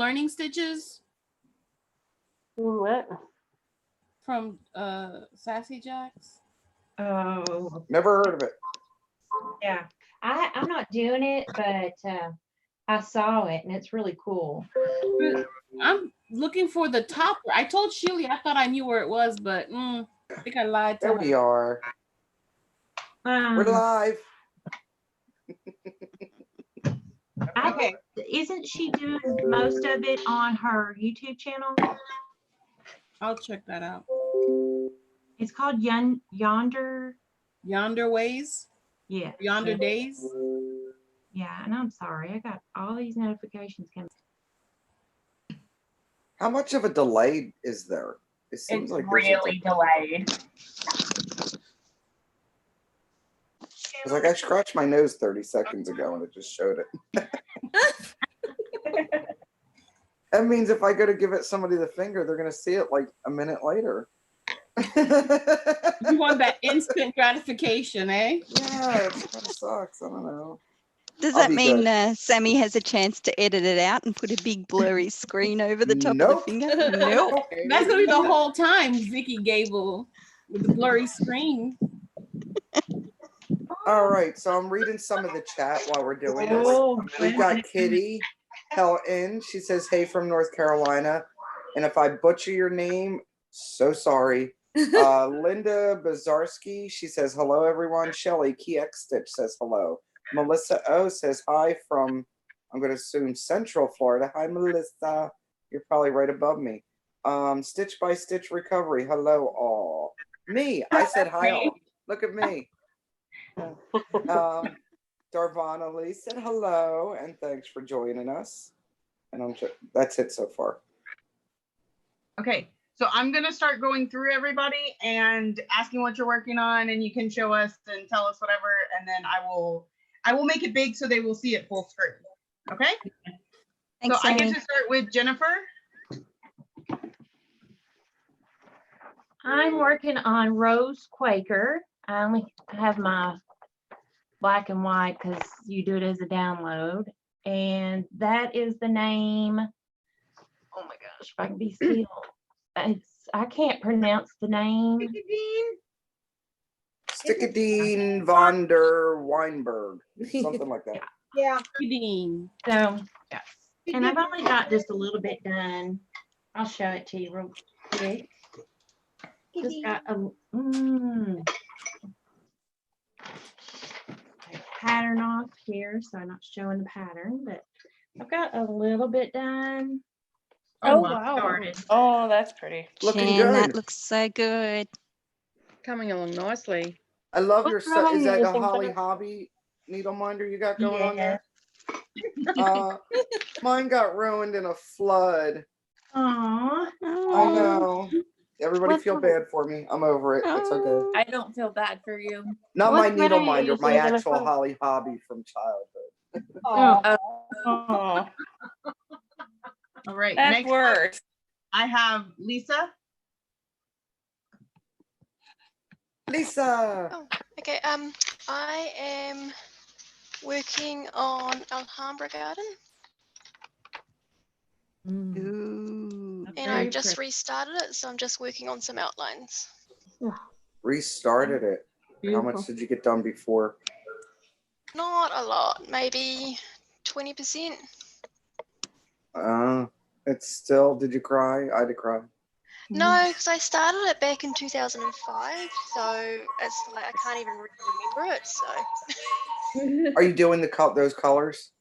learning stitches? What? From Sassy Jacks? Oh, Never heard of it. yeah. I'm not doing it, but I saw it and it's really cool. I'm looking for the topper. I told Sheila I thought I knew where it was, but I think I lied to There her. we are. We're live. Okay. Isn't she doing most of it on her YouTube channel? I'll check that out. It's called Yonder. Yonder Ways? Yeah. Yonder Days? Yeah, and I'm sorry. I got all these notifications coming. How much of a delay is there? It seems It's like really delayed. It's like I scratched my nose 30 seconds ago and it just showed it. That means if I go to give it somebody the finger, they're gonna see it like a minute later. You want that instant gratification, eh? Yeah, it kind of sucks. I don't know. Does I'll that be mean good. Sammy has a chance to edit it out and put a big blurry screen over the top Nope. of the finger? Nope. That's gonna be the whole time, Vicky Gable, with the blurry screen. All right, so I'm reading some of the chat while we're doing this. Oh, We've got Kitty Helton. She says, "Hey from North Carolina," and if I butcher your name, so sorry. Linda Bazarski, she says, "Hello everyone." Shelly KX Stitch says hello. Melissa O says hi from, I'm going to assume, Central Florida. Hi Melissa, you're probably right above me. Stitch by Stitch Recovery, hello all. Me, I said hi all. Look at me. Darvana Lee said hello and thanks for joining us. And that's it so far. Okay, so I'm gonna start going through everybody and asking what you're working on, and you can show us and tell us whatever, and then I will make it big so they will see it full screen. Okay? Thanks, so I Sammy. get to start with Jennifer. I'm working on Rose Quaker. I only have my black and white because you do it as a download. And that is the name. Oh my gosh, if I can be still. I can't pronounce the name. Stickadine von der Weinberg, something like that. Yeah. So, yes. And I've only got just a little bit done. I'll show it to you real quick. Just got a pattern off here, so I'm not showing the pattern, but I've got a little bit done. Oh, wow. Oh, that's pretty. Looking Jen, good. that looks so good. Coming along nicely. I love your What's set. Is wrong that a with them? Holly Hobby needle minder you got going on Yeah. there? Mine got ruined in a flood. Aww. I know. Everybody What's feel wrong? bad for me. I'm over it. It's okay. I don't feel bad for you. Not What my thread needle are you minder, my using, actual Jennifer? Holly Hobby from childhood. Oh, Oh, All right, that's next up, worse. I have Lisa. Lisa. Oh, okay. I am working on Alhambra Garden, Ooh. and I just restarted it, so I'm just working on some outlines. Restarted it. How much did you get done before? Not a lot, maybe 20%. It's still, did you cry? I did cry. No, because I started it back in 2005, so it's like I can't even remember it. So Are you doing those colors?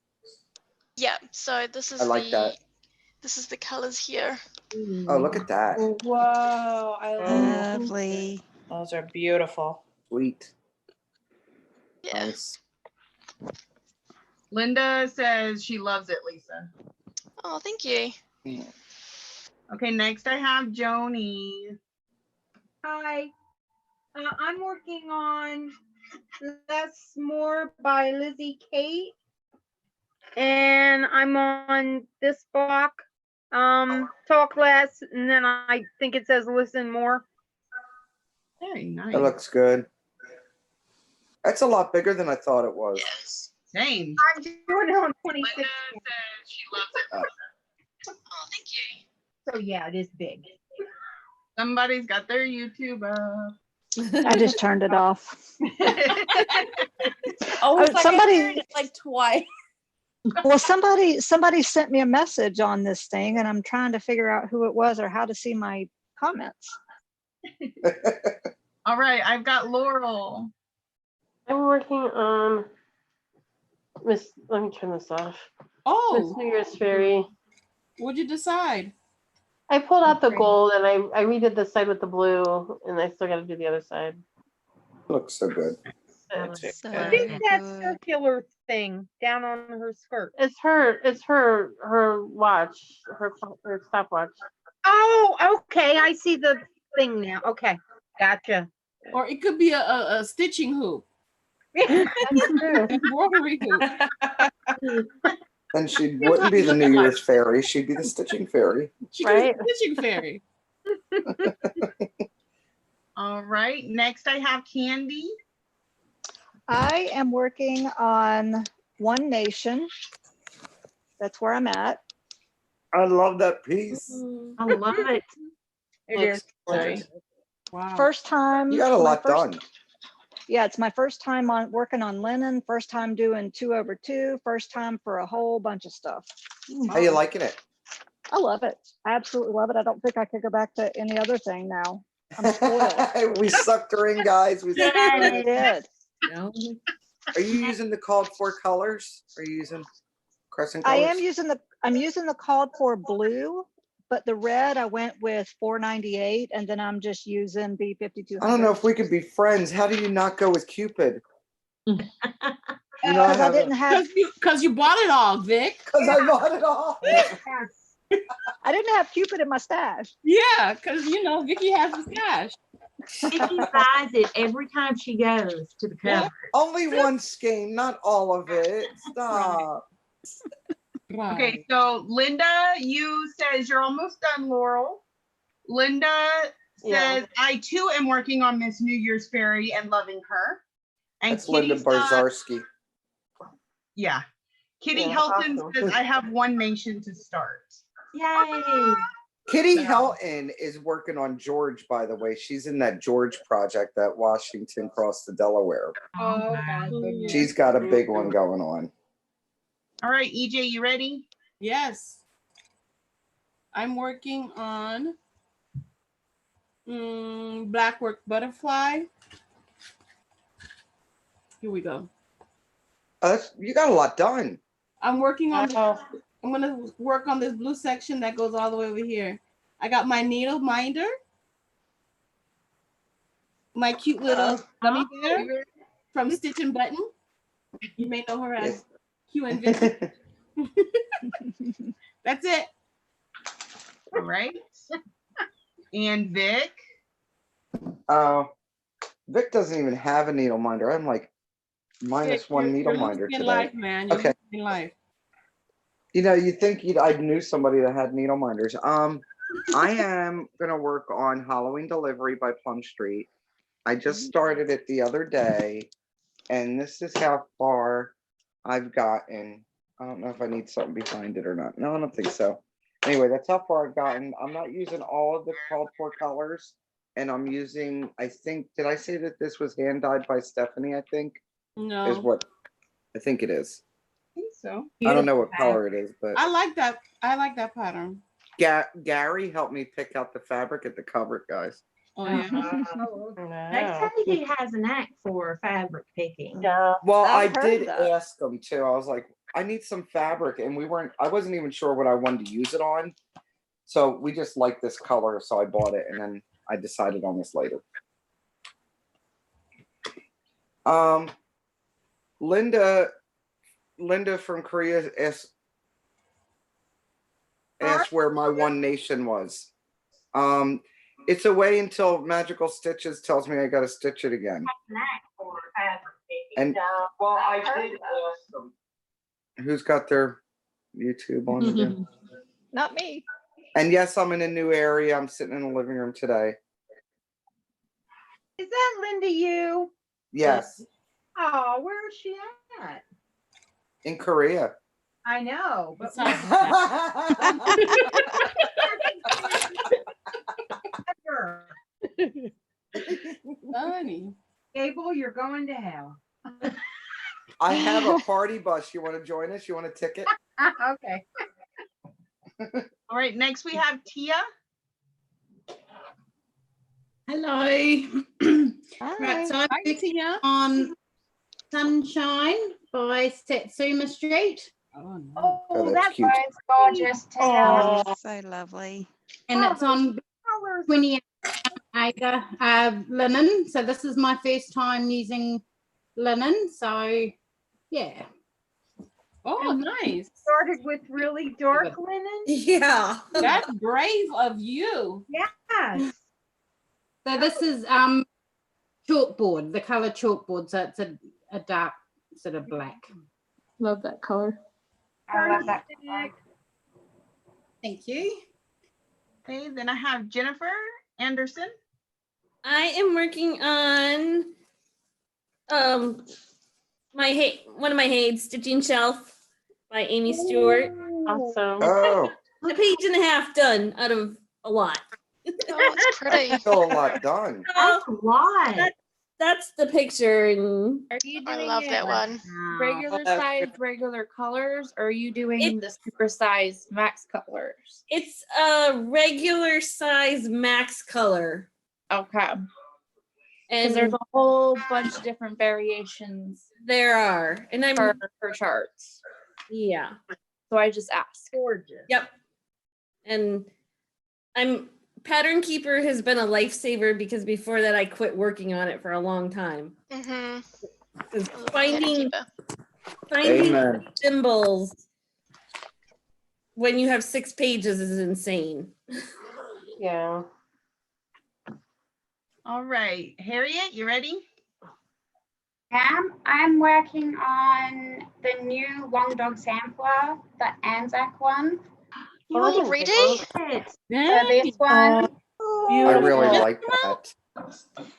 yeah, so this is I like that. this is the colors here. Oh, look at that. Whoa, I love Lovely. those are beautiful. Sweet. Yeah. Nice. Linda says she loves it, Lisa. Oh, thank you. Okay, next I have Joni. Hi, I'm working on Less More by Lizzie Kate, and I'm on this block, talk less, and then I think it says listen more. Very nice. That looks good. That's a lot bigger than I thought it was. Yes. Same. I'm doing it on 26. Linda says she loves it. So yeah, it is big. Somebody's got their YouTube up. I just turned it off. Oh, it's like somebody- I heard it like twice. Well, somebody sent me a message on this thing, and I'm trying to figure out who it was or how to see my comments. All right, I've got Laurel. I'm working on Miss. Let me turn this off. Miss Oh, New Year's Fairy. what'd you decide? I pulled out the gold and I redid the side with the blue, and I still got to do the other side. Looks so good. So What is that good. circular thing down on her skirt? It's her watch, her stopwatch. Oh, okay. I see the thing now. Okay, gotcha. Or it could be a stitching hoop, That's true. embroidery hoop. And she wouldn't be the New Year's fairy. She'd be the stitching fairy. She Right. could be a stitching fairy. All right, next I have Candy. I am working on One Nation. That's where I'm at. I love that piece. I love it. It is. Sorry. Wow. First time. You got a my lot first- done. Yeah, it's my first time on working on linen, first time doing 2/2, first time for a whole bunch of stuff. How you liking it? I love it. I absolutely love it. I don't think I could go back to any other thing now. I'm spoiled. We sucked her in, guys. We sucked her I in. did. Are you using the called for colors? Are you using crescent I colors? am using the called for blue, but the red I went with 498, and then I'm just using B5200. I don't know if we could be friends. How do you not go with Cupid? You know, Because I didn't have Because you bought it all, Vic. because I bought it all. I didn't have Cupid in my stash. Yeah, because Vicky has the stash. Vicky buys it every time she goes to the cover. Only one skein, not all of it. Stop. Right. Okay, so Linda, you says you're almost done, Laurel. Linda says, I too am working on Miss New Year's Fairy and loving her. And That's Linda Kitty's got- Barzarski. Yeah. Kitty Yeah, Helton awesome. says, I have One Nation to start. Yay! Kitty So- Helton is working on George, by the way. She's in that George project at Washington Cross to Delaware. Oh my goodness. She's got a big one going on. All right, EJ, you ready? Yes. I'm working on Blackwork Butterfly. Here we go. You got a lot done. I'm working on Wow. I'm gonna work on this blue section that goes all the way over here. I got my needle minder, my cute little gummy bear from Stitch and Button. You may know her as Q and Vic. That's it. All right. And Vic. Vic doesn't even have a needle minder. I'm like minus Vic, one you're needle losing minder in today. life, man. You're Okay. losing in life. You know, you'd think I knew somebody that had needle minders. I am gonna work on Halloween Delivery by Plum Street. I just started it the other day, and this is how far I've gotten. I don't know if I need something behind it or not. No, I don't think so. Anyway, that's how far I've gotten. I'm not using all of the called for colors, and I'm using, I think, did I say that this was hand dyed by Stephanie, I think? No. Is what I think it is. I think so. I don't know what color it is, but I like that. I like that pattern. Gary helped me pick out the fabric at the cover, guys. Oh yeah. They say he has an knack for fabric picking. Yeah. Well, I've I heard did that. ask him too. I was like, I need some fabric, and I wasn't even sure what I wanted to use it on. So we just liked this color, so I bought it, and then I decided on this later. Linda from Korea asked where my One Nation was. It's away until Magical Stitches tells me I got to stitch it again. Knack for fabric picking. And well, I did ask them. Who's got their YouTube on again? Not me. And yes, I'm in a new area. I'm sitting in the living room today. Is that Linda you? Yes, Oh, where is she at? in Korea. I know, but It's not- going to hell. I have a party bus. You want to join us? You want a ticket? Okay. All right, next we have Tia. Hello. Right, so I'm working on Sunshine by Satsuma Street. Oh, that's that cute. was gorgeous too. Oh, so lovely. And it's on 28 acre linen. So this is my first time using linen. So yeah. Oh, nice. Started with really dark linen. Yeah. That's brave of you. Yes. So this is chalkboard, the color chalkboard. So it's a dark sort of black. Love that color. I love that. Thank you. Okay, then I have Jennifer Anderson. I am working on one of my Hades, Stitching Shelf by Amy Stewart. Awesome. Oh, A page and a half done out of a lot. Oh, it's pretty. still a lot done. That's a lot. That's the picture. And Are you I doing love it that like one. regular size, regular colors, or are you doing the super size max colors? it's a regular size max color. Okay. And And there's a whole bunch of different variations there are. And I'm for charts. yeah. So I just asked. Gorgeous. Yep. And Pattern Keeper has been a lifesaver because before that I quit working on it for a long time. Mm-hmm. 'Cause Finding finding Amen. symbols when you have 6 pages is insane. Yeah. All right, Harriet, you ready? I'm working on the new Long Dog sampler, the Anzac one. already? So this one, I really like that.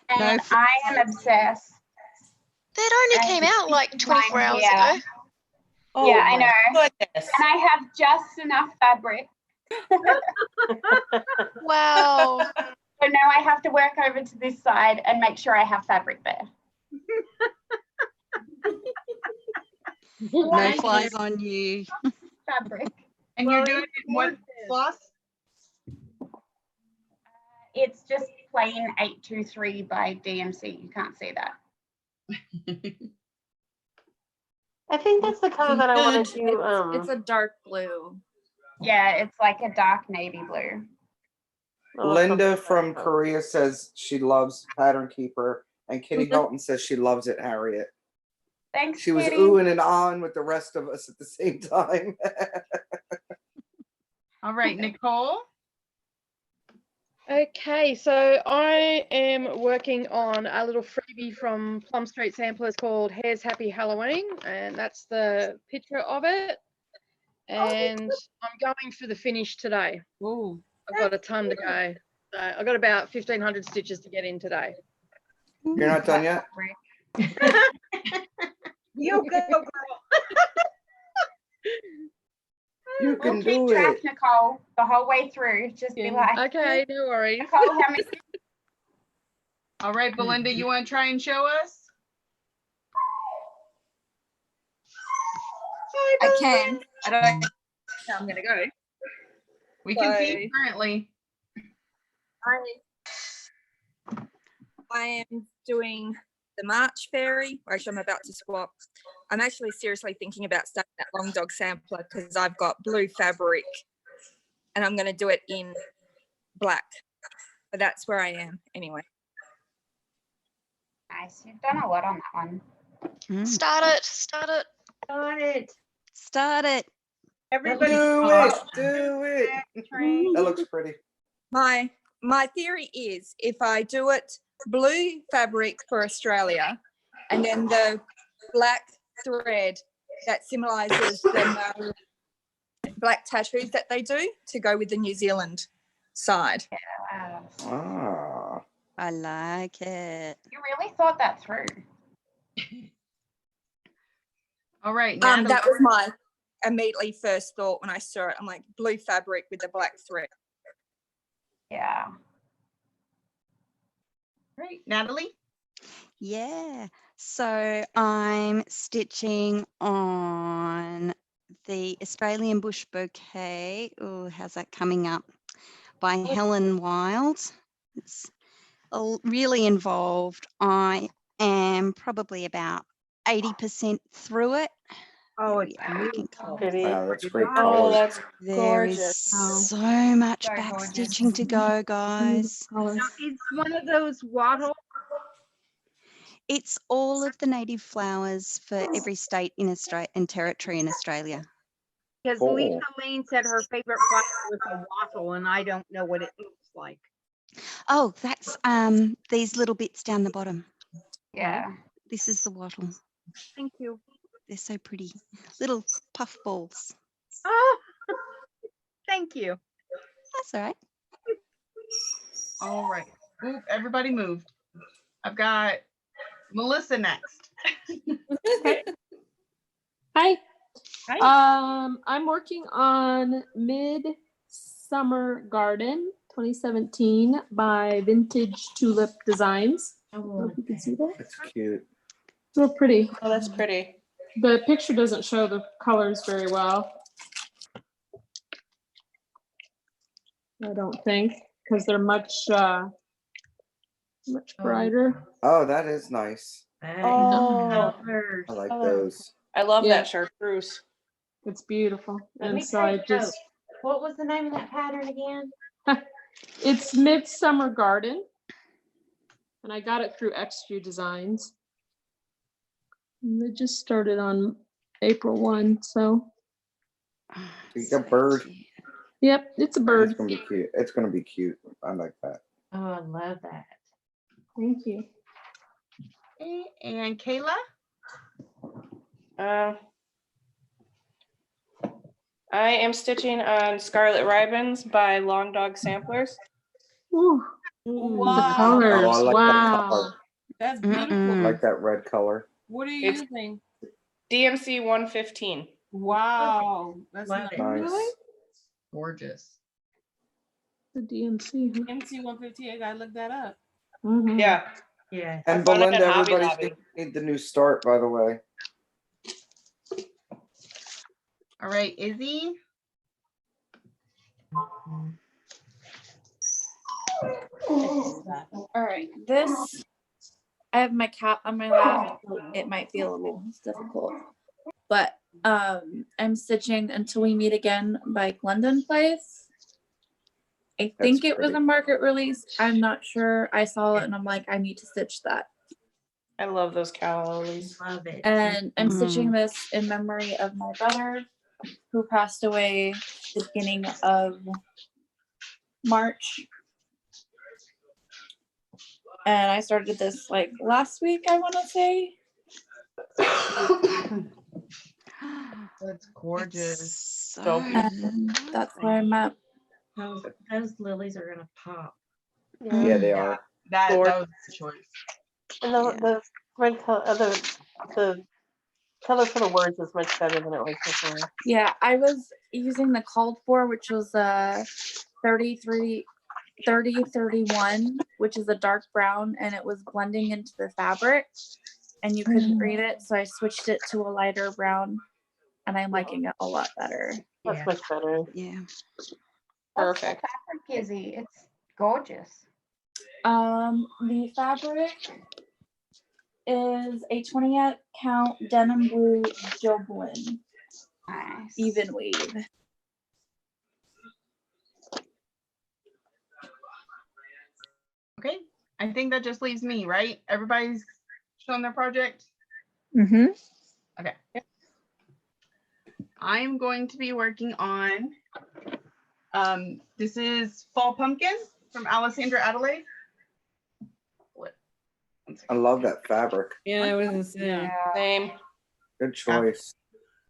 and I am obsessed. That only came out like 24 hours Yeah. ago. Yeah, I know. Goodness. And I have just enough fabric. Wow. So now I have to work over to this side and make sure I have fabric there. No flies on you. Fabric. And you're doing it in what floss? It's just plain 823 by DMC. You can't see that. I think that's the color that I want to do. It's a dark blue. Yeah, it's like a dark navy blue. Linda from Korea says she loves Pattern Keeper, and Kitty Dalton says she loves it, Harriet. Thanks, She was Kitty. oohing and ahhing with the rest of us at the same time. All right, Nicole. Okay, so I am working on a little freebie from Plum Street Samplers called Hair's Happy Halloween, and that's the picture of it. And I'm going for the finish today. Ooh. I've got a ton to go. So I've got about 1,500 stitches to get in today. You're not done yet? You go, girl. You can We'll keep do track, it. Nicole, the whole way through. Just be like, Okay, no worries. Nicole, how many? All right, Belinda, you want to try and show us? I can. I don't know how I'm gonna go. We can see currently. I am doing the March Fairy, which I'm about to swap. I'm actually seriously thinking about starting that Long Dog sampler because I've got blue fabric and I'm going to do it in black. But that's where I am anyway. Nice. You've done a lot on that one. Start it. Start it. Start it. Start it. Everybody. Do it. Do it. That looks pretty. My theory is if I do it blue fabric for Australia and then the black thread that symbolises the black tattoos that they do to go with the New Zealand side. Ah. I like it. You really thought that through. All right. That was my immediately first thought when I saw it. I'm like, blue fabric with the black thread. Yeah. Great. Natalie? Yeah. So I'm stitching on the Australian Bush Bouquet. Oh, how's that coming up? By Helen Wild. It's really involved. I am probably about 80% through it. Oh, it's Wow, that's great Oh, colors. that's There is gorgeous. so much Very back gorgeous. stitching to go, guys. Now, it's one of those wattle. It's all of the native flowers for every state in Australia and territory in Australia. Because Cool. Lisa Lane said her favorite flower was a wattle, and I don't know what it looks like. Oh, that's these little bits down the bottom. Yeah. This is the wattle. Thank you. They're so pretty. Little puff balls. Oh, thank you. That's all right. All right. Oop, everybody moved. I've got Melissa next. Hi. I'm working on Midsummer Garden 2017 by Vintage Tulip Designs. I don't know if you can see that. That's cute. It's real pretty. Oh, that's pretty. The picture doesn't show the colors very well. I don't think, because they're much brighter. Oh, that is nice. Oh, I like those. I love Yeah. that chartreuse. It's beautiful. Let And me so I take notes. just, What was the name of that pattern again? it's Midsummer Garden. And I got it through XU Designs. And they just started on April 1, so. You got bird. Yep, it's a bird. It's gonna be cute. It's gonna be cute. I like that. Oh, I love that. Thank you. Okay, and Kayla? I am stitching on Scarlet Ribbons by Long Dog Samplers. Ooh. The colors. Oh, I like that color. Wow. That's I beautiful. like that red color. What are you It's using? DMC 115. Wow. That's Love nice. it. Really? Gorgeous. The DMC. Huh? MC 158. I gotta look that up. Mhm. Yeah. Yeah. And I found it Belinda, at Hobby everybody's Lobby. gonna need the new start, by the way. All right, Izzy. Oh. All right, this, I have my cat on my lap, so it might be a little difficult. But I'm stitching Until We Meet Again by London Place. I think it was a market release. I'm not sure. I saw it and I'm like, I need to stitch that. I love those calla lilies. Love it. And I'm stitching this in memory of my brother who passed away the beginning of March. And I started this like last week, I want to say. That's gorgeous. And that's where I'm at. Those lilies are gonna pop. Yeah, they are. That was the choice. And the red color, the color for the words is much better than it was before. Yeah, I was using the called for, which was 3031, which is a dark brown, and it was blending into the fabric and you couldn't read it. So I switched it to a lighter brown and I'm liking it a lot better. That's much better. Yeah. Perfect. Fabric, Izzy, it's gorgeous. The fabric is a 20 count denim blue Joblin. Nice. Even weave. Okay, I think that just leaves me, right? Everybody's shown their project? Mm-hmm. Okay. I'm going to be working on, this is Fall Pumpkin from Alessandra Adelaide. I love that fabric. Yeah, I was gonna say. Same. Good choice.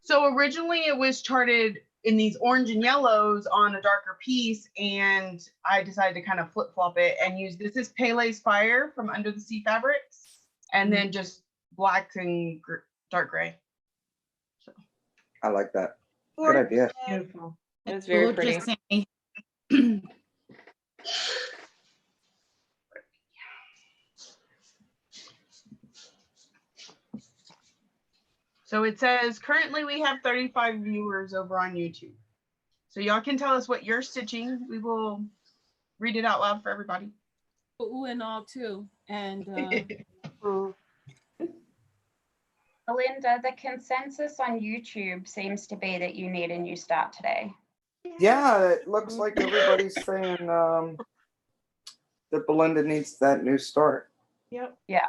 So originally it was charted in these orange and yellows on a darker piece, and I decided to kind of flip-flop it and use this is Pele's Fire from Under the Sea Fabrics, and then just black and dark gray. I like that. Good idea. Beautiful. It's very pretty. So it says currently we have 35 viewers over on YouTube. So y'all can tell us what you're stitching. We will read it out loud for everybody. Ooh and all too. And Belinda, the consensus on YouTube seems to be that you need a new start today. Yeah, it looks like everybody's saying that Belinda needs that new start. Yep. Yeah.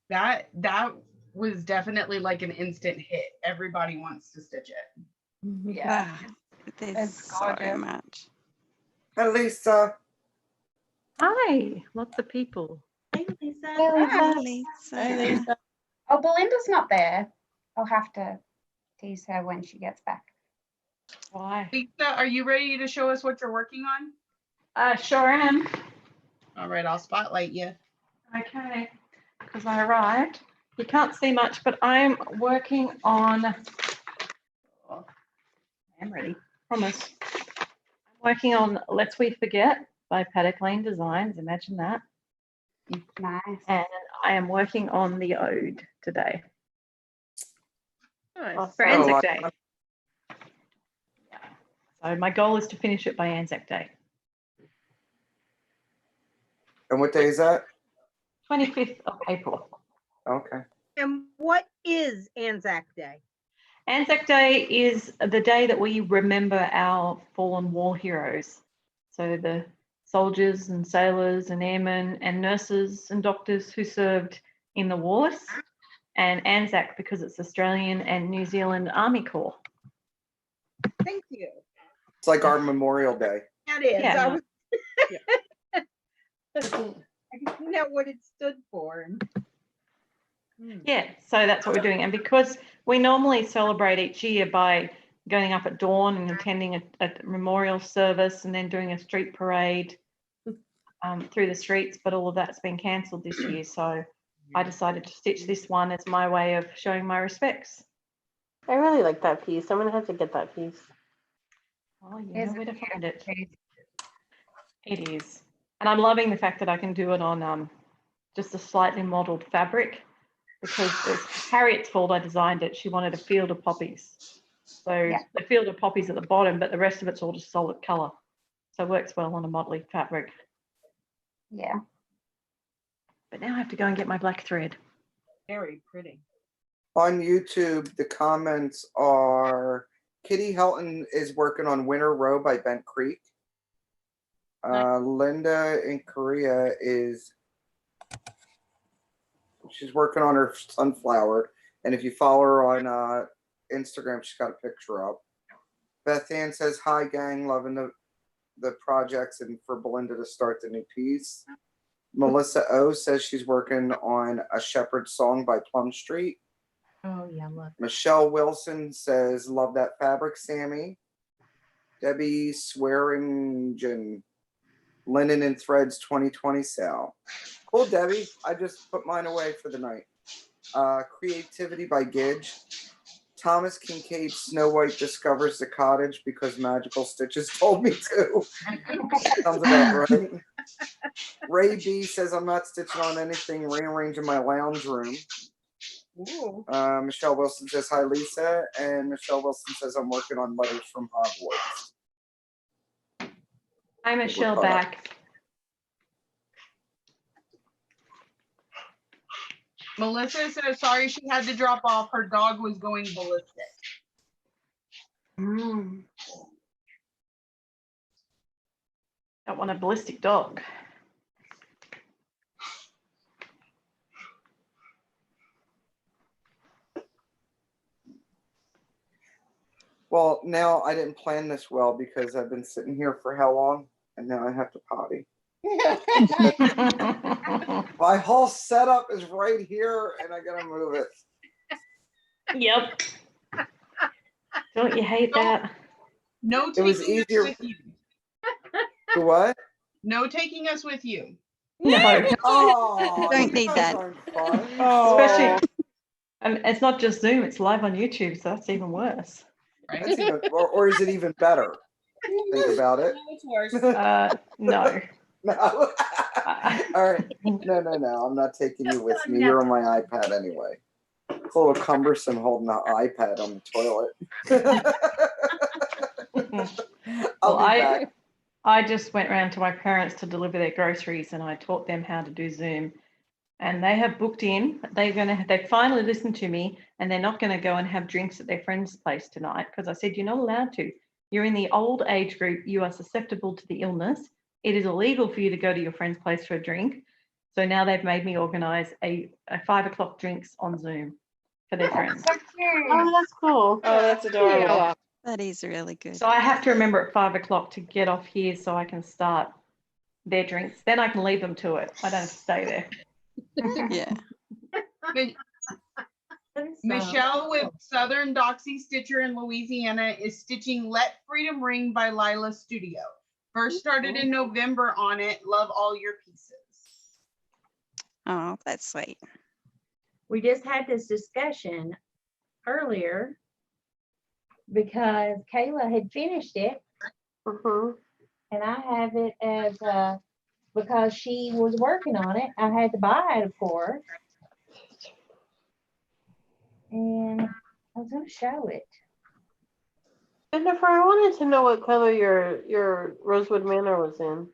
That was definitely like an instant hit. Everybody wants to stitch it. Yeah. There's It's so gorgeous. much. Hi, Lisa. Hi, lots of people. Hey, Lisa. Hi, Hi, Lisa. Oh, Belinda's not there. I'll have to tease her when she gets back. Why? Lisa, are you ready to show us what you're working on? Sure am. All right, I'll spotlight you. Okay, because I arrived. You can't see much, but I'm working on. Oh, I'm ready. Promise. I'm working on Lest We Forget by Paddock Lane Designs. Imagine that. Nice. And I am working on the Ode today. Nice. For Oh, Anzac I- Day. Yeah. So my goal is to finish it by Anzac Day. And what day is that? 25th of April. Okay. And what is Anzac Day? Anzac Day is the day that we remember our fallen war heroes. So the soldiers and sailors and airmen and nurses and doctors who served in the wars, and Anzac because it's Australian and New Zealand Army Corps. Thank you. It's like our Memorial Day. That is. Yeah. I was. I didn't know what it stood for. Yeah, so that's what we're doing. And because we normally celebrate each year by going up at dawn and attending a memorial service and then doing a street parade through the streets, but all of that's been cancelled this year. So I decided to stitch this one as my way of showing my respects. I really like that piece. I'm gonna have to get that piece. Oh, you know where to find it. It is. And I'm loving the fact that I can do it on just a slightly modelled fabric, because it's Harriet's fault I designed it. She wanted a field of poppies. So the field of poppies at the bottom, but the rest of it's all just solid colour. So it works well on a modelling fabric. Yeah. But now I have to go and get my black thread. Very pretty. On YouTube, the comments are Kitty Helton is working on Winter Row by Bent Creek. Linda in Korea she's working on her sunflower. And if you follow her on Instagram, she's got a picture up. Beth Ann says, hi gang, loving the projects and for Belinda to start the new piece. Melissa O says she's working on A Shepherd's Song by Plum Street. Oh, yeah, look. Michelle Wilson says, love that fabric, Sammy. Debbie Swearingen, Linen and Threads 2020 sale. Cool, Debbie. I just put mine away for the night. Creativity by Gidge. Thomas Kincaid, Snow White discovers the cottage because Magical Stitches told me to. Sounds about right. Ray B says, I'm not stitching on anything, rearranging my lounge room. Michelle Wilson says, hi, Lisa. And Michelle Wilson says, I'm working on Letters from Hogwarts. Hi, Michelle, back. Melissa says sorry she had to drop off. Her dog was going ballistic. Don't want a ballistic dog. Well, now I didn't plan this well because I've been sitting here for how long? And now I have to potty. My whole setup is right here and I gotta move it. Yep. Don't you hate that? No, It was taking us easier. with you. The what? No taking us with you. No. Oh, Don't you need guys that. aren't fun. Especially, it's not just Zoom, it's live on YouTube, so that's even worse. That's even, or is it even better? Think about it. It's worse. No. No. All right. No. I'm not taking you with me. You're on my iPad anyway. It's a little cumbersome holding an iPad on the toilet. Well, I just went round to my parents to deliver their groceries, and I taught them how to do Zoom. And they have booked in. They finally listened to me, and they're not going to go and have drinks at their friend's place tonight because I said you're not allowed to. You're in the old age group. You are susceptible to the illness. It is illegal for you to go to your friend's place for a drink. So now they've made me organise a 5 o'clock drinks on Zoom for their friends. Oh, that's cool. Oh, that's adorable. That is really good. So I have to remember at 5 o'clock to get off here so I can start their drinks. Then I can leave them to it. I don't have to stay there. Yeah. Michelle with Southern Doxy Stitcher in Louisiana is stitching Let Freedom Ring by Lila Studio. First started in November on it. Love all your pieces. Oh, that's sweet. We just had this discussion earlier because Kayla had finished it. And I have it as because she was working on it. I had to buy it, of course. And I was going to show it. Jennifer, I wanted to know what color your Rosewood Manor was in.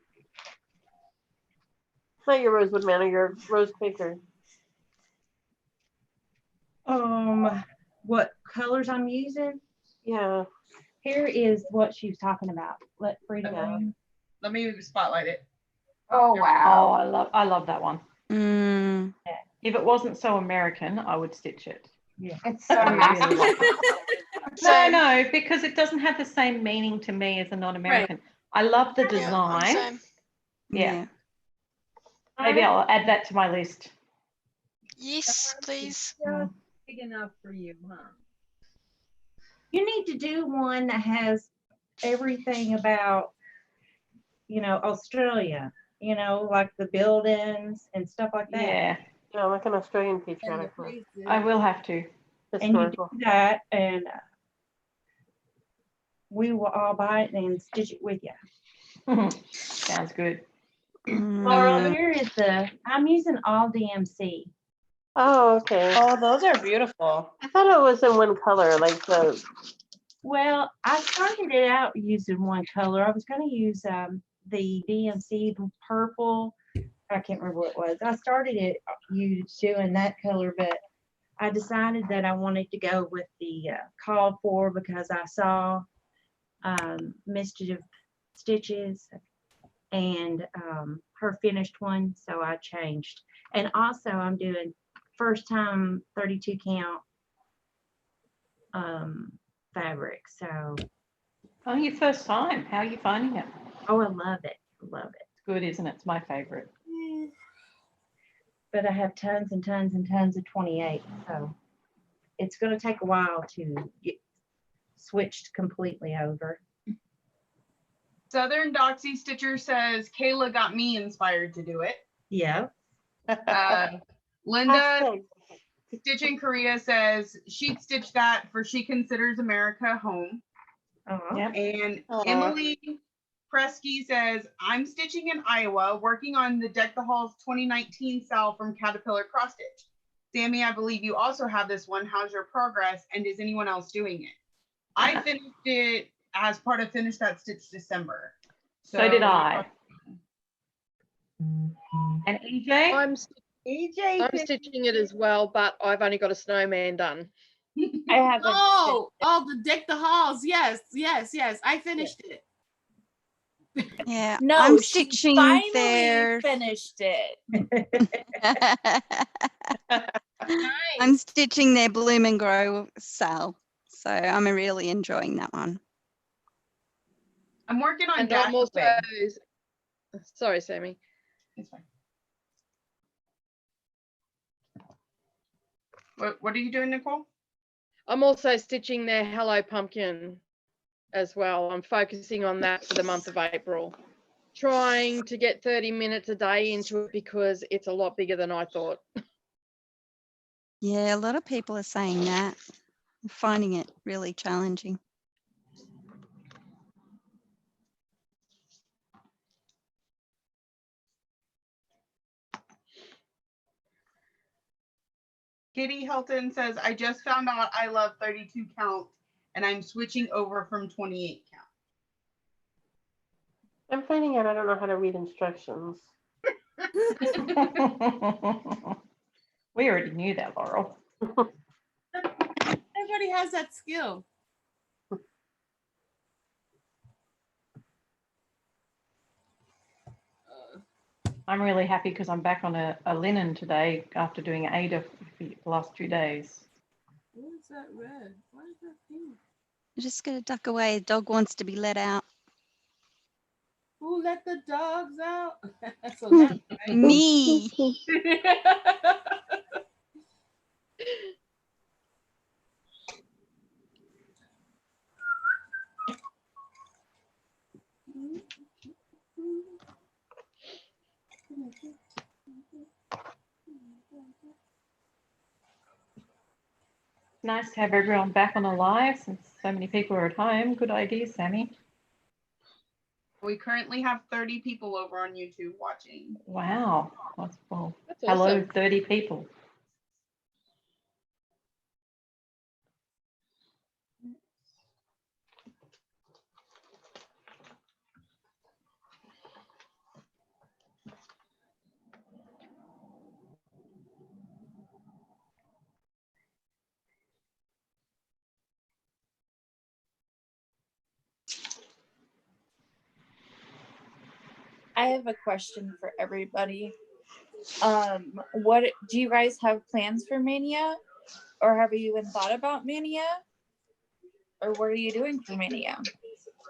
Not your Rosewood Manor, your Rose Quaker. What colors I'm using? Yeah. Here is what she was talking about. Let Freedom Ring. Let me spotlight it. Oh, wow. Oh, I love that one. If it wasn't so American, I would stitch it. Yeah. It's so nice. No, because it doesn't have the same meaning to me as a non-American. I love the design. Yeah. Maybe I'll add that to my list. Yes, please. Big enough for you, huh? You need to do one that has everything about, Australia, like the buildings and stuff like that. Yeah. Yeah, like an Australian picture. I will have to. And you do that, and we will all buy it and stitch it with you. Sounds good. Laurel, here is I'm using all DMC. Oh, okay. Oh, those are beautiful. I thought it was in one color, like the. Well, I started it out using one color. I was going to use the DMC purple. I can't remember what it was. I started it doing that color, but I decided that I wanted to go with the called for because I saw Mischief Stitches and her finished one, so I changed. And also I'm doing first time 32 count fabric. So your first time. How are you finding it? Oh, I love it. Love it. It's good, isn't it? It's my favorite. But I have tons and tons and tons of 28, so it's going to take a while to get switched completely over. Southern Doxy Stitcher says Kayla got me inspired to do it. Yeah. Linda Stitching Korea says she'd stitch that for she considers America home. And Emily Kresge says, I'm stitching in Iowa, working on the Deck the Halls 2019 style from Caterpillar Cross Stitch. Sammy, I believe you also have this one. How's your progress? And is anyone else doing it? I finished it as part of Finish That Stitch December. So did I. And EJ? I'm stitching it as well, but I've only got a snowman done. I haven't. Oh, the Deck the Halls. Yes. I finished it. Yeah. No, I'm she stitching finally there. finished it. I'm stitching their Bloom and Grow sale. So I'm really enjoying that one. I'm working on And Dash I'm also, Away. sorry, Sammy. It's fine. What are you doing, Nicole? I'm also stitching their Hello Pumpkin as well. I'm focusing on that for the month of April. Trying to get 30 minutes a day into it because it's a lot bigger than I thought. Yeah, a lot of people are saying that. I'm finding it really challenging. Kitty Hilton says, I just found out I love 32 count and I'm switching over from 28 count. I'm finding out I don't know how to read instructions. We already knew that, Laurel. Everybody has that skill. I'm really happy because I'm back on a linen today after doing Ada for the last 2 days. What is that red? What is that pink? I'm just going to duck away. Dog wants to be let out. Who let the dogs out? So now, right? Me. Nice to have everyone back on a live since so many people are at home. Good idea, Sammy. We currently have 30 people over on YouTube watching. Wow. That's cool. That's Hello, awesome. 30 people. I have a question for everybody. What do you guys have plans for Mania? Or have you even thought about Mania? Or what are you doing for Mania?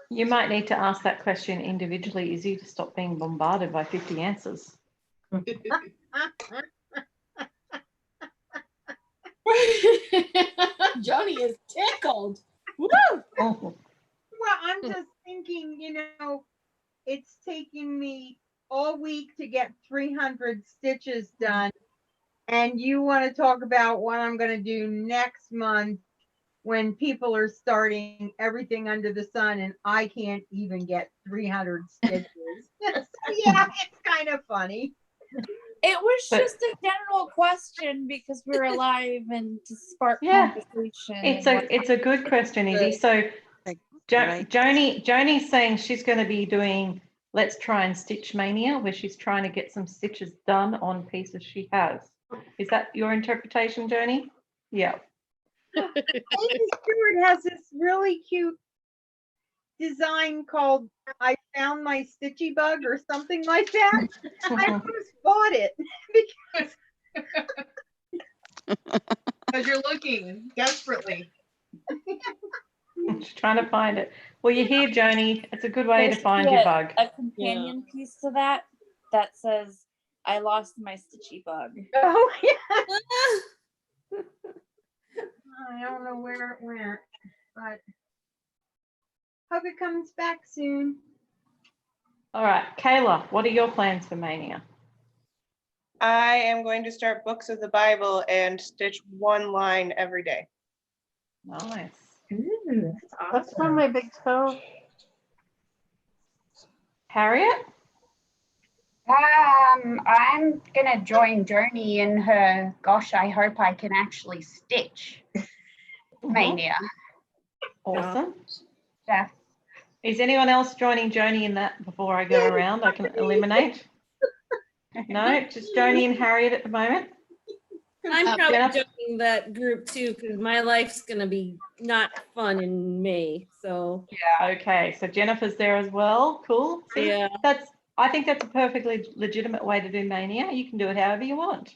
You might need to ask that question individually, Izzy, to stop being bombarded by 50 answers. Joni is tickled. Woo! Oh. Well, I'm just thinking, it's taking me all week to get 300 stitches done. And you want to talk about what I'm going to do next month when people are starting everything under the sun and I can't even get 300 stitches. So yeah, it's kind of funny. It was just a general question because we're alive and to spark conversation. It's a good question, Izzy. So Joni's saying she's going to be doing Let's Try and Stitch Mania, where she's trying to get some stitches done on pieces she has. Is that your interpretation, Joni? Yeah. Amy Stewart has this really cute design called I Found My Stitchy Bug or something like that. I almost bought it because you're looking desperately. Just trying to find it. Well, you're here, Joni. It's a good way to find your bug. A companion piece to that says, I lost my stitchy bug. Oh, yeah. I don't know where it went, but hope it comes back soon. All right, Kayla, what are your plans for Mania? I am going to start books of the Bible and stitch one line every day. Nice. Ooh, that's from my big toe. Harriet? I'm gonna join Joni in her gosh, I hope I can actually stitch Mania. Awesome. Yeah. Is anyone else joining Joni in that before I go around? I can eliminate. No, just Joni and Harriet at the moment. I'm probably joining that group too because my life's gonna be not fun in May. So yeah, okay. So Jennifer's there as well. Cool. See, yeah, I think that's a perfectly legitimate way to do Mania. You can do it however you want.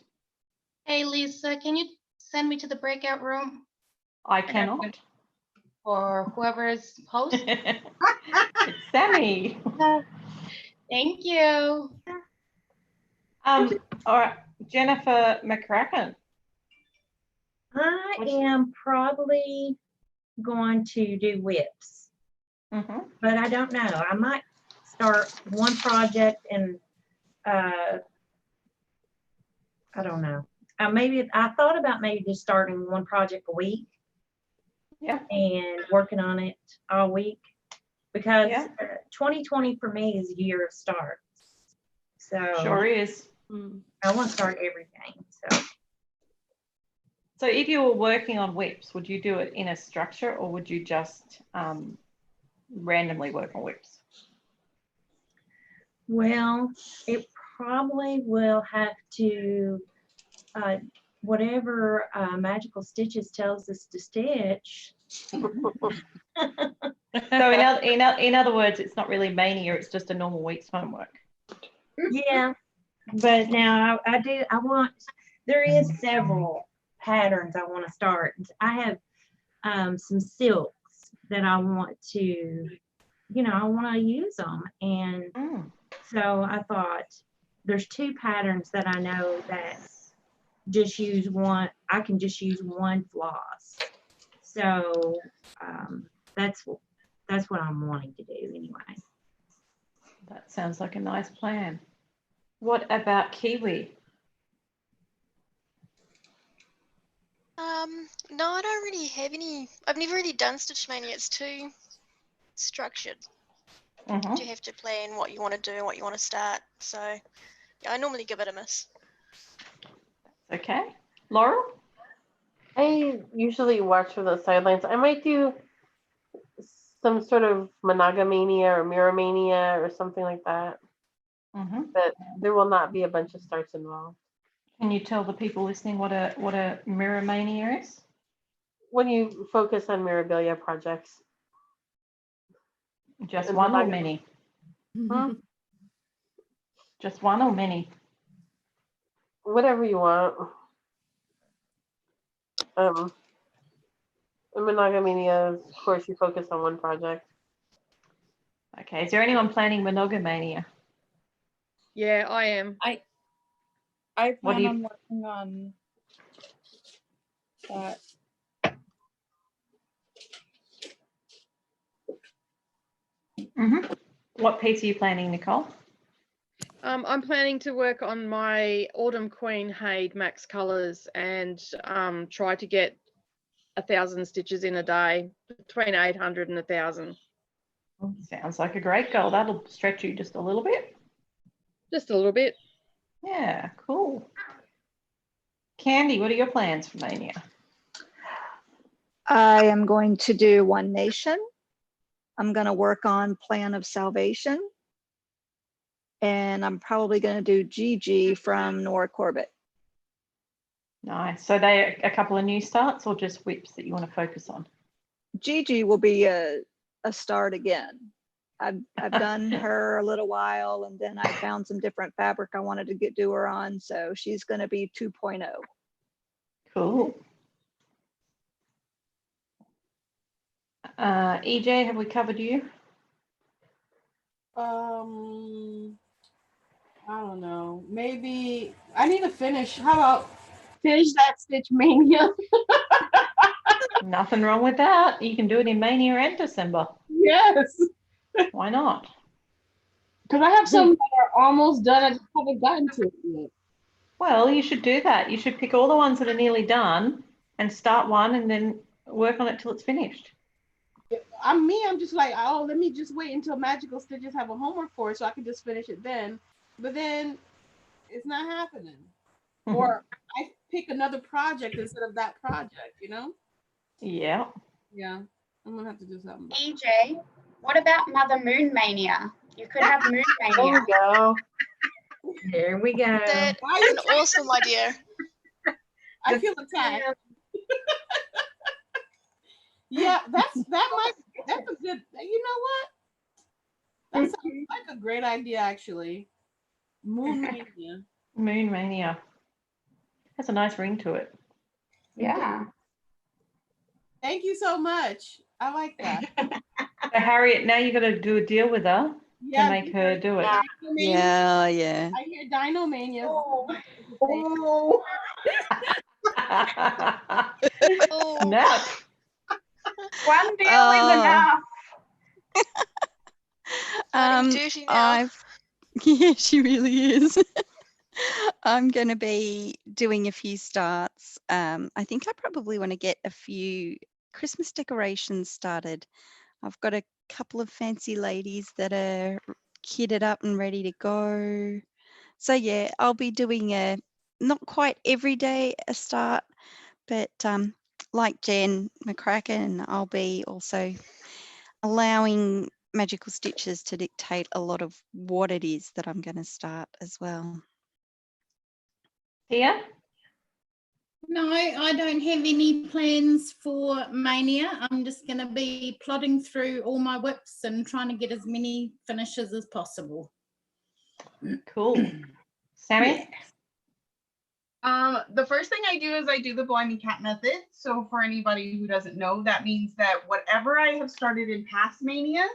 Hey Lisa, can you send me to the breakout room? I cannot. Or whoever is host. It's Sammy. Thank you. All right, Jennifer McCracken. I am probably going to do whips, but I don't know. I might start one project and I don't know. Maybe I thought about maybe just starting one project a week. Yeah. And working on it all week because 2020 for me is a year of starts. So sure is. I want to start everything. So So if you were working on whips, would you do it in a structure or would you just randomly work on whips? Well, it probably will have to, whatever Magical Stitches tells us to stitch. So in other words, it's not really mania, it's just a normal week's homework. Yeah, but now there is several patterns I want to start. I have some silks that I want to, I want to use them. And so I thought there's 2 patterns that I know that just use one, I can just use one floss. So that's what I'm wanting to do anyway. That sounds like a nice plan. What about Kiwi? No, I don't really have any. I've never really done Stitch Mania. It's too structured. You have to plan what you want to do and what you want to start. So yeah, I normally give it a miss. Okay. Laurel? I usually watch from the sidelines. I might do some sort of monogamania or mirrormania or something like that. But there will not be a bunch of starts involved. Can you tell the people listening what a mirror mania is? When you focus on mirabilia projects. Just one or many? Just one or many? Whatever you want. In monogamania, of course, you focus on one project. Okay. Is there anyone planning monogamania? Yeah, I am. I What do plan you- on working on that. What piece are you planning, Nicole? I'm planning to work on my Autumn Queen Haid Max Colors and try to get 1,000 stitches in a day, between 800 and 1,000. Sounds like a great goal. That'll stretch you just a little bit. Just a little bit. Yeah, cool. Candy, what are your plans for Mania? I am going to do One Nation. I'm going to work on Plan of Salvation. And I'm probably going to do Gigi from Nora Corbett. Nice. So they a couple of new starts or just whips that you want to focus on? Gigi will be a start again. I've done her a little while, and then I found some different fabric I wanted to do her on. So she's going to be 2.0. Cool. EJ, have we covered you? I don't know. Maybe I need to finish. How about finish that Stitch Mania? Nothing wrong with that. You can do it in Mania and December. Yes. Why not? Because I have some that are almost done. I just haven't gotten to it yet. Well, you should do that. You should pick all the ones that are nearly done and start one and then work on it till it's finished. I'm just like, oh, let me just wait until Magical Stitches have a homework for it so I can just finish it then. But then it's not happening. Or I pick another project instead of that project, Yeah. Yeah. I'm going to have to do something. EJ, what about Mother Moon Mania? You could have Moon Mania. There we go. There we go. That's an awesome idea. I feel attacked. Yeah, that's a good, you know what? That sounds like a great idea, actually. Moon Mania. Moon Mania. Has a nice ring to it. Yeah. Thank you so much. I like that. So Harriet, now you've got to do a deal with her to make her do it. Yeah, yeah. I hear Dino Mania. Oh. No. One deal is enough. Yeah, she really is. I'm going to be doing a few starts. I think I probably want to get a few Christmas decorations started. I've got a couple of fancy ladies that are kitted up and ready to go. So yeah, I'll be doing not quite every day a start, But like Jen McCracken, I'll be also allowing Magical Stitches to dictate a lot of what it is that I'm going to start as well. Tia? No, I don't have any plans for Mania. I'm just going to be plodding through all my whips and trying to get as many finishes as possible. Cool. Sammy? The first thing I do is I do the Blimey Cat method. So for anybody who doesn't know, that means that whatever I have started in past manias,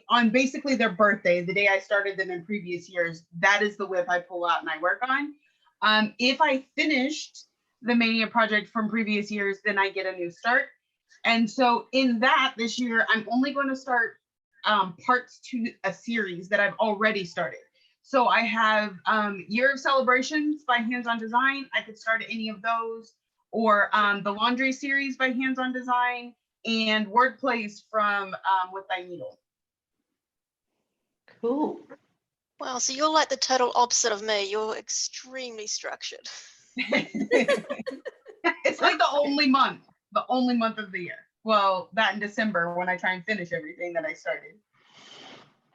on basically their birthday, the day I started them in previous years, that is the whip I pull out and I work on. If I finished the mania project from previous years, then I get a new start. And so in that this year, I'm only going to start parts to a series that I've already started. So I have Year of Celebrations by Hands On Design. I could start any of those, or the Laundry series by Hands On Design, and Word Plays from With Thy Needle. Cool. Wow, so you're like the total opposite of me. You're extremely structured. It's like the only month of the year. Well, that in December when I try and finish everything that I started.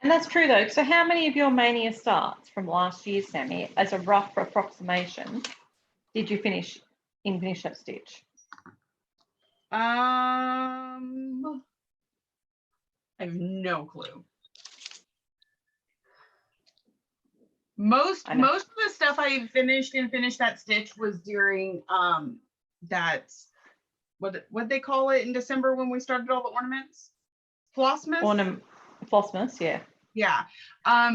And that's true though. So how many of your mania starts from last year, Sammy, as a rough approximation, did you finish Up Stitch? I have no clue. Most of the stuff I finished that stitch was during that what they call it in December when we started all the ornaments? Flossmas? Flossmas, yeah. Yeah.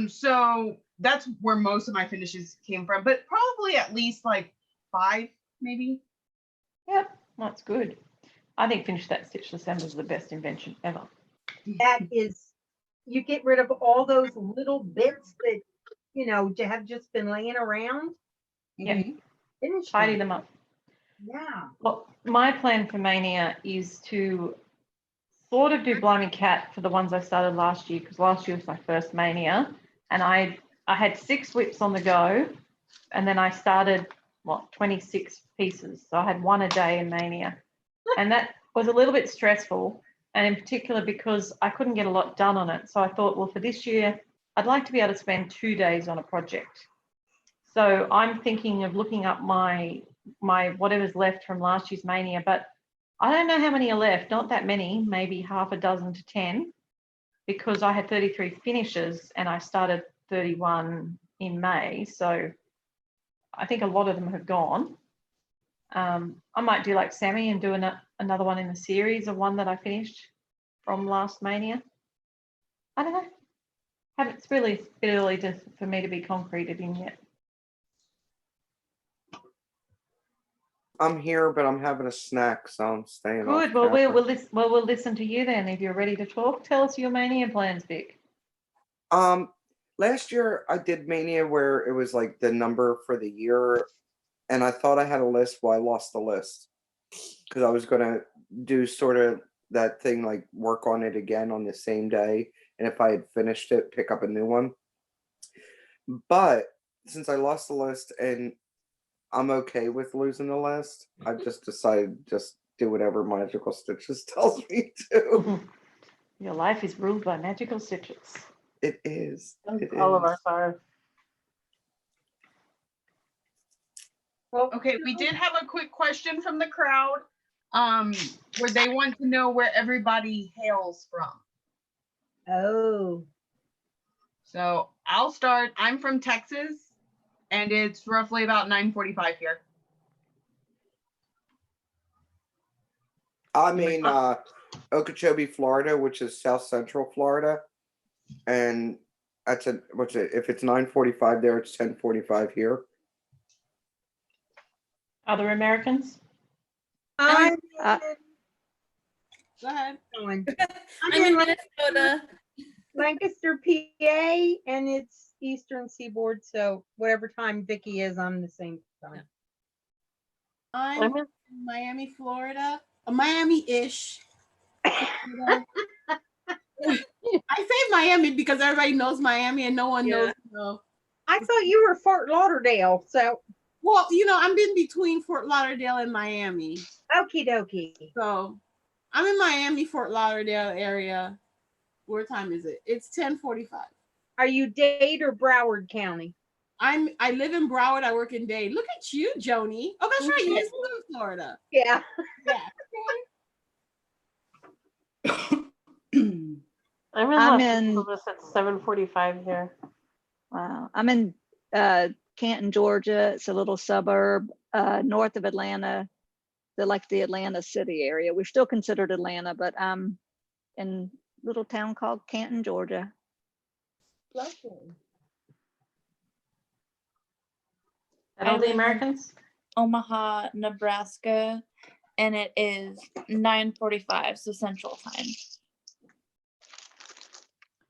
So that's where most of my finishes came from, but probably at least like 5, maybe. Yep, that's good. I think Finish That Stitch December is the best invention ever. That is, you get rid of all those little bits that, you know, have just been laying around. Yeah. Finish Tidy them up. Yeah. Well, my plan for Mania is to sort of do Blimey Cat for the ones I started last year, because last year was my first Mania, and I had 6 whips on the go, and then I started 26 pieces, so I had 1 a day in Mania, and that was a little bit stressful, and in particular because I couldn't get a lot done on it. So I thought, well, for this year I'd like to be able to spend 2 days on a project. So I'm thinking of looking up my whatever's left from last year's Mania, but I don't know how many are left, not that many, maybe half a dozen to 10, because I had 33 finishes and I started 31 in May. So I think a lot of them have gone. I might do like Sammy and do another one in the series of one that I finished from last Mania. I don't know. It's really a bit early for me to be concreted in yet. I'm here, but I'm having a snack, so I'm staying. Good. Well, we'll listen to you then. If you're ready to talk, tell us your Mania plans, Vic. Last year I did Mania where it was like the number for the year, and I thought I had a list. Well, I lost the list because I was gonna do sort of that thing, like work on it again on the same day, and if I had finished it, pick up a new one. But since I lost the list and I'm okay with losing the list, I just decided just do whatever Magical Stitches tells me to. Your life is ruled by Magical Stitches. It is. All of us are. Well, okay, we did have a quick question from the crowd, where they want to know where everybody hails from. Oh. So I'll start. I'm from Texas, and it's roughly about 9:45 here. I'm in Okeechobee, Florida, which is South Central Florida, and that's if it's 9:45 there, it's 10:45 here. Other Americans? I'm Go ahead. I'm in Minnesota, Lancaster, PA, and it's Eastern Seaboard. So whatever time Vicky is, I'm the same time. I'm in Miami, Florida. Miami-ish. I say Miami because everybody knows Miami and no one knows. I thought you were Fort Lauderdale, so. Well, I'm in between Fort Lauderdale and Miami. Okie dokie. So I'm in Miami, Fort Lauderdale area. What time is it? It's 10:45. Are you Dade or Broward County? I live in Broward. I work in Dade. Look at you, Joni. Oh, that's right. You used to live in Florida. Yeah. I'm in Los Angeles at 7:45 here. Wow. I'm in Canton, Georgia. It's a little suburb north of Atlanta. They're like the Atlanta city area. We're still considered Atlanta, but I'm in a little town called Canton, Georgia. And all I the live in Americans? Omaha, Nebraska, and it is 9:45, so Central Time.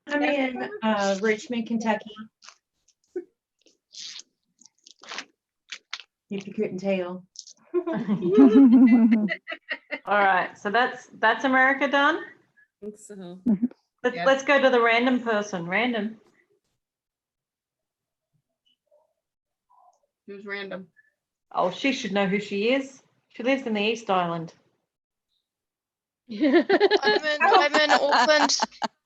I'm in Richmond, Kentucky. If you couldn't tell. All right, so that's America done. I think so. Let's go to the random person. Random. Who's random? Oh, she should know who she is. She lives in the East Island. I'm in Auckland.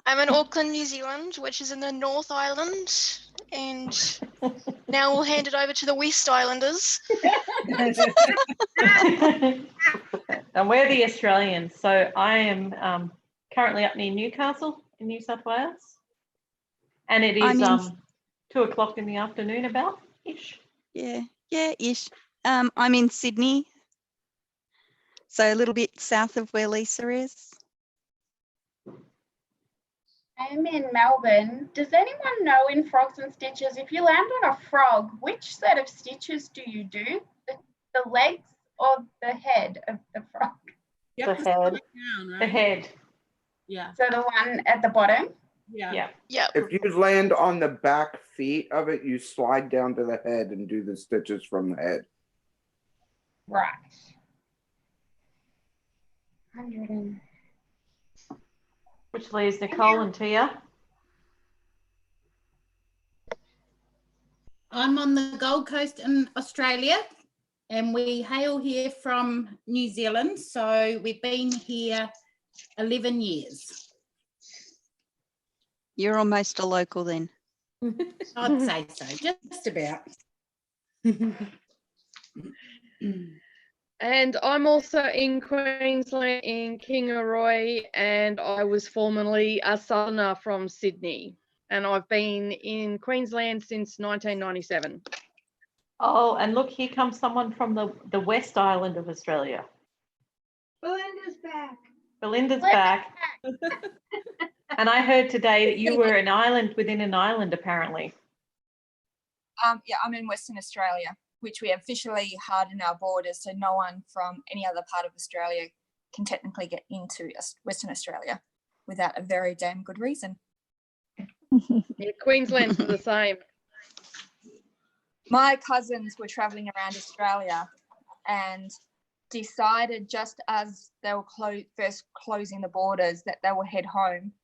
I'm in Auckland, New Zealand, which is in the North Island, and now we'll hand it over to the West Islanders. And we're the Australians. So I am currently up near Newcastle in New South Wales, and it is 2:00 in the afternoon about ish. Yeah, ish. I'm in Sydney, so a little bit south of where Lisa is. I'm in Melbourne. Does anyone know in Frogs and Stitches, if you land on a frog, which set of stitches do you do? The legs or the head of the frog? The head. Down, right? The head. Yeah. So the one at the bottom? Yeah. If you land on the back feet of it, you slide down to the head and do the stitches from the head. Right. 100. Which leaves Nicole and Tia. I'm on the Gold Coast in Australia, and we hail here from New Zealand. So we've been here 11 years. You're almost a local then. I'd say so, just about. And I'm also in Queensland in Kingaroy, and I was formerly a southerner from Sydney, and I've been in Queensland since 1997. Oh, and look, here comes someone from the West Island of Australia. Belinda's back. Belinda's back. And I heard today that you were an island within an island, apparently. Yeah, I'm in Western Australia, which we officially hardened our borders, so no one from any other part of Australia can technically get into Western Australia without a very damn good reason. Yeah, Queensland's the same. My cousins were traveling around Australia and decided just as they were first closing the borders that they will head home.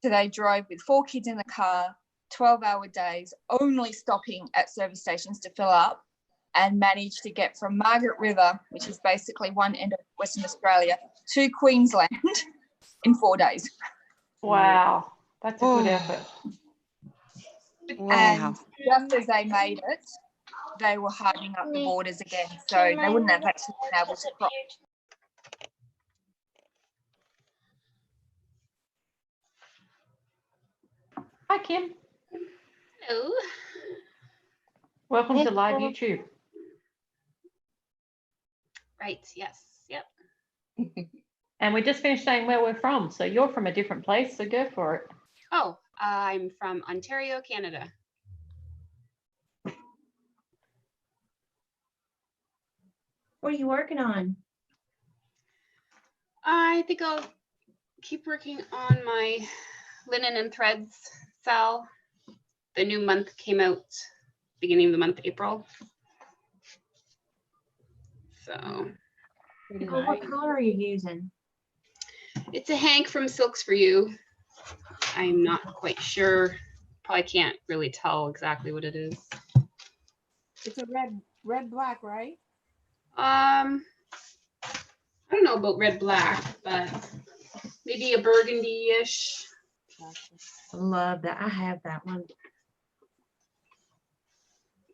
So they drove with 4 kids in the car, 12-hour days, only stopping at service stations to fill up, and managed to get from Margaret River, which is basically one end of Western Australia, to Queensland in 4 days. Wow, that's a good effort. And just as they made it, they were hardening up the borders again, so they wouldn't have actually been able to cross. Hi, Kim. Hello. Welcome to live YouTube. Right, yes, yep. And we just finished saying where we're from, so you're from a different place, so go for it. Oh, I'm from Ontario, Canada. What are you working on? I think I'll keep working on my linen and threads cell. The new month came out beginning of the month, April. So. What color are you using? It's a Hank from Silks for You. I'm not quite sure. Probably can't really tell exactly what it is. It's a red red black, right? I don't know about red black, but maybe a burgundy-ish. I love that. I have that one.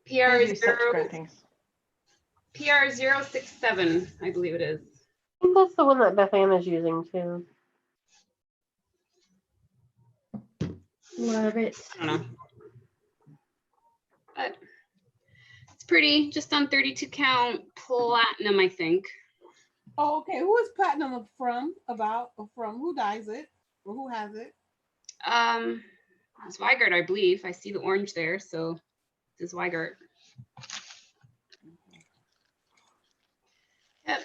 PR They do such zero great things. PR 067, I believe it is. I think that's the one that Beth Ann is using too. Love it. I don't know. But it's pretty, just on 32 count platinum, I think. Oh, okay. Who is platinum from? About or from? Who dyes it? Or who has it? Zweigart, I believe. I see the orange there, so it's Zweigart. Yep.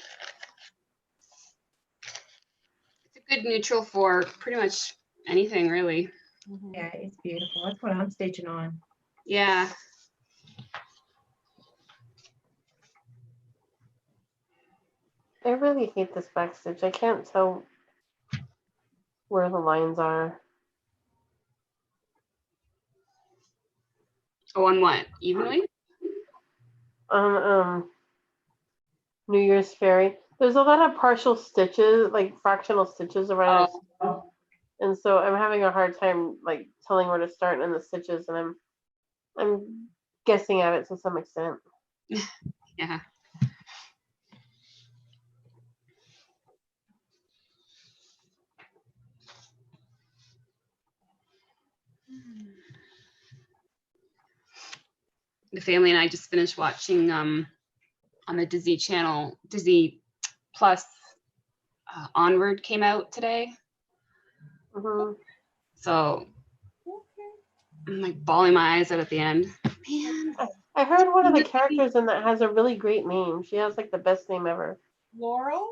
It's a good neutral for pretty much anything, really. Yeah, it's beautiful. That's what I'm stitching on. Yeah. I really hate this back stitch. I can't tell where the lines are. Oh, on what? Evenly? On New Year's Fairy, there's a lot of partial stitches, like fractional stitches around it. And so I'm having a hard time like telling where to start in the stitches, and I'm guessing at it to some extent. Yeah. The family and I just finished watching on the Disney Channel, Disney Plus. Onward came out today. So I'm like bawling my eyes out at the end. Man. I heard one of the characters in that has a really great name. She has like the best name ever. Laurel?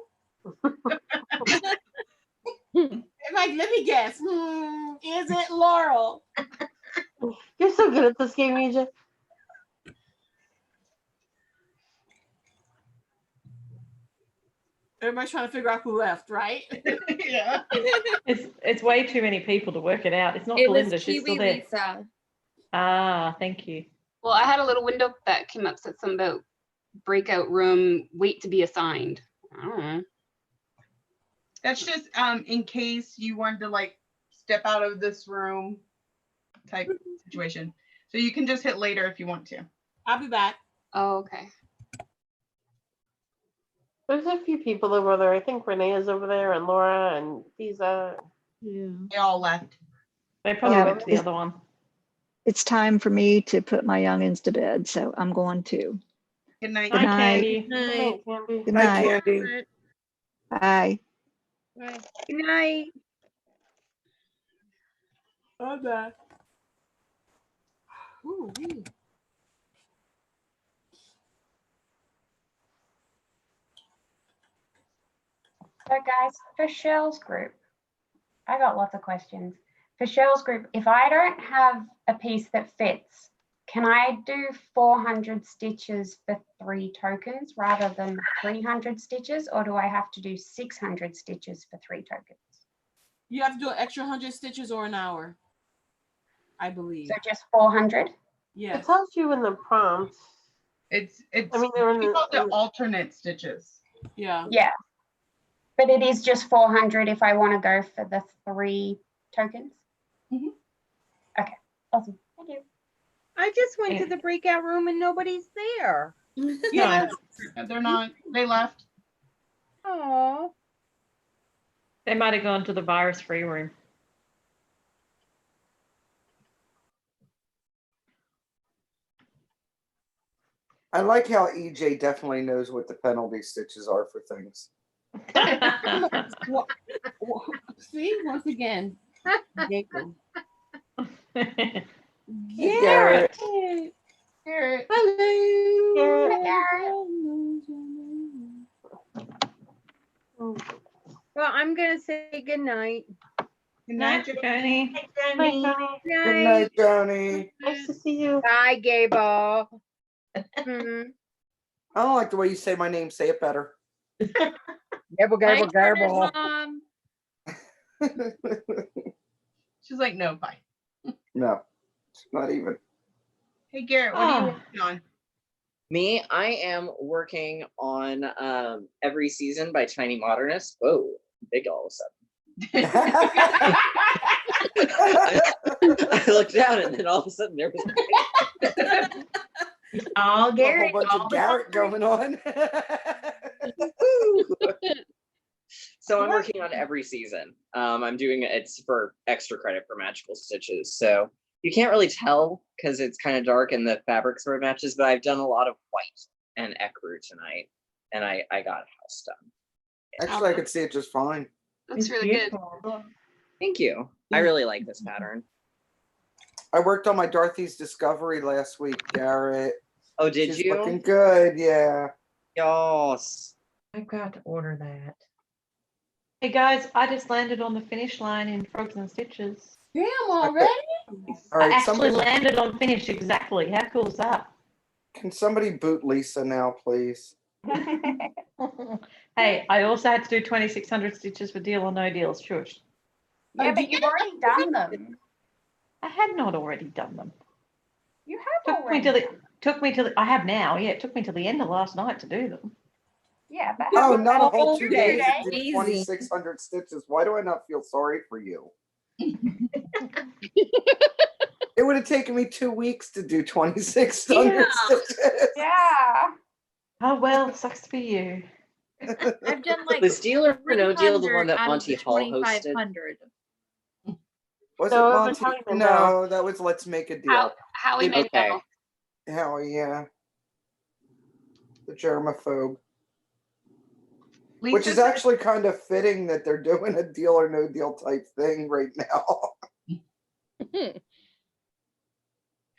Like, let me guess. Is it Laurel? You're so good at this game, Asia. Everybody's trying to figure out who left, right? Yeah. It's way too many people to work it out. It's not It was Belinda. She's still Kiwi there. Lisa. Ah, thank you. Well, I had a little window that came up, said something about breakout room, wait to be assigned. I don't know. That's just in case you wanted to like step out of this room type situation. So you can just hit later if you want to. I'll be back. Oh, okay. There's a few people over there. I think Renee is over there, and Laura, and Lisa. Yeah. They all left. They probably Yeah, went to the other one. It's time for me to put my youngins to bed, so I'm going to. Good night. Good night. Good night, Candy. Good Hi, night. Candy. Bye. Good night. I'm back. Ooh, wee. So guys, for Cheryl's group, I got lots of questions. For Cheryl's group, if I don't have a piece that fits, can I do 400 stitches for 3 tokens rather than 300 stitches, or do I have to do 600 stitches for 3 tokens? You have to do an extra 100 stitches or an hour, I believe. So just 400? Yeah. It tells you in the prompt. It's I mean, they're in we call the it alternate stitches. Yeah. Yeah. But it is just 400 if I want to go for the 3 tokens? Mm-hmm. Okay, awesome. Thank you. I just went to the breakout room and nobody's there. Yeah, they're not. They left. Oh. They might have gone to the virus-free room. I like how EJ definitely knows what the penalty stitches are for things. See, once again. Giggle. Hey, Garrett. Garrett. Hello. Well, I'm gonna say good night. Good night, Joni. Good night, Johnny. Good night, Joni. Nice to see you. Bye, Gable. Mhm. I don't like the way you say my name. Say it better. Gable, Thanks, Bernard, Mom. She's like, no, bye. No, it's not even. Hey, Garrett, what are you working on? Me, I am working on Every Season by Tiny Modernist. Whoa, big all of a sudden. I looked down and then all of a sudden there was All A Garrett. whole bunch all of the Garrett time. going on. So I'm working on Every Season. I'm doing it's for extra credit for Magical Stitches. So you can't really tell because it's kind of dark and the fabric sort of matches, but I've done a lot of white and ecru tonight, and I got a house done. Actually, I could see it just fine. That's really good. Thank you. I really like this pattern. I worked on my Dorothy's Discovery last week, Garrett. Oh, did She's you? looking good, yeah. Yes. I've got to order that. Hey guys, I just landed on the finish line in Frogs and Stitches. Damn, already? All right, I actually somebody landed on finish exactly. How cool is that? can somebody boot Lisa now, please? Hey, I also had to do 2,600 stitches for Deal or No Deals. Shush. Yeah, but you've already done them. I had not already done them. You have Took me already. till I have now. Yeah, it took me till the end of last night to do them. Yeah, but Oh, have not a whole you 2 done days them to do today? 2,600 stitches. Why do I not feel sorry for you? It would have taken me 2 weeks to do 2,600 stitches. Yeah. Oh well, sucks for you. I've done like Was Deal or No Deal the one 300 that out of Monty the Hall hosted? 2,500. Was No, it it was Monty? Howie Mandel. No, that was Let's Make a Deal. Howie It- Mandel. Howie, yeah. The germaphobe. Which is Lisa actually kind of fitting that they're doing a Deal or No Deal type thing right now.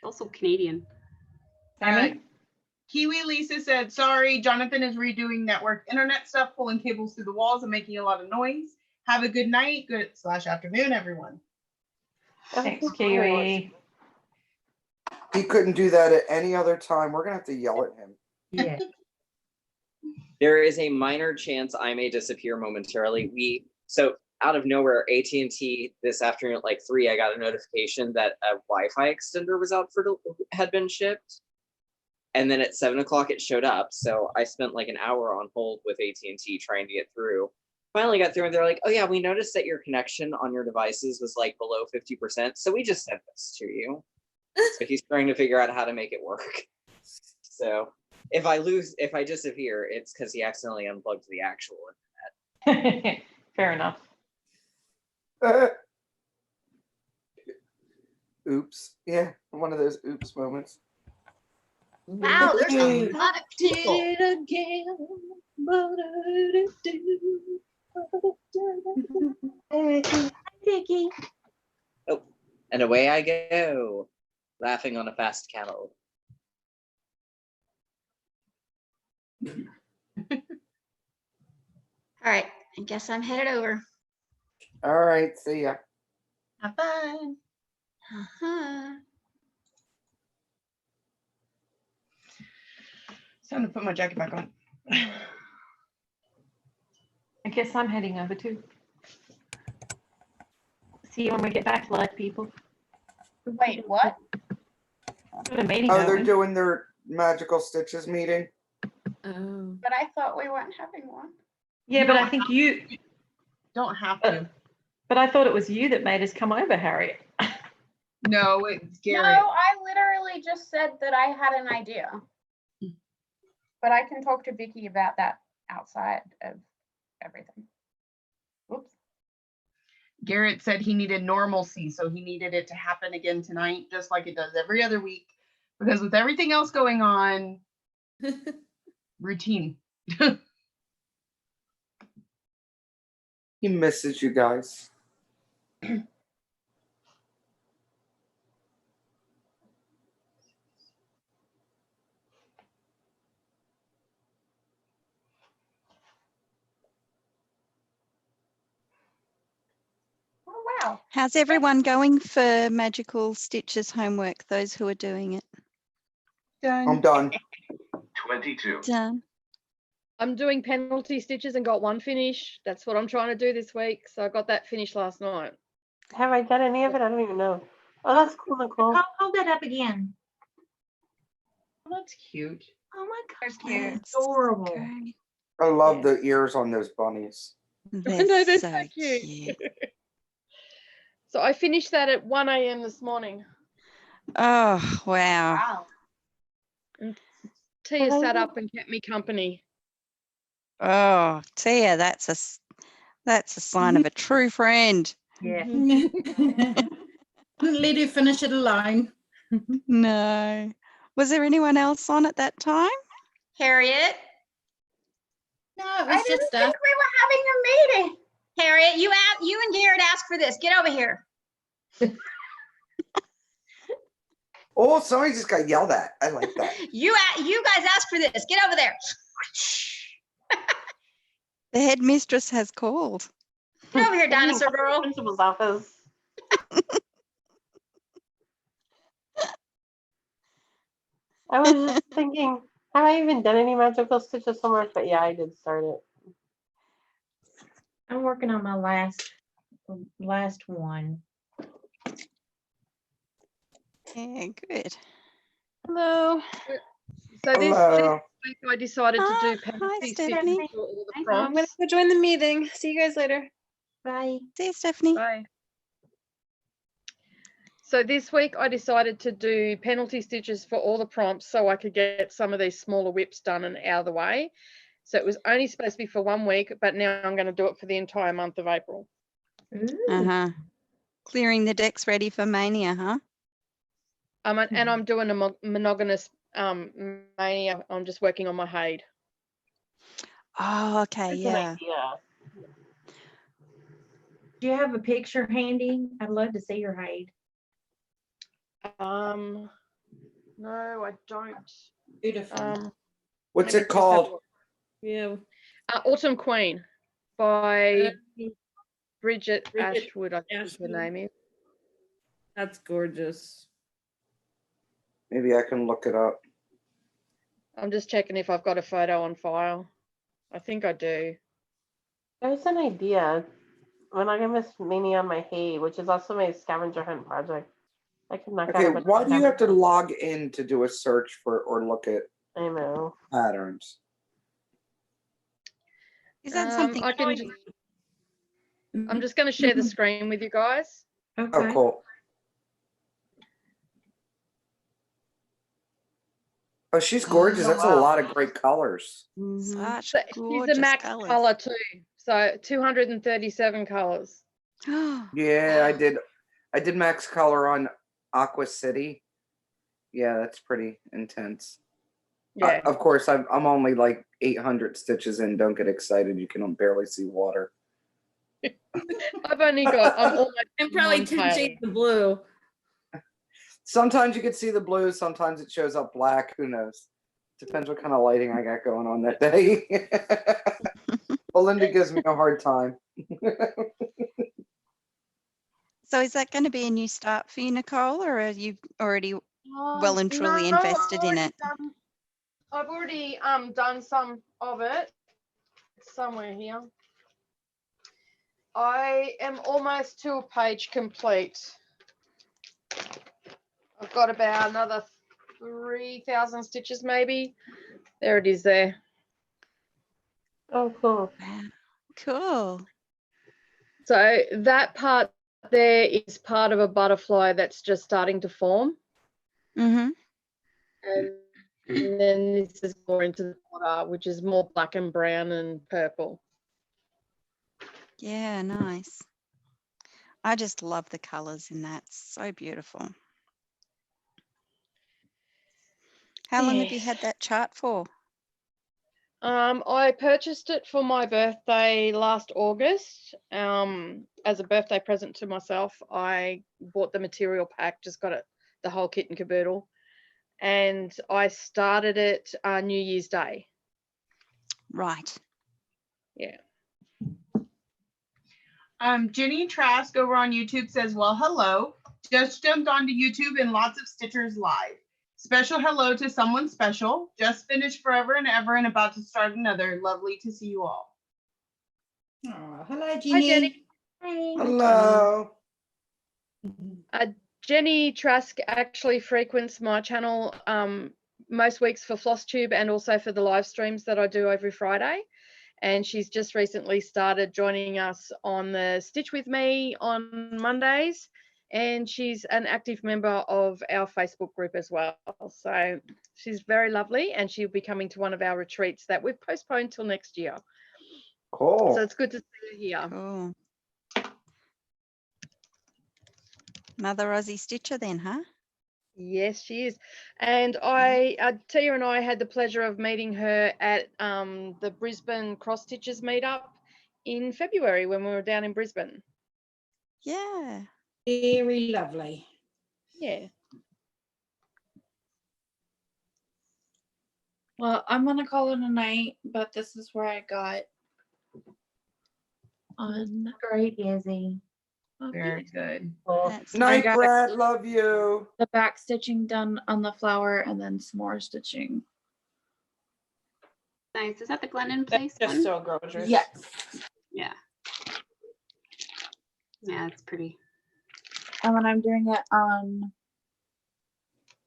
Also Canadian. Kiwi Lisa said, sorry, Jonathan is redoing network internet stuff, pulling cables through the walls and making a lot of noise. Have a good night, good/afternoon, everyone. Thanks, Kiwi. He couldn't do that at any other time. We're gonna have to yell at him. Yeah. There is a minor chance I may disappear momentarily. So out of nowhere, AT&T this afternoon at like 3, I got a notification that a Wi-Fi extender was had been shipped. And then at 7 o'clock it showed up. So I spent like an hour on hold with AT&T trying to get through. Finally got through and they're like, oh yeah, we noticed that your connection on your devices was like below 50%. So we just sent this to you. So he's trying to figure out how to make it work. So if I disappear, it's because he accidentally unplugged the actual internet. Fair enough. Oops. Yeah, one of those oops moments. Wow, there's a lot of people. Did it again. Oh, and away I go, laughing on a fast camel. All right, I guess I'm headed over. All right, see ya. Have fun. Uh-huh. It's time to put my jacket back on. I guess I'm heading over too. See you when we get back, live people. Wait, what? Got a meeting Oh, they're going. doing their Magical Stitches meeting. Oh. But I thought we weren't having one. Yeah, but I think you don't have to. But I thought it was you that made us come over, Harriet. No, it's No, Garrett. I literally just said that I had an idea. But I can talk to Vicky about that outside of everything. Oops. Garrett said he needed normalcy, so he needed it to happen again tonight, just like it does every other week. Because with everything else going on, routine. He misses you guys. Oh, wow. How's everyone going for Magical Stitches homework, those who are doing it? Done. I'm done. 22. Done. I'm doing penalty stitches and got one finish. That's what I'm trying to do this week. So I got that finished last night. Have I done any of it? I don't even know. Oh, that's cool, Nicole. Hold that up again. Well, that's cute. Oh my That's God, cute. adorable. Great. I love the ears on those bunnies. They're No, they're so so cute. cute. So I finished that at 1 a.m. this morning. Oh, wow. Wow. And Tia sat up and kept me company. Oh, Tia, that's a sign of a true friend. Yeah. Couldn't let her finish it alone. No. Was there anyone else on at that time? Harriet, No, it I was didn't just think us. we were having a meeting. Harriet, you and Garrett asked for this. Get over here. Oh, somebody just got yelled at. I like that. You guys asked for this. Get over there. The headmistress has called. Get over here, dinosaur girl. Principal's office. I was just thinking, have I even done any magical stitches somewhere? But yeah, I did start it. I'm working on my last one. Yeah, good. Hello. So this Hello. week I decided to do Hi, penalty stitches Stephanie. for all the I'm gonna prompts. go join the meeting. See you guys later. Bye. See you, Stephanie. Bye. So this week I decided to do penalty stitches for all the prompts so I could get some of these smaller whips done and out of the way. So it was only supposed to be for 1 week, but now I'm going to do it for the entire month of April. Uh-huh. Clearing the decks ready for Mania, huh? And I'm doing a monogamous mania. I'm just working on my Haid. Oh, okay, That's yeah. an idea. Do you have a picture handy? I'd love to see your Haid. No, I don't. Beautiful. What's let me it just have a called? look. Yeah. Autumn Queen by Bridget Bridget Ashwood, I think Ashwood. her name is. That's gorgeous. Maybe I can look it up. I'm just checking if I've got a photo on file. I think I do. There's an idea. Monogamous mania on my hay, which is also my scavenger hunt project. I could knock Okay, out a bunch why of do you have to scavengers. log in to do a search for or look at I know. patterns? Is that something? I can. I'm just going to share the screen with you guys. Okay. Oh, cool. Oh, she's gorgeous. That's a lot of great colors. Such But she's gorgeous a max colours. color too, so 237 colors. Yeah, I did max color on Aqua City. Yeah, that's pretty intense. Yeah. Of course, I'm only like 800 stitches in. Don't get excited. You can barely see water. I've only got. I'm almost. I'm probably one 10 tail. shades of blue. Sometimes you can see the blue. Sometimes it shows up black. Who knows? Depends what kind of lighting I got going on that day. Belinda gives me a hard time. So is that going to be a new start for you, Nicole, or are you already well and truly No, invested in it? I've already done some of it. It's somewhere here. I am almost to a page complete. I've got about another 3,000 stitches maybe. There it is there. Oh, cool. Wow. Cool. So that part there is part of a butterfly that's just starting to form. Mm-hmm. And then this is more into the water, which is more black and brown and purple. Yeah, nice. I just love the colours in that. So beautiful. How long have you had that chart for? I purchased it for my birthday last August. As a birthday present to myself, I bought the material pack, just got it, the whole kit and caboodle. And I started it New Year's Day. Right. Yeah. Jenny Trask over on YouTube says, well, hello. Just jumped onto YouTube and lots of Stitchers live. Special hello to someone special. Just finished Forever and Ever and about to start another. Lovely to see you all. Oh, hello, Jenny. Hi, Jenny. Hello. Jenny Trask actually frequents my channel most weeks for Flosstube and also for the live streams that I do every Friday. And she's just recently started joining us on the Stitch With Me on Mondays. And she's an active member of our Facebook group as well. So she's very lovely, and she'll be coming to one of our retreats that we've postponed till next year. Cool. So it's good to see her here. Cool. Another Aussie Stitcher then, huh? Yes, she is. And Tia and I had the pleasure of meeting her at the Brisbane Cross Stitchers meetup in February when we were down in Brisbane. Yeah. Very lovely. Yeah. Well, I'm gonna call it a night, but this is where I got on. Great, Izzy. Very good. Night, got Brett. Love you. the back stitching done on the flower and then some more stitching. Nice. Is that the Glennon place Just one? so gorgeous. Yes. Yeah. Yeah, it's pretty. And then I'm doing it on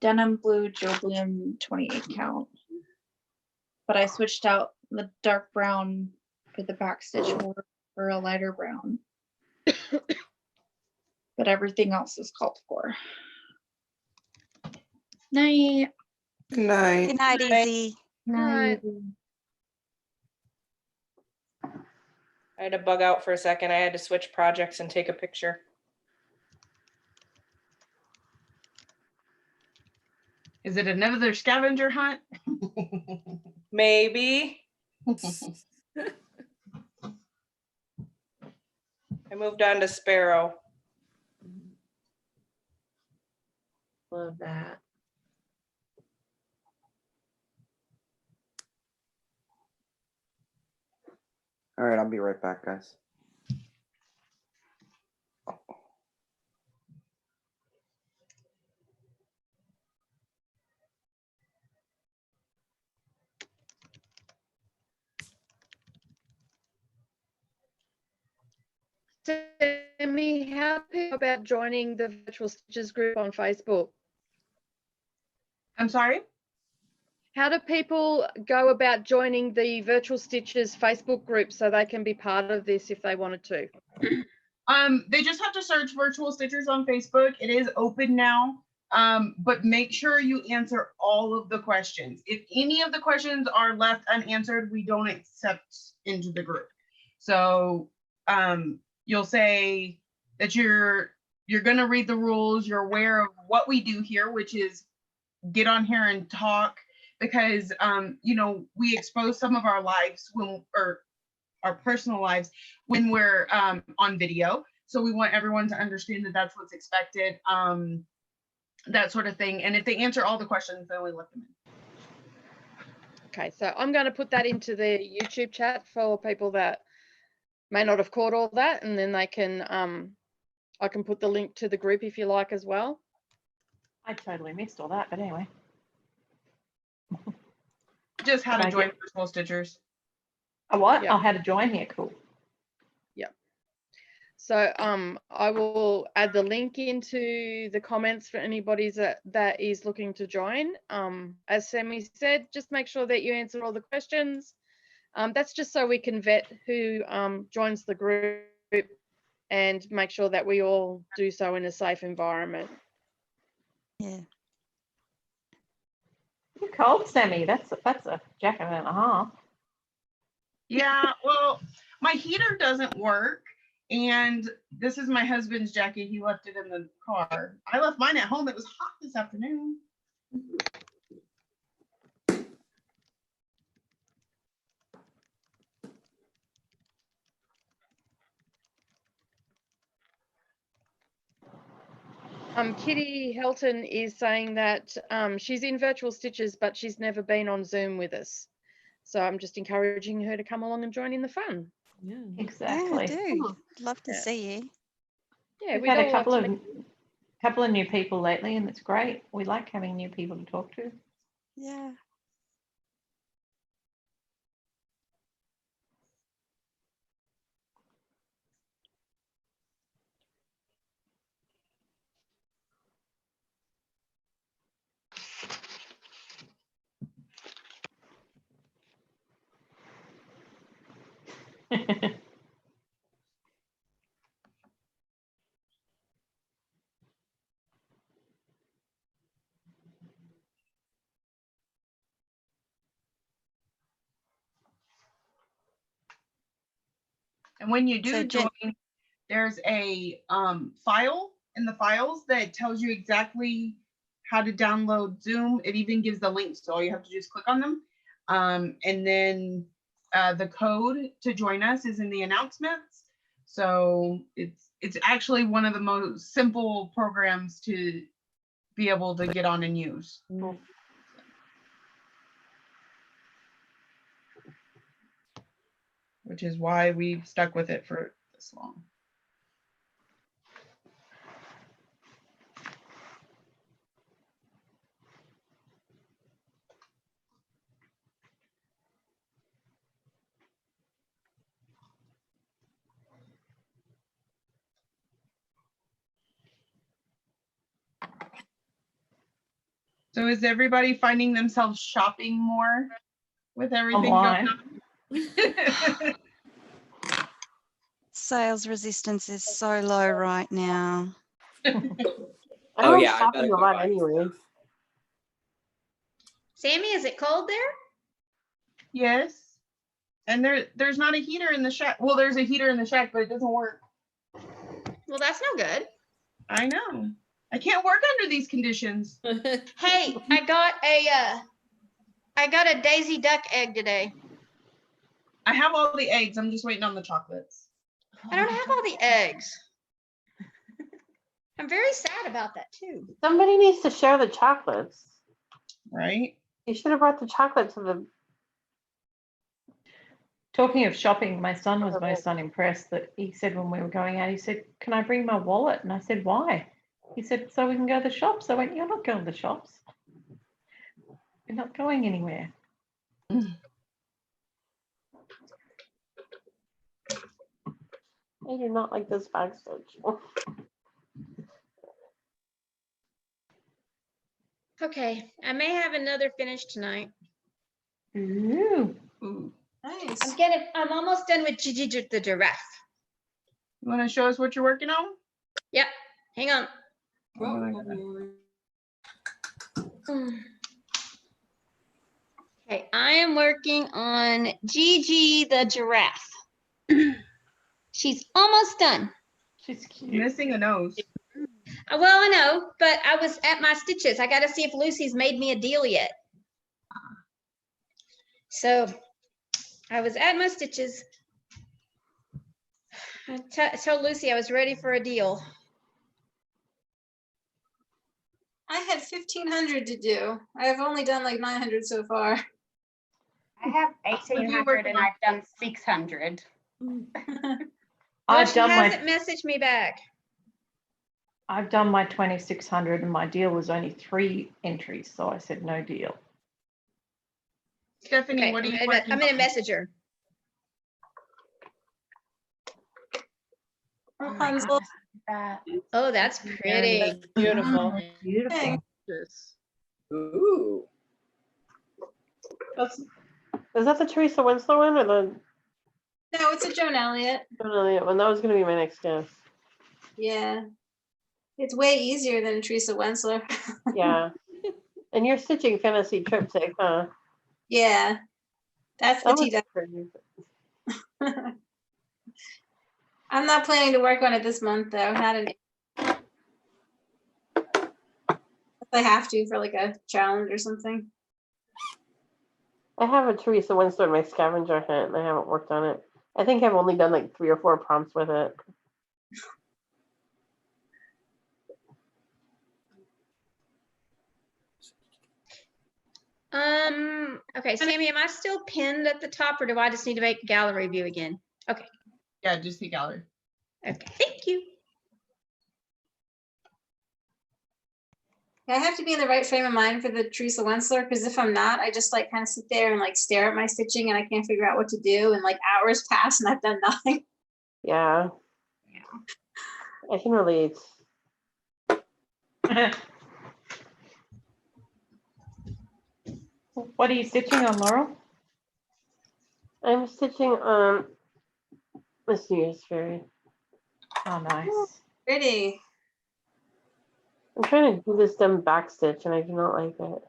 denim blue Joblium 28 count. But I switched out the dark brown for the back stitch for a lighter brown. But everything else is called for. Night. Good night. Good night, Izzy. Night. I had to bug out for a second. I had to switch projects and take a picture. Is it another scavenger hunt? Maybe. I moved on to Sparrow. Love that. All right, I'll be right back, guys. Sammy, how do you go about joining the Virtual Stitches group on Facebook? I'm sorry? How do people go about joining the Virtual Stitches Facebook group so they can be part of this if they wanted to? They just have to search Virtual Stitchers on Facebook. It is open now, but make sure you answer all of the questions. If any of the questions are left unanswered, we don't accept into the group. So you'll say that you're going to read the rules. You're aware of what we do here, which is get on here and talk, because you know, we expose some of our lives or our personal lives when we're on video. So we want everyone to understand that that's what's expected, that sort of thing. And if they answer all the questions, then we let them in. Okay, so I'm going to put that into the YouTube chat for people that may not have caught all that, and then they can, I can put the link to the group if you like as well. I totally missed all that, but anyway. Just how Can to I join get- Virtual Stitchers. A what? Yeah. Oh, how to join here. Cool. Yep. So I will add the link into the comments for anybody that is looking to join. As Sammy said, just make sure that you answer all the questions. That's just so we can vet who joins the group and make sure that we all do so in a safe environment. Yeah. You're cold, Sammy. That's a jacket and a half. Yeah, well, my heater doesn't work, and this is my husband's jacket. He left it in the car. I left mine at home. It was hot this afternoon. Kitty Helton is saying that she's in Virtual Stitches, but she's never been on Zoom with us. So I'm just encouraging her to come along and join in the fun. Yeah, Yeah, exactly. I do. Love to Yeah. see you. Yeah, We've we'd had all a love couple to of couple of new people lately, and it's great. We like having new people to talk to. Yeah. And when you do So join, there's a file in the files that tells you exactly how to download Zoom. It even gives the links, so all you have to do is click on them. And then the code to join us is in the announcements. So it's actually one of the most simple programs to be able to get on and use. Which is why we've stuck with it for this long. So is everybody finding themselves shopping more with everything going on? Sales resistance is so low right now. Oh yeah, I better a go lot buy. anyway. Sammy, is it cold there? Yes. And there's not a heater in the shack. Well, there's a heater in the shack, but it doesn't work. Well, that's no good. I know. I can't work under these conditions. Hey, I got a Daisy Duck egg today. I have all the eggs. I'm just waiting on the chocolates. I don't have all the eggs. I'm very sad about that too. Somebody needs to share the chocolates. Right? You should have brought the chocolate to the. Talking of shopping, my son was most unimpressed that he said when we were going out, he said, "Can I bring my wallet?" And I said, "Why?" He said, "So we can go to the shops." I went, "You're not going to the shops. You're not going anywhere." I do not like this backstage. Okay, I may have another finish tonight. Ooh. Nice. I'm almost done with Gigi the giraffe. You want to show us what you're working on? Yep. Hang on. Okay, I am working on Gigi the giraffe. She's almost done. She's cute. Missing a nose. Well, I know, but I was at my stitches. I got to see if Lucy's made me a deal yet. So I was at my stitches. I told Lucy I was ready for a deal. I had 1,500 to do. I've only done like 900 so far. I have 1,800 and I've done 600. Well, she hasn't messaged me back. I've done my 2,600 and my deal was only 3 entries, so I said no deal. Stephanie, Okay, what are you I'm working gonna on? message her. Rapunzel. Oh, that's pretty. Beautiful. Beautiful. Ooh. Is that the Teresa Winslow one or the No, it's a Joan Elliott. Joan Elliott one? That was going to be my next guess. Yeah. It's way easier than Teresa Wensler. Yeah. And you're stitching Fantasy Triptych, huh? Yeah. That's the That was tea. crazy. I'm not planning to work on it this month though. Not an I have to for like a challenge or something. I have a Teresa Winslow in my scavenger hunt and I haven't worked on it. I think I've only done like 3 or 4 prompts with it. Okay, Sammy, am I still pinned at the top or do I just need to make a gallery view again? Okay. Yeah, just the gallery. Okay, thank you. I have to be in the right frame of mind for the Teresa Wensler because if I'm not, I just like kind of sit there and like stare at my stitching and I can't figure out what to do and like hours pass and I've done nothing. Yeah. I can relate. What are you stitching on, Laurel? I'm stitching on Mysterious fairy. Oh, nice. Pretty. I'm trying to do this dumb backstitch and I do not like it.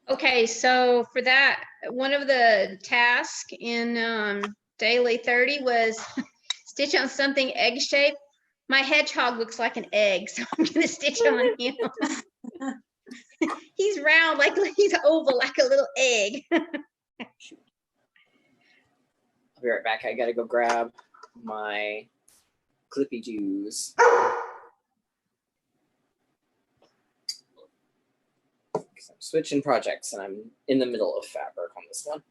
Okay, so for that, one of the tasks in daily 30 was stitch on something egg shaped. My hedgehog looks like an egg, so I'm gonna stitch on him. He's round, like he's oval, like a little egg. I'll be right back. I gotta go grab my clippy doos. I'm switching projects and I'm in the middle of fabric on this one.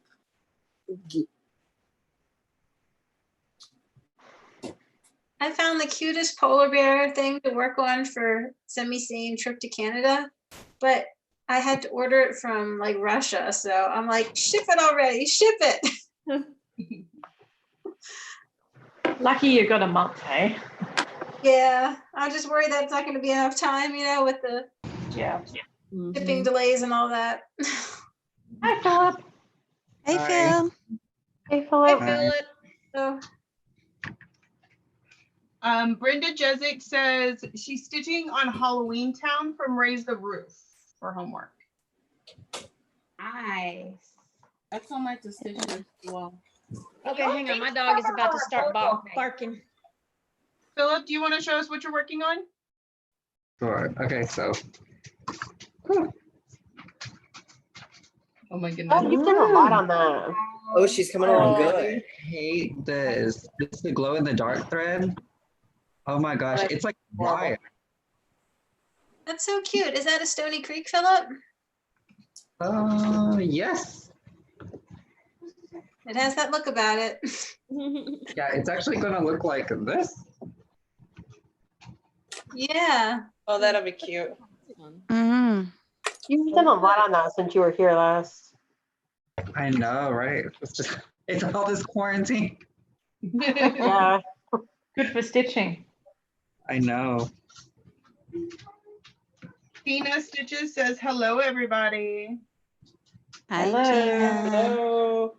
I found the cutest polar bear thing to work on for semi-same trip to Canada, but I had to order it from like Russia. So I'm like, ship it already, ship it. Lucky you got a month, hey? Yeah, I'm just worried that's not going to be enough time, you know, with the shipping delays and all that. Hi, Philip. Hey, Hi. Phil. Hey, Philip. I feel it. So Brenda Jezik says she's stitching on Halloween Town from Raise the Roof for homework. nice. That's on my decision as well. Okay, hang on. My dog is about to start barking. Philip, do you want to show us what you're working on? Sure. Okay, so Oh my goodness. Oh, you've done a lot on that. Oh, she's coming along I good. hate this. It's the glow in the dark thread. Oh my gosh, it's like wire. That's so cute. Is that a Stony Creek, Philip? Yes. It has that look about it. Yeah, it's actually gonna look like this. Yeah. Oh, that'll be cute. Mm. You've done a lot on that since you were here last. I know, right? It's all this quarantine. Yeah. Good for stitching. I know. Tina Stitches says, hello, everybody. Hi, Hello. Tina. Hello.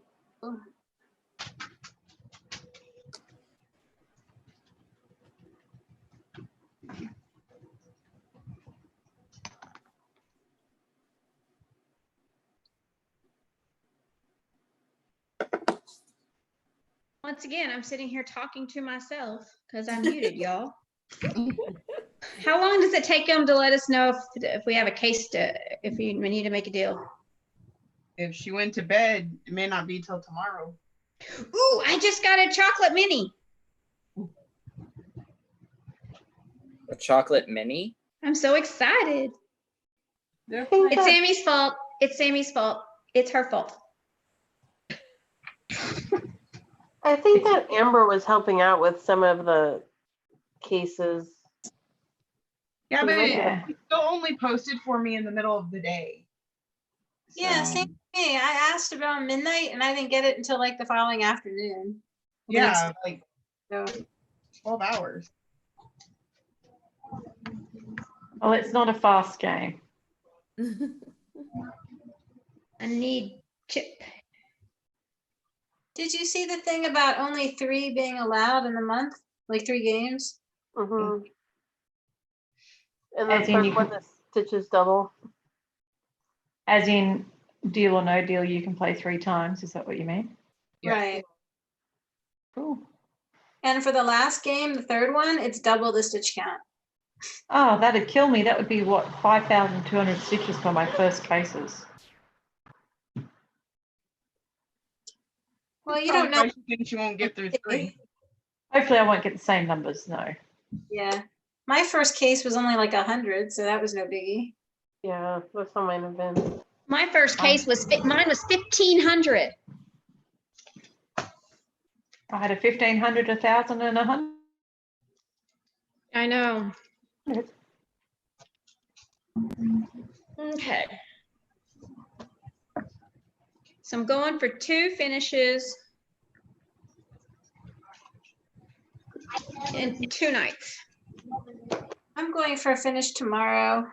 Once again, I'm sitting here talking to myself because I'm muted, y'all. How long does it take them to let us know if we have a case if we need to make a deal? If she went to bed, it may not be till tomorrow. Ooh, I just got a chocolate mini. A chocolate mini? I'm so excited. It's Sammy's fault. It's Sammy's fault. It's her fault. I think that Amber was helping out with some of the cases. Yeah, but Yeah. it still only posted for me in the middle of the day. Yeah, So, same thing. I asked about midnight and I didn't get it until like the following afternoon. yeah, like So 12 hours. Well, it's not a fast game. I need chip. did you see the thing about only 3 being allowed in the month? Like 3 games? Mm-hmm. And As the in you third one, can- the stitches double. As in deal or no deal, you can play 3 times. Is that what you mean? Yeah. Right. Cool. And for the last game, the third one, it's double the stitch count. Oh, that'd kill me. That would be what, 5,200 stitches for my first cases. Well, you don't know. She thinks you won't get through 3. Hopefully I won't get the same numbers, no. Yeah. My first case was only like 100, so that was no biggie. Yeah, that's what mine have been. My first case was mine was 1,500. I had a 1,500, 1,000, and 100. I know. Okay. So I'm going for 2 finishes in 2 nights. I'm going for a finish tomorrow.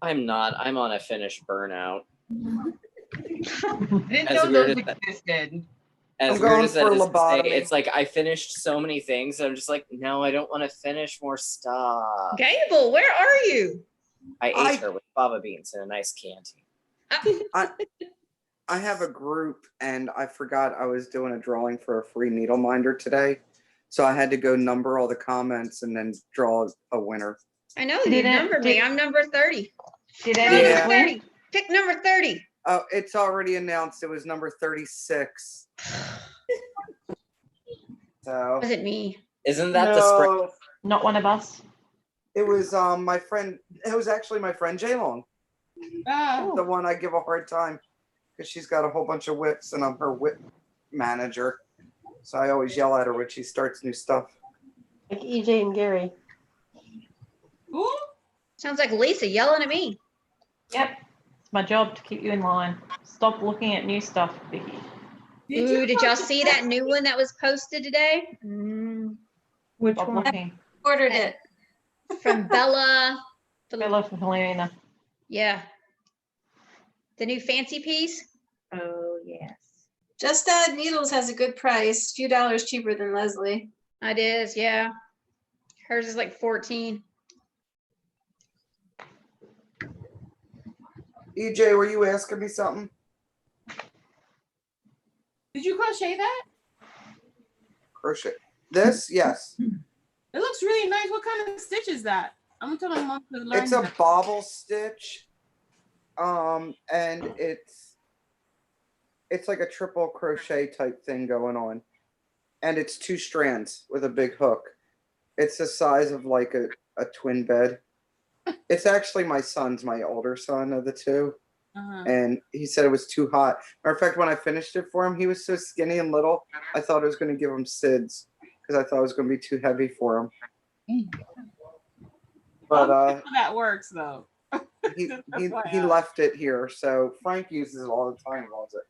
I'm not. I'm on a finished burnout. didn't As know weird those as that- existed. As I'm weird going as that for is to say, lobotomy. it's like I finished so many things, and I'm just like, no, I don't want to finish more stuff. Gable, where are you? I ate her with fava beans in a nice canteen. I have a group, and I forgot I was doing a drawing for a free needle minder today, so I had to go number all the comments and then draw a winner. I know you numbered me. I'm number 30. Did Number Yeah. 30. Pick number 30. Oh, it's already announced. It was number 36. So Was it me? Isn't that the spread? Not one of us. It was my friend. It was actually my friend Jaylong, the one I give a hard time because she's got a whole bunch of whips, and I'm her whip manager. So I always yell at her when she starts new stuff. Like EJ and Gary. Ooh. Sounds like Lisa yelling at me. Yep. It's my job to keep you in line. Stop looking at new stuff, Vicky. Ooh, did y'all see that new one that was posted today? Which Stop one? looking. Ordered it. From Bella. Bella from Helena. Yeah. The new fancy piece? Oh, yes. Just Add Needles has a good price, a few dollars cheaper than Leslie. It is, yeah. Hers is like 14. EJ, were you asking me something? Did you crochet that? Crochet. This? Yes. It looks really nice. What kind of stitch is that? I'm gonna tell my mom to learn. It's a that. bobble stitch. And it's like a triple crochet type thing going on. And it's 2 strands with a big hook. It's the size of like a twin bed. It's actually my older son of the two. And he said it was too hot. Matter of fact, when I finished it for him, he was so skinny and little, I thought I was going to give him SIDS because I thought it was going to be too heavy for him. But how that works though. he left it here, so Frank uses it all the time. Loves it.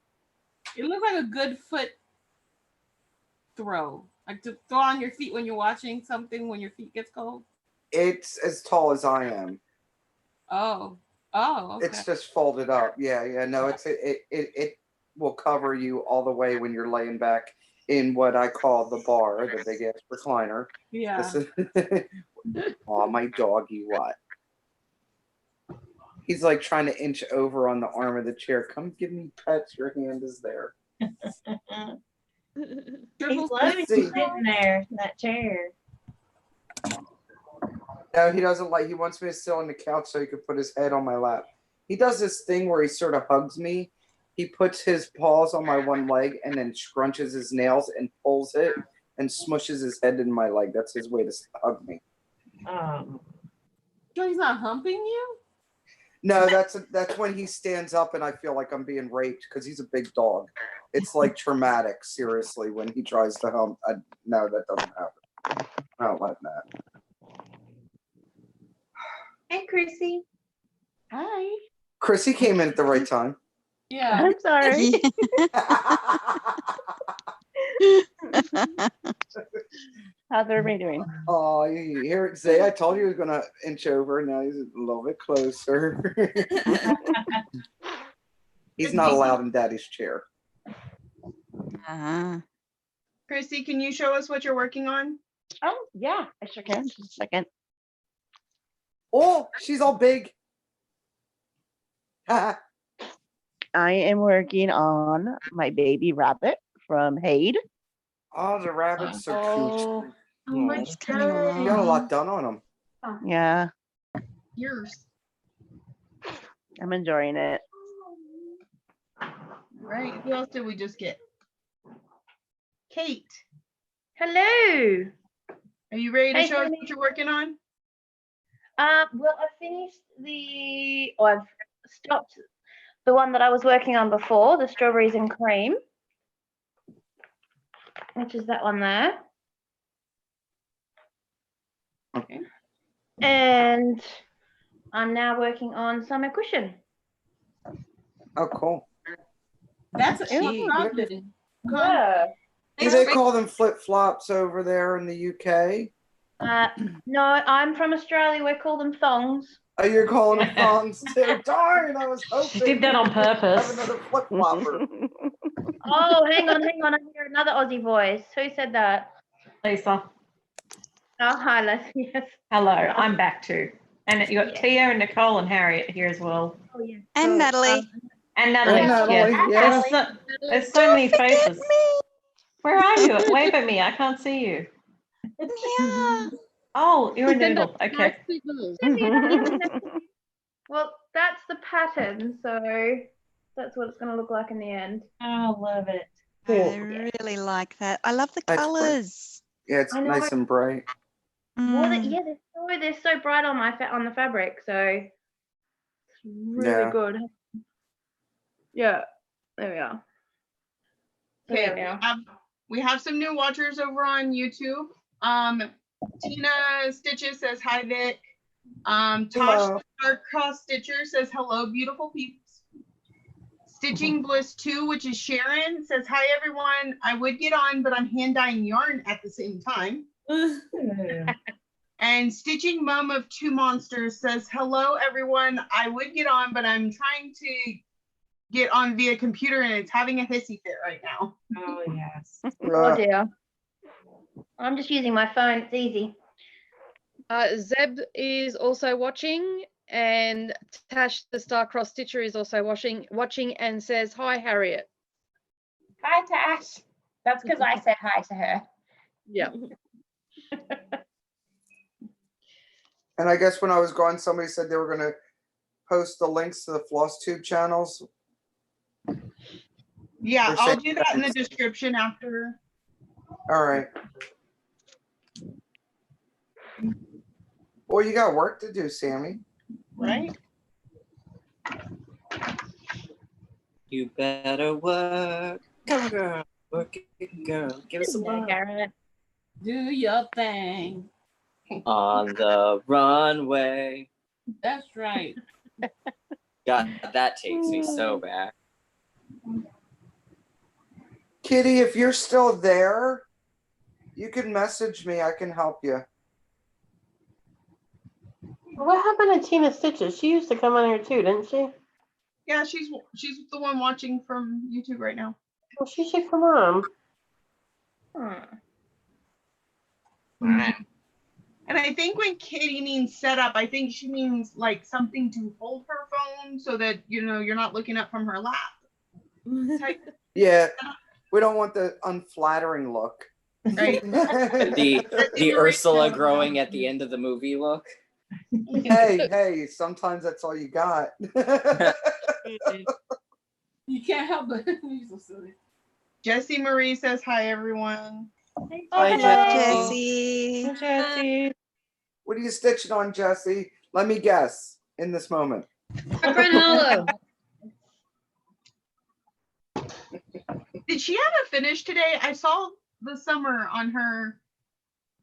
It looks like a good foot throw, like to throw on your feet when you're watching something when your feet gets cold. It's as tall as I am. Oh, okay. It's just folded up. Yeah. No, it will cover you all the way when you're laying back in what I call the bar, the big ass recliner. Yeah. Oh, my doggy, what? He's like trying to inch over on the arm of the chair. Come give me pets. Your hand is there. He's loving sitting there in that chair. No, he doesn't like. He wants me to sit on the couch so he could put his head on my lap. He does this thing where he sort of hugs me. He puts his paws on my one leg and then scrunches his nails and pulls it and smushes his head in my leg. That's his way to hug me. So he's not humping you? No, that's when he stands up and I feel like I'm being raped because he's a big dog. It's like traumatic, seriously, when he tries to hump. No, that doesn't happen. I don't like that. Hey, Chrissy. Hi. Chrissy came in at the right time. Yeah. I'm sorry. How's everybody doing? Oh, you hear it, Zay? I told you he was gonna inch over. Now he's a little bit closer. He's not allowed in Daddy's chair. Chrissy, can you show us what you're working on? Oh, yeah, I sure can. Just a second. Oh, she's all big. I am working on my baby rabbit from Hade. Oh, the rabbit's so cute. Oh my You got a lot done on him. Yeah, Yours. I'm enjoying it. Right. Who else did we just get? Kate. Hello. Are you ready to Hey, show us honey. what you're working on? Well, I finished I've stopped the one that I was working on before, the strawberries and cream, which is that one there. Okay. And I'm now working on summer cushion. Oh, cool. That's Cute. Yeah. Do they call them flip-flops over there in the UK? No, I'm from Australia. We call them thongs. Oh, you're calling them thongs too. Darn, I was hoping. She did that on we could purpose. Have another flip flopper. Oh, hang on. I hear another Aussie voice. Who said that? Lisa. Oh, hi, Leslie. Yes. Hello, I'm back too. And you got Tia and Nicole and Harriet here as well. Oh, yeah. And Natalie. And Natalie. And Natalie, Yeah. yeah. There's so many faces. Where are you? Wave at me. I can't see you. Yeah. Oh, you're in the Send middle. up Okay. Well, that's the pattern, so that's what it's going to look like in the end. I love it. I really like that. I love the That's great. colours. Yeah, it's I know. nice and bright. Yeah, they're so bright on on the fabric, so it's really Yeah. good. Yeah, there we are. So Okay, there we are. we have some new watchers over on YouTube. Tina Stitches says hi, Vic. Tosh Hello. Starcross Stitcher says hello, beautiful peeps. Stitching Bliss 2, which is Sharon, says hi everyone. I would get on, but I'm hand dyeing yarn at the same time. And Stitching Mom of Two Monsters says hello everyone. I would get on, but I'm trying to get on via computer and it's having a hissy fit right now. Oh, yes. Oh dear. I'm just using my phone. It's easy. Zeb is also watching, and Tash the Starcross Stitcher is also watching and says hi, Harriet. Hi, Tash. That's because I said hi to her. Yeah. And I guess when I was gone, somebody said they were going to post the links to the Flosstube channels. Yeah, Or I'll say do that in the thanks. description after. All right. Well, you got work to do, Sammy. Right? You better work. Come on, girl. Work it, girl. Give us some love. Do your thing. On the runway. That's right. God, that takes me so back. Kitty, if you're still there, you can message me. I can help you. What happened to Tina Stitches? She used to come on here too, didn't she? Yeah, she's the one watching from YouTube right now. Well, she should come on. And I think when Kitty means setup, I think she means like something to hold her phone so that you're not looking up from her lap. Yeah, we don't want the unflattering look. Right. The Ursula growing at the end of the movie look. Hey, sometimes that's all you got. You can't help but you're so silly. Jessie Marie says hi everyone. Hi, Jessie. Hi, Jessie. What are you stitching on, Jessie? Let me guess in this moment. Front hollow. Did she have a finish today? I saw the Summer on her.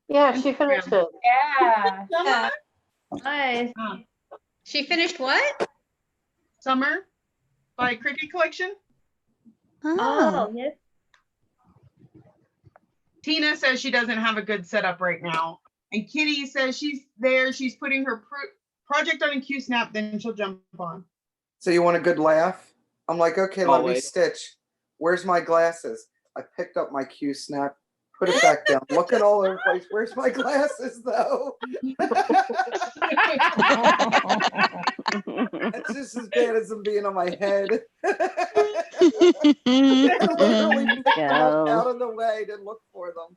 Yeah, she finished it. Yeah. Summer? Nice. She finished what? Summer by Cricket Collection. Oh, yes. Tina says she doesn't have a good setup right now. And Kitty says she's there. She's putting her project on a Q-snap, then she'll jump on. So you want a good laugh? I'm like, okay, let me Always. stitch. Where's my glasses? I picked up my Q-snap, put it back down, looking all over the place. Where's my glasses, though? That's just as bad as them being on my head. Literally picked them up out of the way to look for them.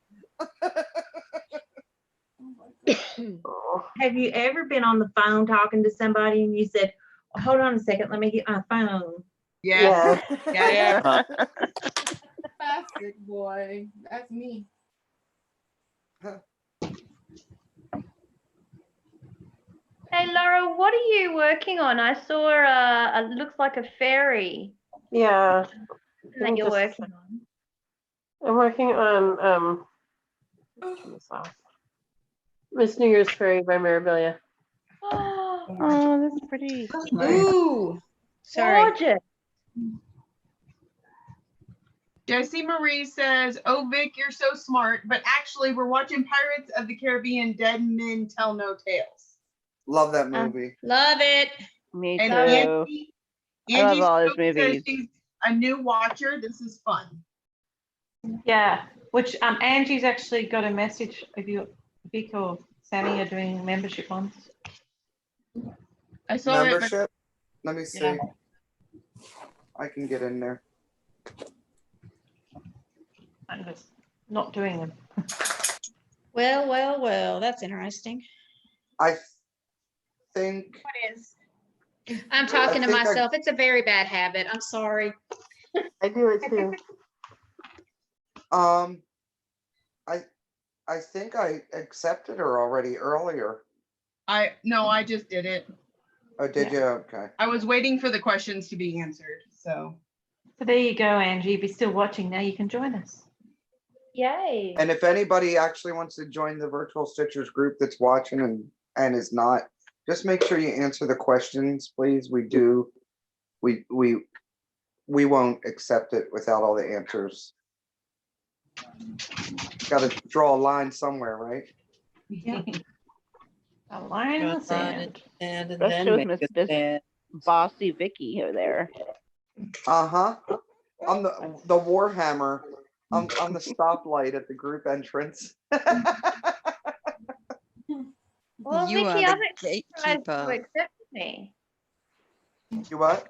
Have you ever been on the phone talking to somebody and you said, hold on a second, let me get my phone? Yes. Yeah. Huh. Classic boy. That's me. Hey, Laura, what are you working on? I saw it looks like a fairy Yeah. that you're working on. I'm working on turn this off. Miss New Year's Fairy by Mirabilia. Oh, that's pretty. Ooh. Sorry. Gorgeous. Jessie Marie says, oh, Vic, you're so smart. But actually, we're watching Pirates of the Caribbean Dead Men Tell No Tales. Love that movie. Love it. Me And too. Angie, I love Angie all his Stokes says movies. she's a new watcher. This is fun. Yeah, which Angie's actually got a message if you, Vic or Sammy are doing membership ones. I saw Membership? Let me see. Yeah. I can get in there. I'm just not doing them. Well, well, well, that's interesting. I think. What is? I'm talking to think I- myself. It's a very bad habit. I'm sorry. I do it too. I think I accepted her already earlier. I just did it. Oh, did you? Okay. I was waiting for the questions to be answered. So there you go, Angie. If you're still watching now, you can join us. Yay. And if anybody actually wants to join the Virtual Stitchers group that's watching and is not, just make sure you answer the questions, please. We won't accept it without all the answers. Got to draw a line somewhere, right? Yeah. A line in the sand. Especially with Miss Bossy Vicky over there. Uh-huh. I'm the Warhammer. I'm the stoplight at the group entrance. Well, You Vicky, are I'm the actually surprised gatekeeper. you accepted me. You what?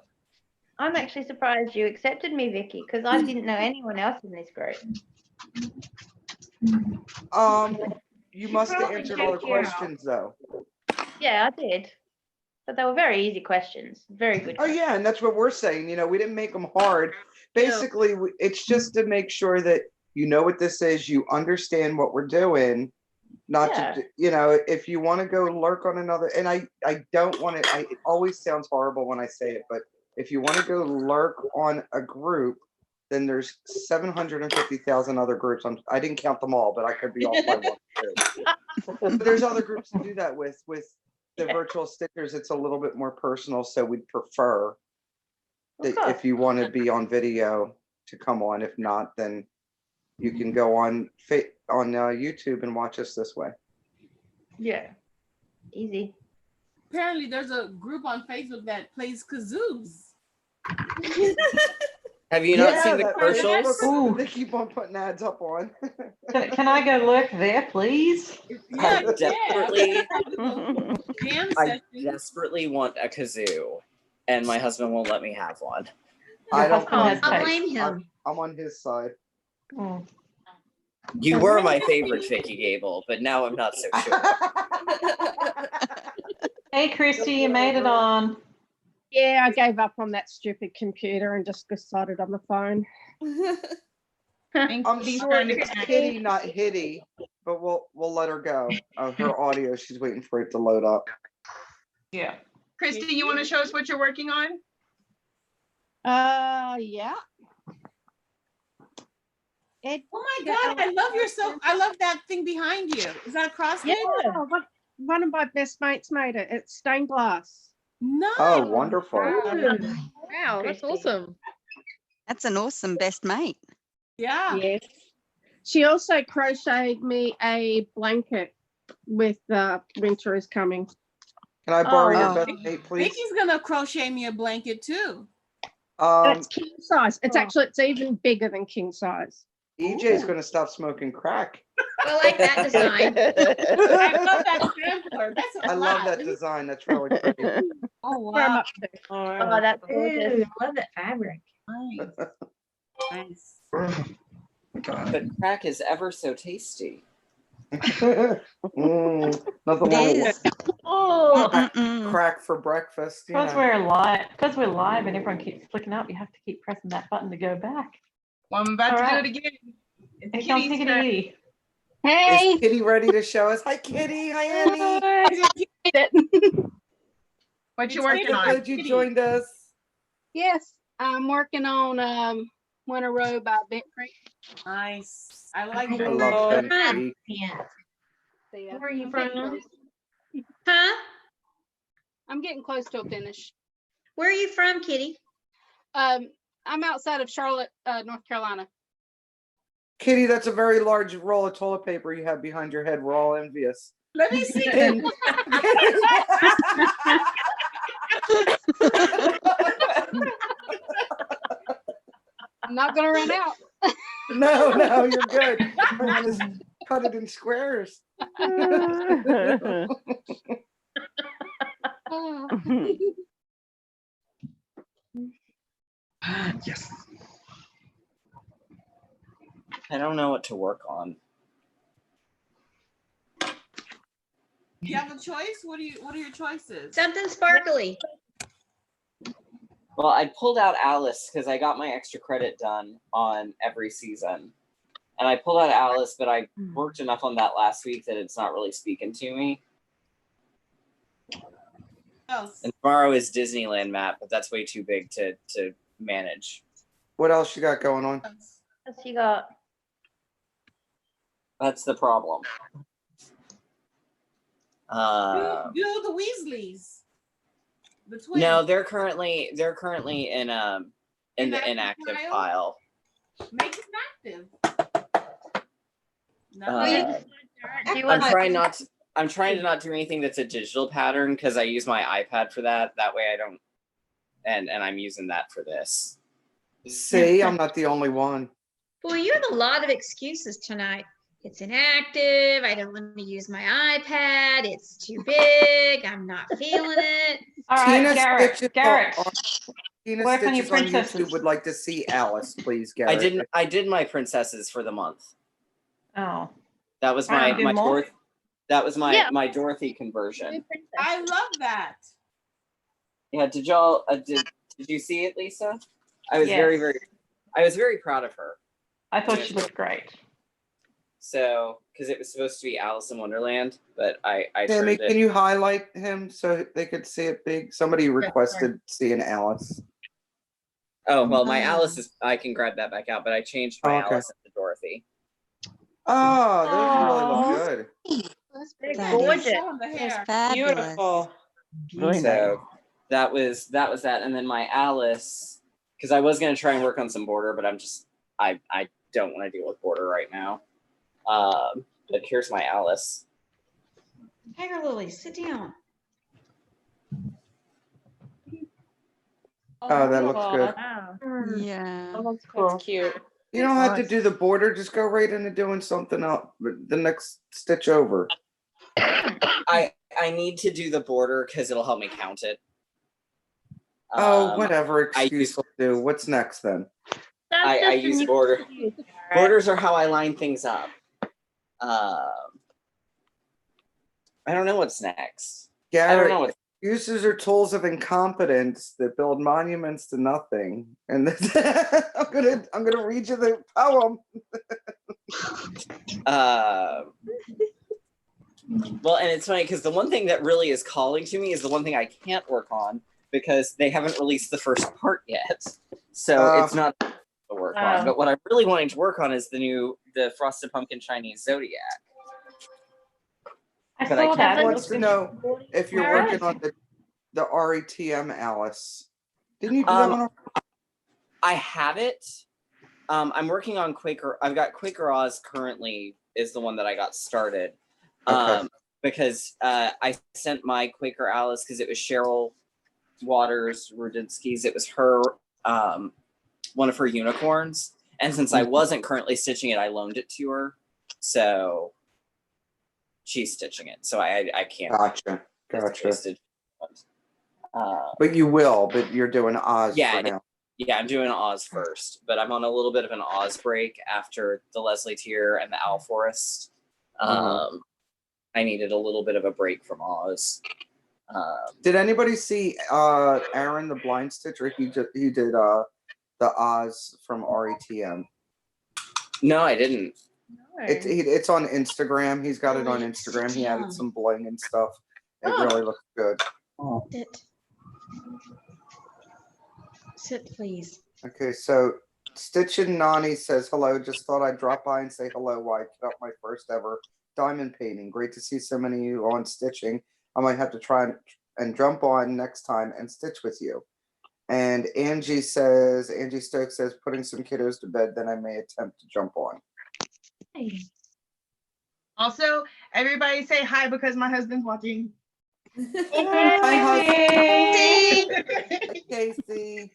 I'm actually surprised you accepted me, Vicky, because I didn't know anyone else in this group. You must have probably answered all the checked you out. questions though. Yeah, I did. But they were very easy questions. Very good. Oh yeah, and that's what we're saying. You know, we didn't make them hard. Basically, it's just to make sure that you know what this is, you understand what we're doing. Not Yeah. to, you know, if you want to go lurk on another, and I don't want to. It always sounds horrible when I say it, but if you want to go lurk on a group, then there's 750,000 other groups. I didn't count them all, but I could be off by one too. But there's other groups to do that with. With the virtual stickers, it's a little bit more personal, so we'd prefer that if you want to be on video to come on. If not, then you can go on YouTube and watch us this way. Yeah. Easy. Apparently, there's a group on Facebook that plays kazoos. Have you not seen the that commercials? Facebook, they keep on putting ads up on. Can I go lurk there, please? I I desperately want a kazoo, and my husband won't let me have one. I don't blame him. I'm on his side. You were my favorite, Vicky Gable, but now I'm not so sure. Hey, Christy, you made it on. Yeah, I gave up on that stupid computer and just decided on the phone. I'm sure it's Kitty, not Hitty, but we'll let her go. Her audio, she's waiting for it to load up. yeah. Christy, you want to show us what you're working on? Yeah. Oh my God, I love yourself. I love that thing behind you. Is that a cross? Yeah, one of my best mates made it. It's stained glass. Nice. Oh, wonderful. Wow, that's awesome. That's an awesome best mate. Yeah. Yes. She also crocheted me a blanket with winter is coming. Can I borrow your best mate, please? Vicky's gonna crochet me a blanket too. It's king size. It's even bigger than king size. EJ's going to stop smoking crack. I like that design. I love that sampler. That's I love that design. That's really pretty. Oh wow. Oh, that's gorgeous. I love that fabric. Nice. But crack is ever so tasty. Nothing wrong. Crack for breakfast. You Because know. we're live and everyone keeps flicking up, you have to keep pressing that button to go back. Well, I'm about All to right. do it again. It's Here comes Kitty's turn. Kitty. Hey. Is Kitty ready to show us? Hi, Kitty. Hi, Annie. What you working on? Glad you joined us. Yes, I'm working on Winter Road by Bent Creek. Nice. I like I that. love Bent Creek. Yeah. Where are you I'm getting from? close. Huh? I'm getting close to a finish. Where are you from, Kitty? I'm outside of Charlotte, North Carolina. Kitty, that's a very large roll of toilet paper you have behind your head. We're all envious. Let me see. I'm not gonna run out. No, you're good. I'm gonna just cut it in squares. Yes. I don't know what to work on. You have a choice? What are your choices? Something sparkly. Well, I pulled out Alice because I got my extra credit done on every season. And I pulled out Alice, but I worked enough on that last week that it's not really speaking to me. Else. And tomorrow is Disneyland map, but that's way too big to manage. What else you got going on? What you got? That's the problem. Do the Weasleys. The twins. No, they're currently in the inactive pile. Make them active. I'm trying to not do anything that's a digital pattern because I use my iPad for that. That way I don't, and I'm using that for this. See, I'm not the only one. Boy, you have a lot of excuses tonight. It's inactive. I don't want to use my iPad. It's too big. I'm not feeling it. All right, Tina Garrett. Stitches Garrett. Tina Work on your Stitches on princesses. YouTube would like to see Alice, please, Garrett. I did my princesses for the month. Oh. That was Alright, do more? my Dorothy conversion. I love that. Yeah, did y'all did you see it, Lisa? I was Yes. I was very proud of her. I thought she looked great. So, because it was supposed to be Alice in Wonderland, but I Tammy, turned it. can you highlight him so they could see it big? Somebody requested seeing Alice. Oh well, my Alice is. I can grab that back out, but I changed my Okay. Alice into Dorothy. Oh, those really look good. They're gorgeous. Show them the hair. Beautiful. Very So that was that, and then my Alice, because I was gonna try and work on some border, but I don't want to deal with border right now. But here's my Alice. Tiger Lily, sit down. Oh, that looks good. Yeah. That looks cool. That's cute. You don't have to do the border, just go right into doing something else. The next stitch over. I need to do the border because it'll help me count it. Whatever excuse will do. What's next then? I use border. Borders are how I line things up. I don't know what's next. Garrett, excuses are tools of incompetence that build monuments to nothing. And I'm gonna read you the poem. Well, and it's funny because the one thing that really is calling to me is the one thing I can't work on because they haven't released the first part yet. So it's not to work on. But what I'm really wanting to work on is the Frosted Pumpkin Chinese Zodiac. I saw that. He wants to know if you're working on the RETM Alice. Didn't you do that one? I have it. I'm working on Quaker. I've got Quaker Oz currently is the one that I got started. Because I sent my Quaker Alice because it was Cheryl Waters Rudinsky's. It was her, one of her unicorns. And since I wasn't currently stitching it, I loaned it to her. So she's stitching it. So I can't. Gotcha. But you will, but you're doing Oz for now. Yeah, I'm doing Oz first. But I'm on a little bit of an Oz break after the Leslie Tier and the Owl Forest. I needed a little bit of a break from Oz. Did anybody see Aaron the Blind Stitcher? He did the Oz from RETM. No, I didn't. It's on Instagram. He's got it on Instagram. He added some bling and stuff. It really looks good. Sit, please. Okay, so Stitchin' Nani says hello. Just thought I'd drop by and say hello while I put up my first ever diamond painting. Great to see so many of you on stitching. I might have to try and jump on next time and stitch with you. And Angie Stokes says, putting some kiddos to bed, then I may attempt to jump on. Also, everybody say hi because my husband's watching. Hi, husband. Casey.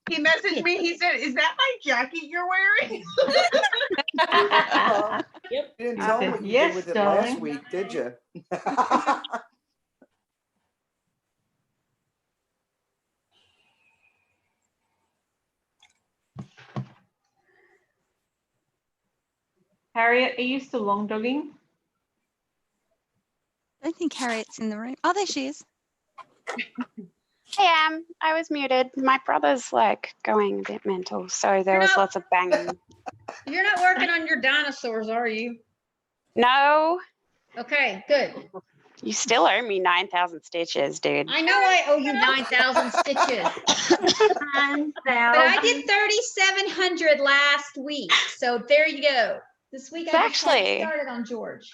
He messaged me. He said, "Is that my jacket you're wearing?" You didn't tell him what you did with it last week, did you? Harriet, are you still long dogging? I don't think Harriet's in the room. Oh, there she is. I am. I was muted. My brother's like going a bit mental, so there was lots of banging. You're not working on your dinosaurs, are you? No, Okay, good. you still owe me 9,000 stitches, dude. I know I owe you 9,000 stitches. But I did 3,700 last week. So there you go. This week I just Actually- started on George.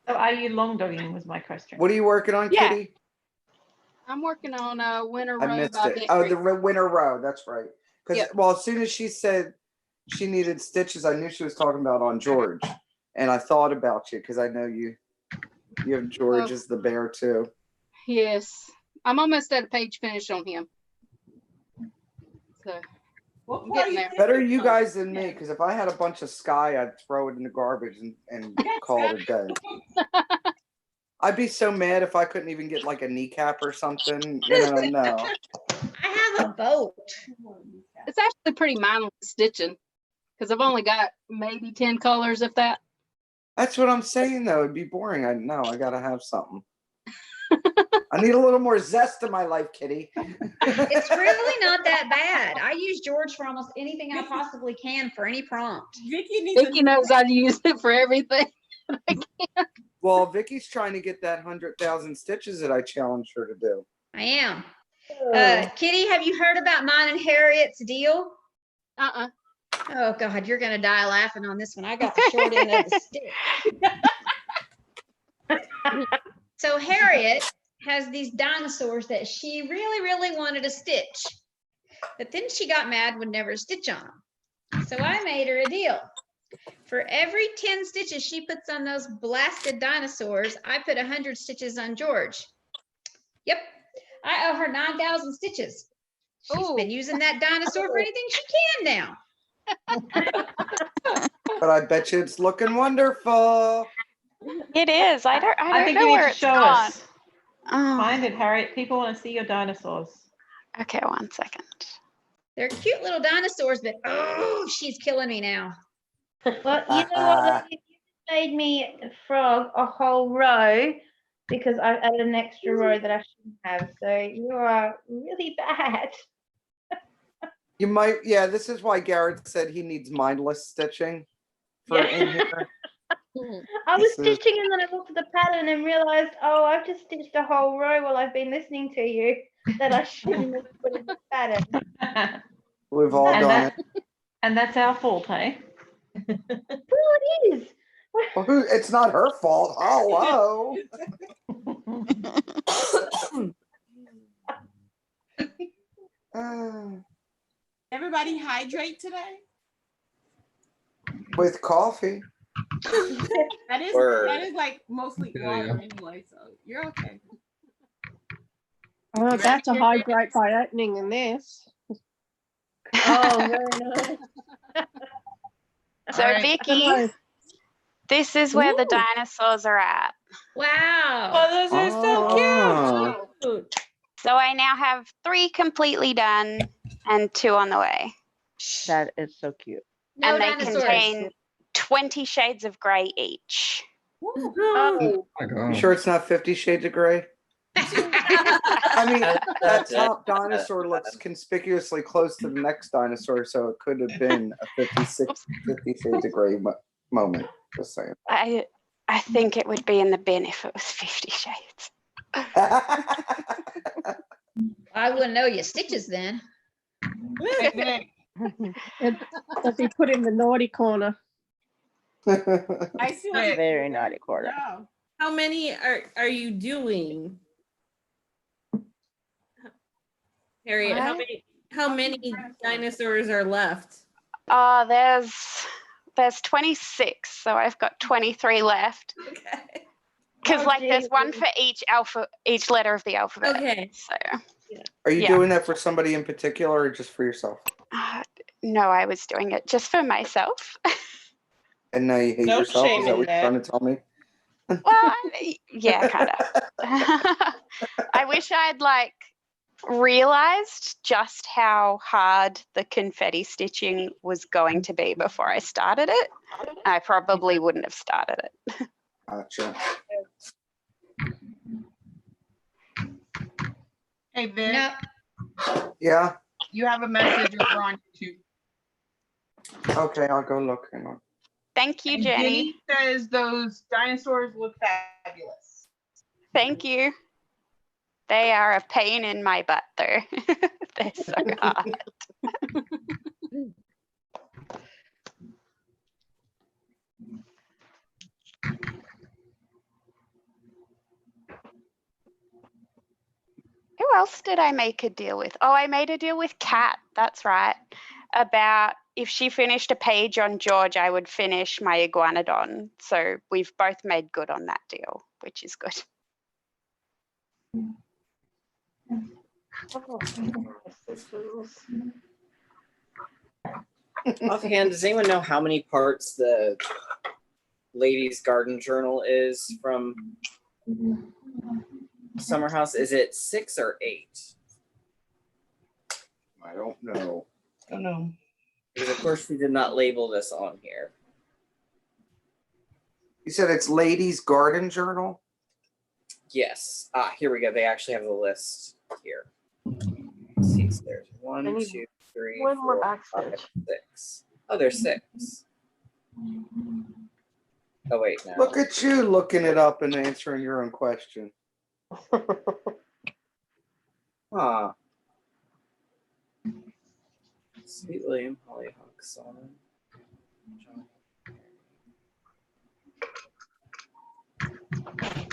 So are you long dogging was my question. What are you working on, Yeah. Kitty? I'm working on Winter I Road missed by it. Victory. Oh, the winter row. That's right. Because Yep. well, as soon as she said she needed stitches, I knew she was talking about on George, and I thought about you because I know you have George as the bear too. Yes. I'm almost at a page finish on him. So I'm getting there. Better you guys than me, because if I had a bunch of sky, I'd throw it in the garbage and call it a day. I'd be so mad if I couldn't even get like a kneecap or something. No. I have a boat. It's actually pretty mindless stitching because I've only got maybe 10 colors, if that. That's what I'm saying, though. It'd be boring. I gotta have something. I need a little more zest in my life, Kitty. It's really not that bad. I use George for almost anything I possibly can for any prompt. Vicky knows I use it for everything. Well, Vicky's trying to get that 100,000 stitches that I challenged her to do. I am. Kitty, have you heard about mine and Harriet's deal? Oh God, you're gonna die laughing on this one. I got the short end of the stick. So Harriet has these dinosaurs that she really, really wanted to stitch, but then she got mad would never stitch on them. So I made her a deal. For every 10 stitches she puts on those blasted dinosaurs, I put 100 stitches on George. Yep, I owe her 9,000 stitches. She's been using that dinosaur for anything she can now. But I bet you it's looking wonderful. It is. I don't think know you need where to it's show gone. us. Find it, Harriet. People want to see your dinosaurs. Okay, 1 second. They're cute little dinosaurs, but oh, she's killing me now. Well, you know what? You made me frog a whole row because I added an extra row that I shouldn't have. So you are really bad. You might, yeah, this is why Garrett said he needs mindless stitching for in here. I was This is- stitching and then I looked at the pattern and realized, oh, I've just stitched a whole row while I've been listening to you that I shouldn't have put in the pattern. We've all done it. And that's our fault, hey? Well, it is. Well, it's not her fault. Hello. Everybody hydrate today? With coffee. That is Word. like mostly water anyway, so you're okay. Well, that's a hydrate by opening in this. Oh, very nice. So All right. Vicky, this is where the dinosaurs are at. Wow. Oh, those are so cute. So I now have 3 completely done and 2 on the way. That is so cute. No and they dinosaurs. contain 20 shades of grey each. Oh. You sure it's not 50 Shades of Grey? I mean, that top dinosaur looks conspicuously close to the next dinosaur, so it could have been a 50 Shades of Grey moment. Just saying. I think it would be in the bin if it was 50 shades. I wouldn't know your stitches then. It'll be put in the naughty corner. I see what you- Very naughty corner. Yeah. How many are you doing? Harriet, how What? many dinosaurs are left? There's there's 26, so I've got 23 left. Okay. Because Oh, like there's one geez. for each letter of the alphabet. Okay. So Are you yeah. doing that for somebody in particular or just for yourself? No, I was doing it just for myself. And now you hate No yourself? shame Is that in what you're that. trying to tell me? Well, yeah, kind of. I wish I'd like realized just how hard the confetti stitching was going to be before I started it. I probably wouldn't have started it. Gotcha. Hey, Vic. No. Yeah. You have a message over on YouTube. Okay, I'll go look. Hang on. Thank you, And Jenny. says those dinosaurs look fabulous. Thank you. They are a pain in my butt, though. They're so hard. Who else did I make a deal with? Oh, I made a deal with Kat. That's right. About if she finished a page on George, I would finish my iguanodon. So we've both made good on that deal, which is good. Offhand, does anyone know how many parts the Ladies' Garden Journal is from Summer House? Is it 6 or 8? I don't know. I don't know. Because of course we did not label this on here. You said it's Ladies' Garden Journal? Yes. Here we go. They actually have the list here. Let's see, so there's 1, I need 2, 3, one more 4, 5, backstitch. 6. Oh, there's 6. Oh wait, no. Look at you looking it up and answering your own question. Huh. Sweet William, Hollyhock, Solomon, John.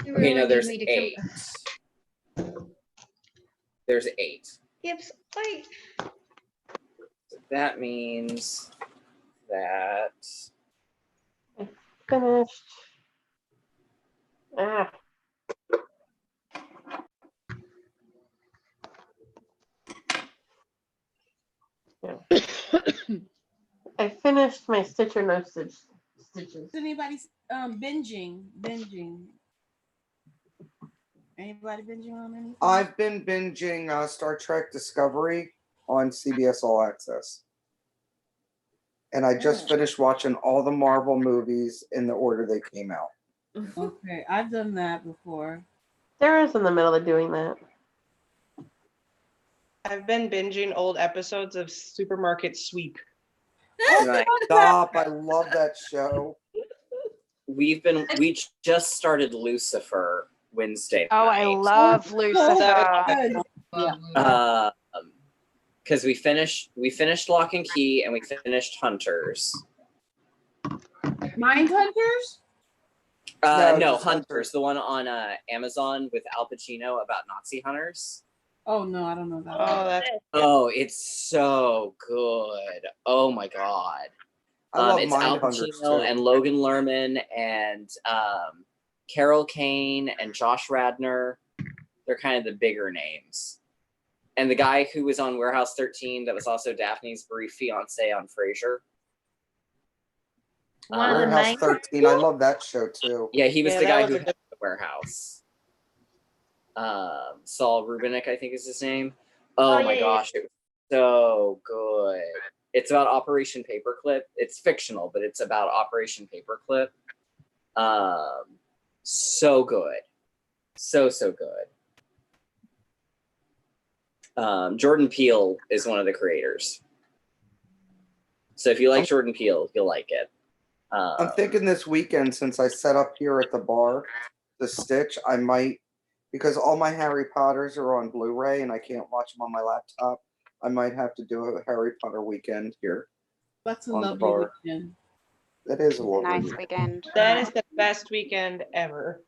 You Okay, really no, need there's me to 8. There's 8. Gibbs, wait. So that means that Finished. Ah. Yeah. I finished my stitch or no stitch stitches. Is anybody binging? Anybody binging on anything? I've been binging Star Trek Discovery on CBS All Access. And I just finished watching all the Marvel movies in the order they came out. Okay, I've done that before. Sarah's in the middle of doing that. I've been binging old episodes of Supermarket Sweep. Right. Stop! I love that show. we just started Lucifer Wednesday. Oh, I love Lucifer. Because we finished Lock and Key and we finished Hunters. Mind Hunters? No, Hunters, the one on Amazon with Al Pacino about Nazi hunters. Oh no, I don't know that. Oh, that's Oh, it's so good. Oh my god. I love It's Al Mindhunters, Pacino too. and Logan Lerman and Carol Kane and Josh Radnor. They're kind of the bigger names. And the guy who was on Warehouse 13 that was also Daphne's brief fiance on Frasier. Warehouse 13. I love that show too. Yeah, he was the that guy was who a had good- the warehouse. Saul Rubinek, I think is his name. Oh, my gosh, it was so good. It's about Operation Paperclip. It's fictional, but it's about Operation Paperclip. So good. So good. Jordan Peele is one of the creators. So if you like Jordan Peele, you'll like it. I'm thinking this weekend, since I set up here at the bar to stitch, I might, because all my Harry Potters are on Blu-ray and I can't watch them on my laptop, I might have to do a Harry Potter weekend here. That's a on the lovely bar. weekend. That is a lovely Nice weekend. weekend. That is the best weekend ever.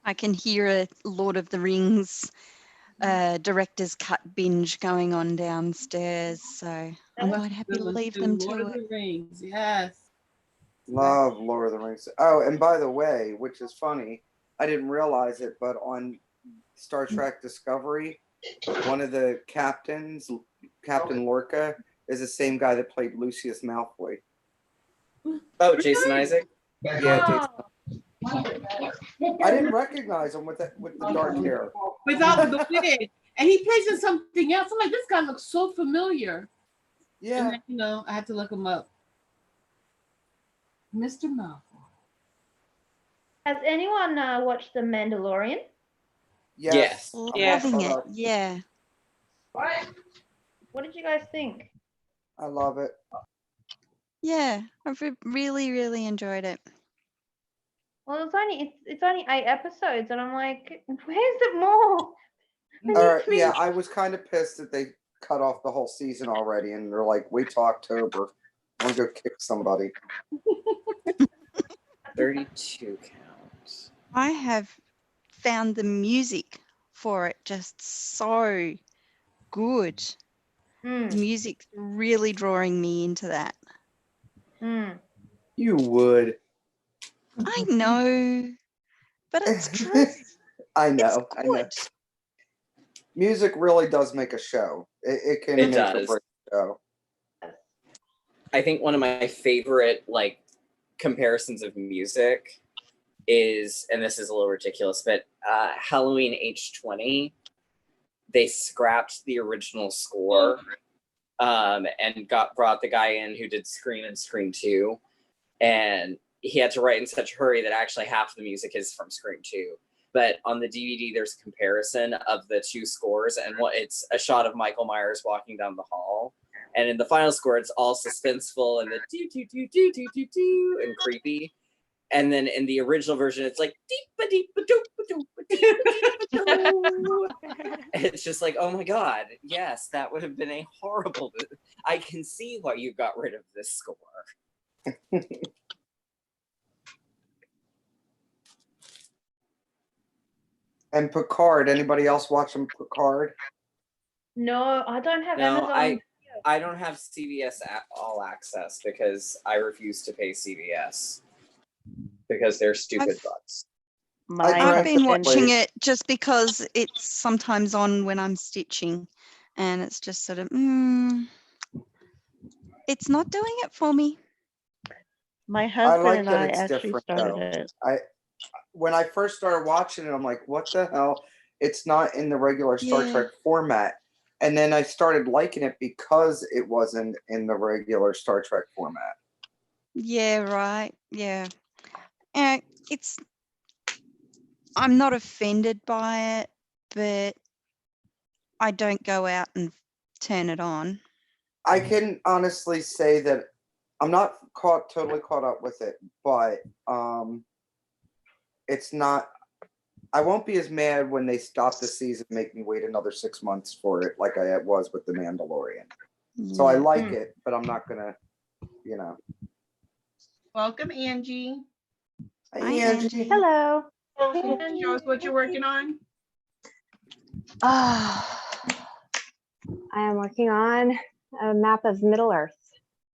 I can hear a Lord of the Rings director's cut binge going on downstairs. So I'm quite happy to leave them Lord to of it. the Rings. Yes. Love Lord of the Rings. Oh, and by the way, which is funny, I didn't realize it, but on Star Trek Discovery, one of the captains, Captain Lorca, is the same guy that played Lucius Malfoy. Oh, Jason Isaac. Yeah, Jason. I didn't recognize him with the dark hair. Without the wig. And he plays in something else. I'm like, this guy looks so familiar. Yeah. And then, you know, I had to look him up. Mr. Malfoy. Has anyone watched The Mandalorian? Yes. Loving it. Yeah. What did you guys think? I love it. Yeah. I've really, really enjoyed it. Well, it's only 8 episodes, and I'm like, where's the more? Yeah, I was kind of pissed that they cut off the whole season already, and they're like, wait till October. I'm gonna go kick somebody. 32 counts. I have found the music for it just so good. The music's really drawing me into that. You would. I know, but it's true. I know. I know. Music really does make a show. It can It make or does. break a show. I think one of my favorite like comparisons of music is, and this is a little ridiculous, but Halloween H20, they scrapped the original score and brought the guy in who did Scream and Scream 2, and he had to write in such a hurry that actually half the music is from Scream 2. But on the DVD, there's a comparison of the two scores, and it's a shot of Michael Myers walking down the hall. And in the final score, it's all suspenseful and the do do do do do do do and creepy. And then in the original version, it's like deep deep it's just like, oh my god, yes, that would have been a horrible. I can see why you got rid of this score. And Picard. Anybody else watching Picard? No, I don't have No, Amazon. I don't have CBS All Access because I refuse to pay CBS because they're stupid butts. I've been watching it just because it's sometimes on when I'm stitching, and it's just sort of, it's not doing it for me. My I husband like and that I it's actually different started though. it. When I first started watching it, I'm like, what the hell? It's not in the regular Star Yeah. Trek format. And then I started liking it because it wasn't in the regular Star Trek format. Yeah, right. Yeah. And I'm not offended by it, but I don't go out and turn it on. I can honestly say that I'm not totally caught up with it, but it's not. I won't be as mad when they stop the season and make me wait another 6 months for it, like I was with The Mandalorian. So I like it, but I'm not gonna, you know. Welcome, Angie. Hi, Angie. Hello. Show us what you're working on. I am working on a map of Middle Earth.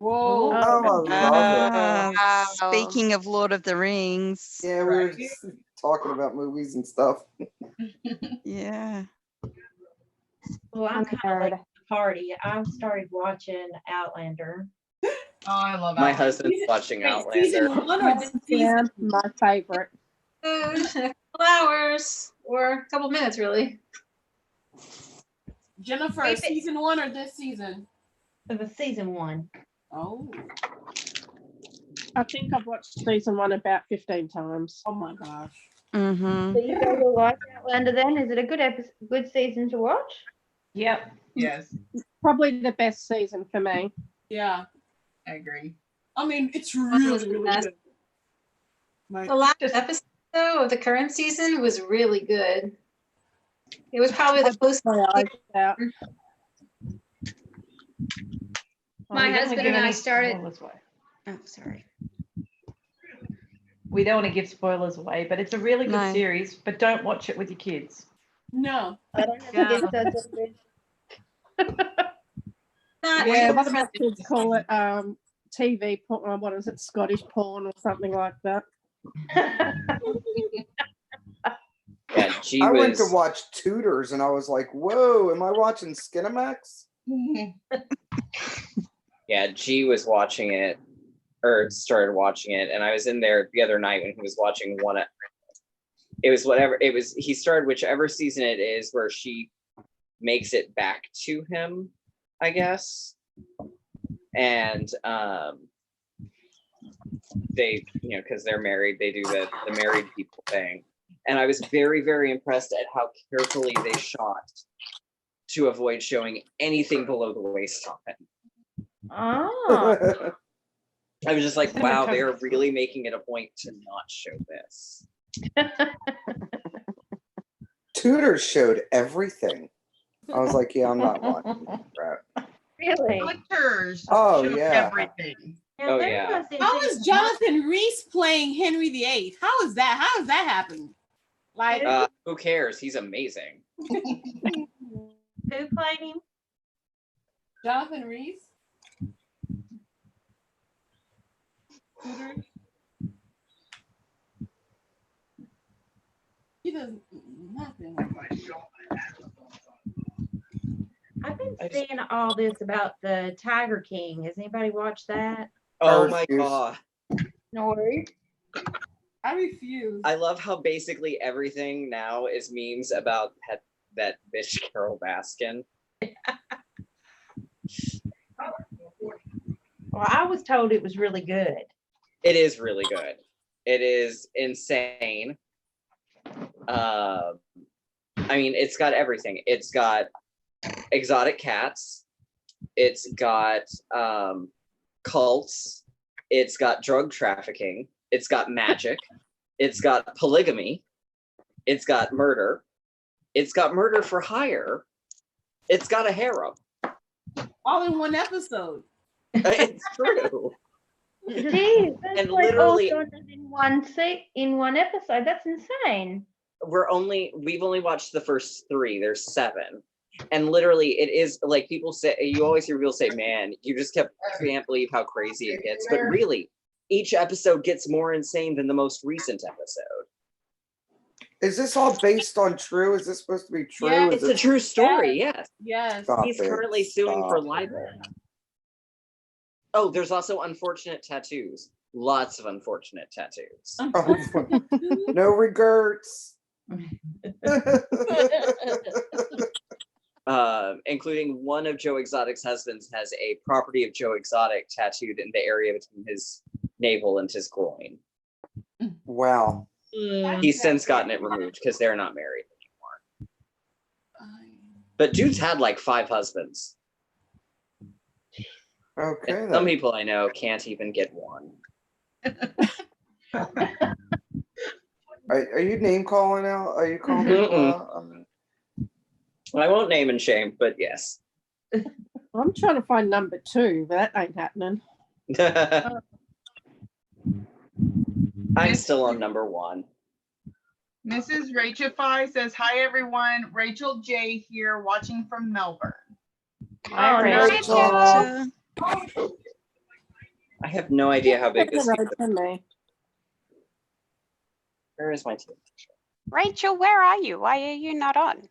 Whoa. Oh, I love it. Speaking of Lord of the Rings. Yeah, we were just talking about movies and stuff. Yeah. Well, I'm kind of like the party. I started watching Outlander. Oh, I love My husband's watching Outlander. Season 1 or this season? My favorite. A couple hours or a couple minutes, really. Jennifer, season 1 or this season? It was season 1. Oh. I think I've watched season 1 about 15 times. Oh my gosh. Mm-hmm. So you guys will like Outlander then? Is it a good season to watch? Yep. Yes. Probably the best season for me. Yeah. I agree. I mean, it's really, really Best. good. Like, The last episode though, of the current season was really good. It was probably the closest. My husband and I started. Oh, sorry. We don't want to give spoilers away, but it's a really good series. But don't watch it with your kids. no. I don't have kids, so it's all good. Yeah, one of our kids call it TV porn. What is it? Scottish porn or something like that. Yeah, G I went to was. watch Tutors and I was like, whoa, am I watching Skinamax? Yeah, G was watching it, or started watching it, and I was in there the other night when he was watching one. It was whatever it was. He started whichever season it is where she makes it back to him, I guess. And they, because they're married, they do the married people thing. And I was very, very impressed at how carefully they shot to avoid showing anything below the waistline. Oh. I was just like, wow, they're really making it a point to not show this. Tutors showed everything. I was like, yeah, I'm not watching this crap. Really? Tutors. Oh, showed yeah. Everything. Oh yeah. How is Jonathan Rhys playing Henry VIII? How is that? How does that happen? Like, Who cares? He's amazing. Who played him? Jonathan Rhys. He does nothing. I've been seeing all this about the Tiger King. Has anybody watched that? Oh my god. No worries. I refuse. I love how basically everything now is memes about that bitch Carol Baskin. Well, I was told it was really good. It is really good. It is insane. I mean, it's got everything. It's got exotic cats. It's got cults. It's got drug trafficking. It's got magic. It's got polygamy. It's got murder. It's got murder for hire. It's got a harem. All in one episode. It's true. Jeez, that's And like literally- all done in one episode. That's insane. We've only watched the first 3. There's 7. And literally it is like people say, you always hear people say, man, you just can't believe how crazy it gets. But really, each episode gets more insane than the most recent episode. Is this all based on true? Is this supposed to be true? Yeah, It's a true story, yes. Yes. Stop He's it. currently suing for Stop. libel. Oh, there's also unfortunate tattoos. Lots of unfortunate tattoos. No regrets. Including one of Joe Exotic's husbands has a property of Joe Exotic tattooed in the area between his navel and his groin. Wow. He's since gotten it removed because they're not married anymore. But dude's had like 5 husbands. Okay. And some people I know can't even get one. Are you name calling out? Are you calling people out? I won't name and shame, but yes. I'm trying to find number 2, but that ain't happening. I'm still on number 1. Mrs. Rachel says, hi everyone. Rachel J here watching from Melbourne. Hi, Rachel. I have no idea how big this is. Where is my team? Rachel, where are you? Why are you not on?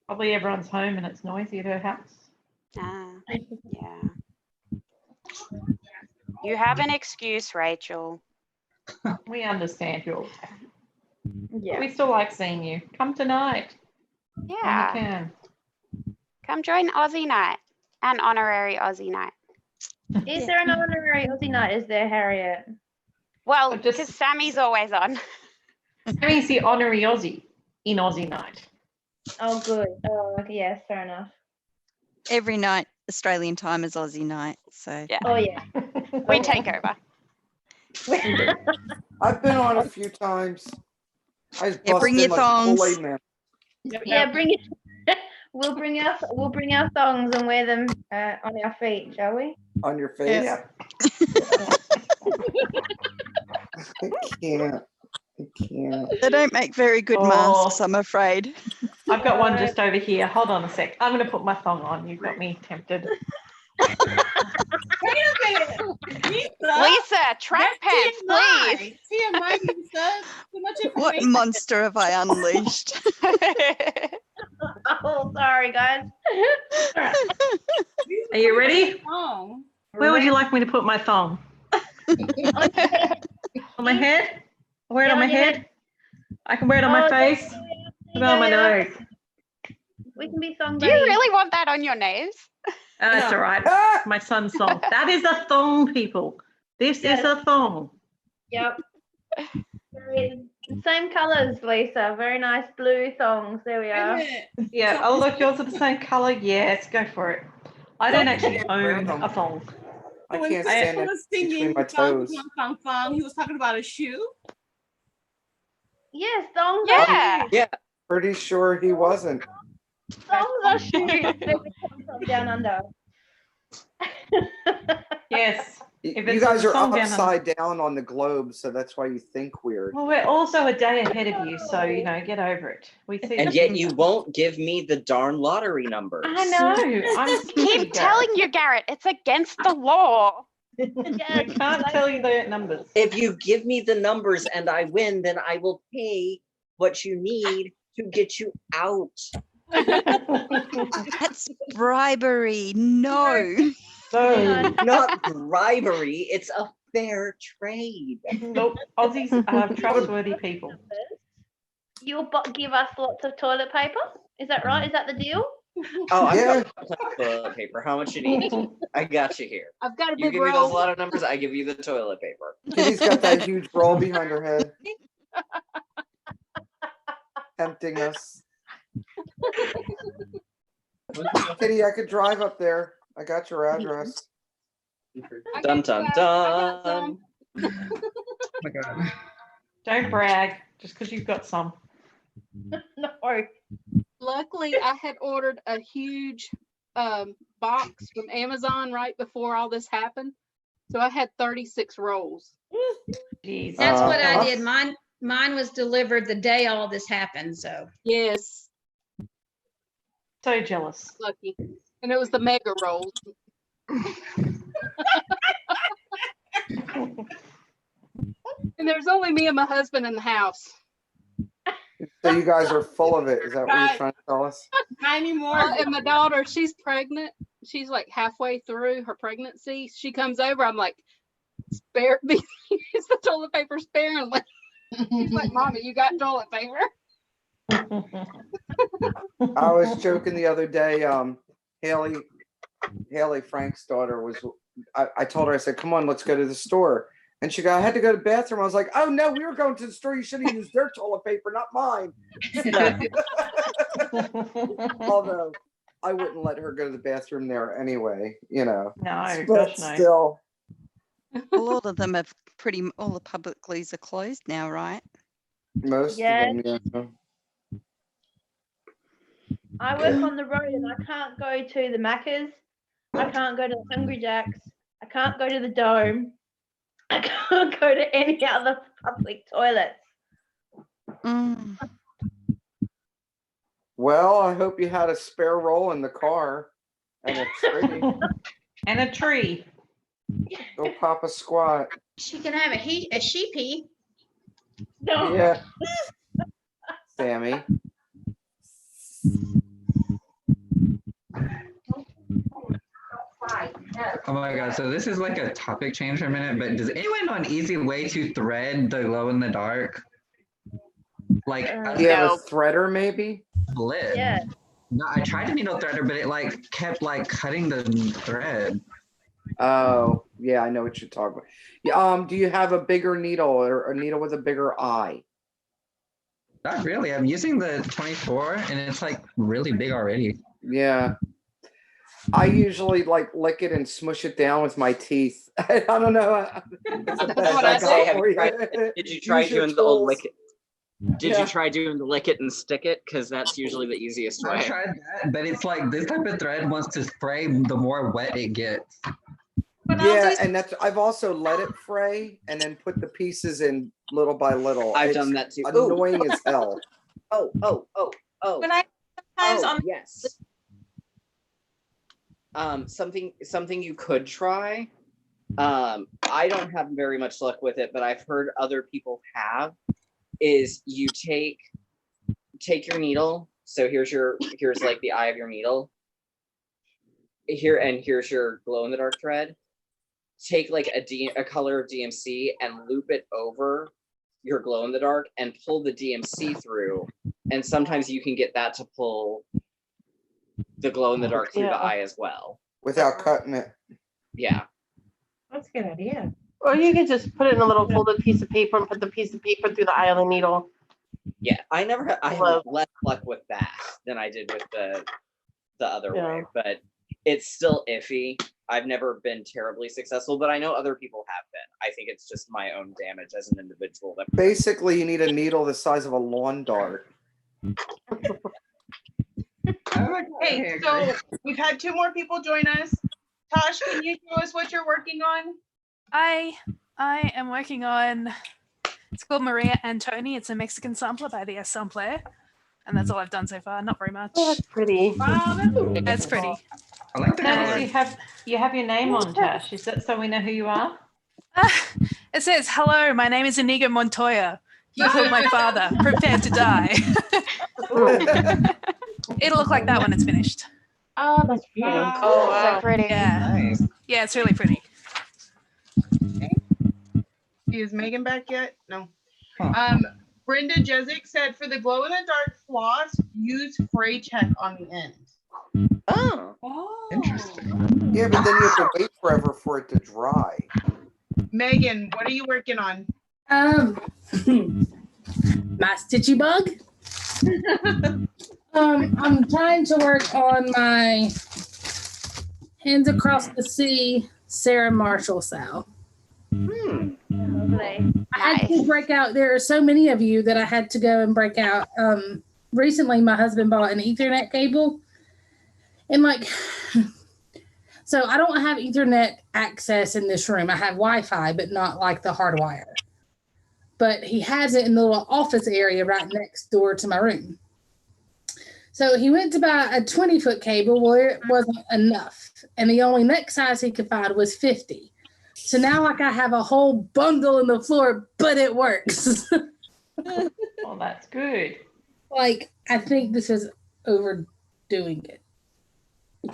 Probably everyone's home and it's noisy at her house. Yeah. You have an excuse, Rachel. We understand your. Yeah. We still like seeing you. Come tonight. Yeah. When you can. Come join Aussie night, an honorary Aussie night. Is there an honorary Aussie night? Is there, Harriet? Well, because Sammy's always on. Sammy's the honorary Aussie in Aussie night. Oh, good. Oh, okay, yes, fair enough. Every night, Australian time is Aussie night. So yeah. Oh yeah. We take over. I've been on a few times. I just Yeah, bring busted your like thongs. Kool-Aid Man. Yeah, bring it. We'll bring our thongs and wear them on our feet, shall we? On your face. Yeah. I can't. They don't make very good masks, I'm afraid. I've got one just over here. Hold on a sec. I'm going to put my thong on. You've got me tempted. Wait a minute. Lisa, track pants, please. TMI, Lisa. Too much What information. monster have I unleashed? Oh, sorry, guys. Are you ready? Oh. Where would you like me to put my thong? On my head? I'll wear it on my head. I can wear it on my face. What about on my nose? We can be song Do you really want that on your nose? That's all right. My son's thong. That is a thong, people. This is a thong. Yep. Same colours, Lisa. Very nice blue thongs. There we are. Yeah. Oh, look, yours are the same colour. Yes, go for it. I don't actually own a thong. I When can't Chris stand it was between singing my fong, toes. fong, fong, fong, he was talking about a shoe. Yes, thongs Yeah. are shoes. Yeah. Pretty sure he wasn't. Thongs are shoes. They come from down under. Yes. If You it's guys a are thong down upside down on the globe, so that's why you think weird. Well, we're also a day ahead of you, so get over it. We see. And yet you won't give me the darn lottery numbers. I know. I'm Keep telling you, Garrett, it's against the law. I can't tell you the numbers. If you give me the numbers and I win, then I will pay what you need to get you out. That's bribery. No. So, not bribery. It's a fair trade. Nope. Aussies are trustworthy people. You'll give us lots of toilet paper. Is that right? Is that the deal? Oh, I've got plenty of toilet paper. How much you need? I got you here. I've got a You big give me those roll. lot of numbers, I give you the toilet paper. Kitty's got that huge roll behind her head. Tempting us. Kitty, I could drive up there. I got your address. Dun dun dun. Oh my God. Don't brag just because you've got some. No. Luckily, I had ordered a huge box from Amazon right before all this happened. So I had 36 rolls. Jeez. That's what I did. Mine was delivered the day all this happened. So Yes, So jealous. lucky. And it was the mega rolls. And there's only me and my husband in the house. So you guys are full of it. Is that what you're trying to tell us? Not anymore. And my daughter, she's pregnant. She's like halfway through her pregnancy. She comes over. I'm like, spare me. Is the toilet paper sparing? She's like, Mommy, you got toilet paper? I was joking the other day. Haley, Frank's daughter, was. I told her, I said, "Come on, let's go to the store." And she got, I had to go to the bathroom. I was like, "Oh no, we were going to the store. You should have used their toilet paper, not mine." Although I wouldn't let her go to the bathroom there anyway, No, But gosh, no. still, A lot of them have all the public are closed now, right? most Yes. of them, yeah. I work on the road and I can't go to the Macca's. I can't go to the Hungry Jacks. I can't go to the Dome. I can't go to any other public toilets. Well, I hope you had a spare roll in the car and a tree. And a tree. Go pop a squat. she can have a sheepy. No. Yeah. Sammy. Oh my God. So this is like a topic change for a minute, but does anyone know an easy way to thread the glow in the dark? Like Do you have a threader maybe? split. Yeah. No, I tried a needle threader, but it like kept like cutting the thread. Oh, yeah, I know what you're talking about. Yeah, do you have a bigger needle or a needle with a bigger eye? Not really. I'm using the 24 and it's like really big already. Yeah. I usually like lick it and smush it down with my teeth. I don't know. It's the best I got for you. Did you try Use your doing the old tools. lick it? Did Yeah. you try doing the lick it and stick it? Because that's usually the easiest I way. tried that, but it's like this type of thread wants to spray the more wet it gets. Yeah, and that's I've also let it fray and then put the pieces in little by little. I've It's done that too. Ooh. Annoying as hell. Oh. When I sometimes Oh, on yes. something you could try. I don't have very much luck with it, but I've heard other people have. Is you take your needle. So here's like the eye of your needle. Here's your glow in the dark thread. Take like a color of DMC and loop it over your glow in the dark and pull the DMC through. And sometimes you can get that to pull the glow in the dark through the eye as well. Without cutting it. Yeah. That's a good idea. Or you could just put it in a little folded piece of paper and put the piece of paper through the eye of the needle. Yeah, I have less luck with that than I did with the other way, but it's still iffy. I've never been terribly successful, but I know other people have been. I think it's just my own damage as an individual. Basically, you need a needle the size of a lawn dart. Hey, so we've had 2 more people join us. Tosh, can you show us what you're working on? I am working on, it's called Maria Antoni. It's a Mexican sampler by the S Sampler. And that's all I've done so far. Not very much. Oh, that's pretty. That's pretty. I like the Notice color. you have your name on, Tash. Is that so we know who you are? It says, "Hello, my name is Inigo Montoya. You killed my father. Prepare to die." It'll look like that when it's finished. Oh, that's pretty. Oh, so pretty. Yeah. Nice. Yeah, it's really pretty. Is Megan back yet? No. Huh. Brenda Jezik said for the glow in the dark floss, use fray check on the end. Oh. Interesting. Yeah, but then you have to wait forever for it to dry. Megan, what are you working on? My stitchy bug. I'm trying to work on my Hands Across the Sea Sarah Marshall Sal. I had to break out. There are so many of you that I had to go and break out. Recently, my husband bought an Ethernet cable, and so I don't have Ethernet access in this room. I have Wi-Fi, but not like the hardwire. But he has it in the little office area right next door to my room. So he went to buy a 20-foot cable. Well, it wasn't enough, and the only next size he could find was 50. So now, I have a whole bundle in the floor, but it works. Oh, that's good. I think this is overdoing it.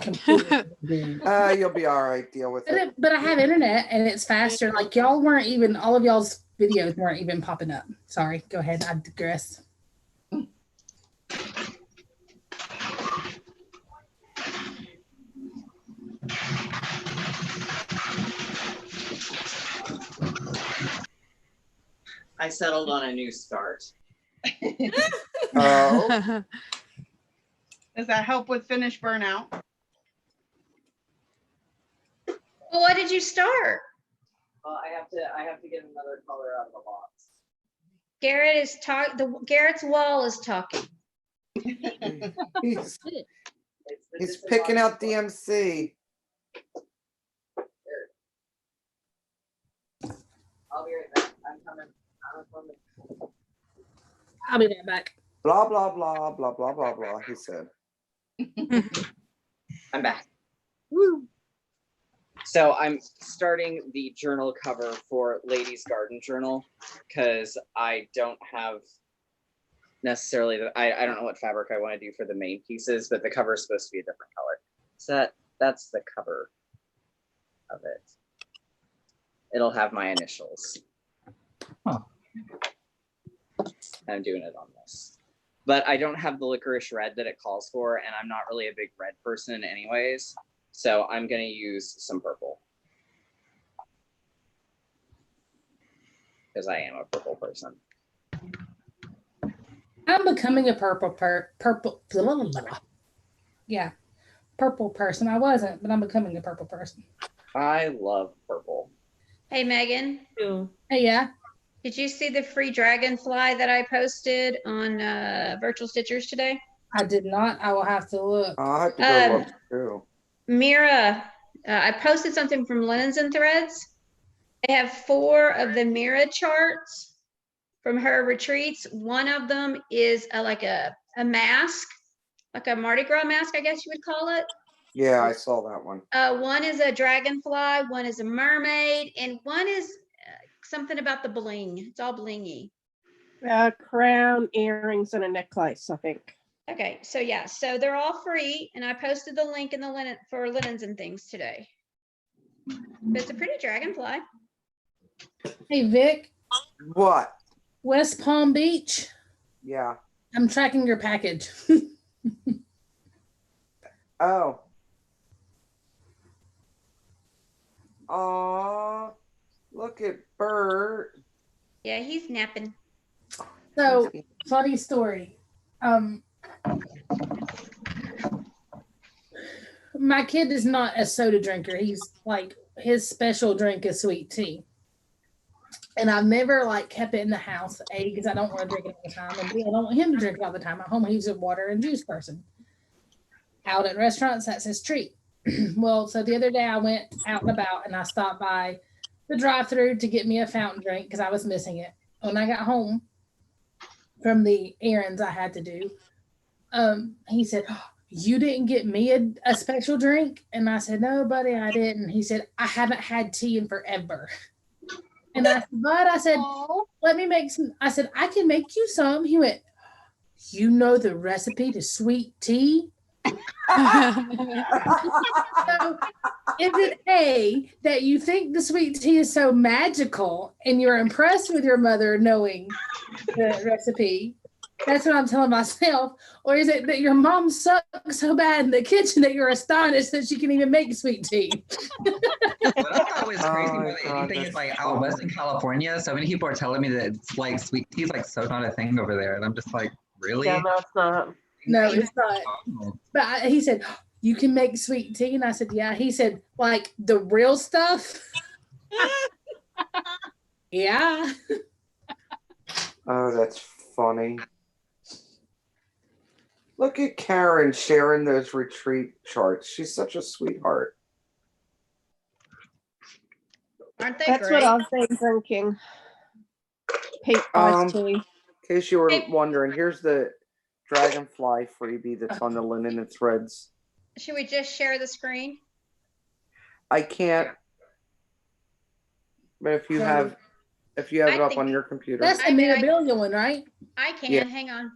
Completely overdoing it. You'll be all right. Deal with it. But I have internet, and it's faster. Y'all weren't even, all of y'all's videos weren't even popping up. Sorry, go ahead. I digress. I settled on a new start. Oh. Does that help with finish burnout? Well, what did you start? Well, I have to get another color out of the box. Garrett is Garrett's wall is talking. He's picking out DMC. I'll be right back. I'm coming. I'll be right back. Blah, blah, blah, blah, blah, blah, blah, he said. I'm back. Woo. So I'm starting the journal cover for Ladies Garden Journal because I don't have necessarily, I don't know what fabric I want to do for the main pieces, but the cover is supposed to be a different color. So that's the cover of it. It'll have my initials. Huh. I'm doing it on this. But I don't have the licorice red that it calls for, and I'm not really a big red person anyways. So I'm going to use some purple. Because I am a purple person. I'm becoming a purple person. I wasn't, but I'm becoming a purple person. I love purple. Hey, Megan. Hey, yeah. Did you see the free dragonfly that I posted on Virtual Stitchers today? I did not. I will have to look. I'll have to go look too. Mira, I posted something from Linens and Threads. They have 4 of the Mira charts from her retreats. One of them is like a mask, like a Mardi Gras mask, I guess you would call it. Yeah, I saw that one. One is a dragonfly, one is a mermaid, and one is something about the bling. It's all blingy. Crown, earrings, and a necklace, I think. Okay, so yeah, so they're all free, and I posted the link in the linen for linens and things today. But it's a pretty dragonfly. Hey, Vic. What? West Palm Beach. Yeah. I'm tracking your package. Oh. Aw. Look at Bert. Yeah, he's napping. So, funny story. My kid is not a soda drinker. He's like, his special drink is sweet tea. And I've never like kept it in the house, A, because I don't want to drink it all the time, and B, I don't want him to drink it all the time. At home, he's a water and juice person. Out at restaurants, that's his treat. Well, so the other day I went out and about and I stopped by the drive-thru to get me a fountain drink because I was missing it. When I got home from the errands I had to do, he said, "Oh, you didn't get me a special drink?" And I said, "No, buddy, I didn't." He said, "I haven't had tea in forever." And I said, "But," I said, "let me make some." I said, "I can make you some." He went, "You know the recipe to sweet tea?" So, is it A, that you think the sweet tea is so magical and you're impressed with your mother knowing the recipe? That's what I'm telling myself. Or is it that your mom sucks so bad in the kitchen that you're astonished that she can even make sweet tea? What I thought was crazy more than anything is like out west in California, so many people are telling me that it's like sweet tea is like so not a thing over there. And I'm just like, really? Yeah, no, it's not. No, it's not. But he said, "You can make sweet tea?" And I said, "Yeah." He said, "Like the real stuff?" Yeah. Oh, that's funny. Look at Karen sharing those retreat charts. She's such a sweetheart. Aren't they That's great? what I've been drinking. Peach iced tea. In case you were wondering, here's the dragonfly freebie that's on the linen and threads. Should we just share the screen? I can't, but if you have it up on your computer. That's the memorabilia one, right? I can. Yeah. Hang on.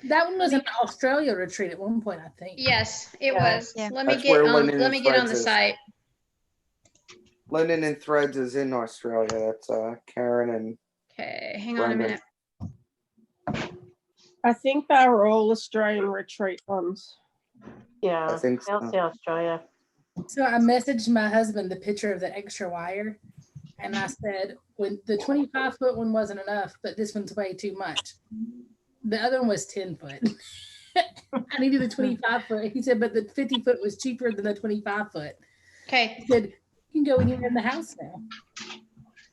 That one was an Australia retreat at one point, I think. Yes, it was. Yeah. Let me That's get where on. Linen Let and me get on Threads the is. site. Linen and Threads is in Australia. That's Karen and Okay, hang on a Brenda. minute. I think they were all Australian retreat ones. Yeah, I think so. I'll say Australia. So I messaged my husband the picture of the extra wire, and I said, when the 25-foot one wasn't enough, but this one's way too much. The other one was 10 foot. I needed a 25-foot. He said, but the 50-foot was cheaper than the 25-foot. Okay. He said, you can go anywhere in the house now.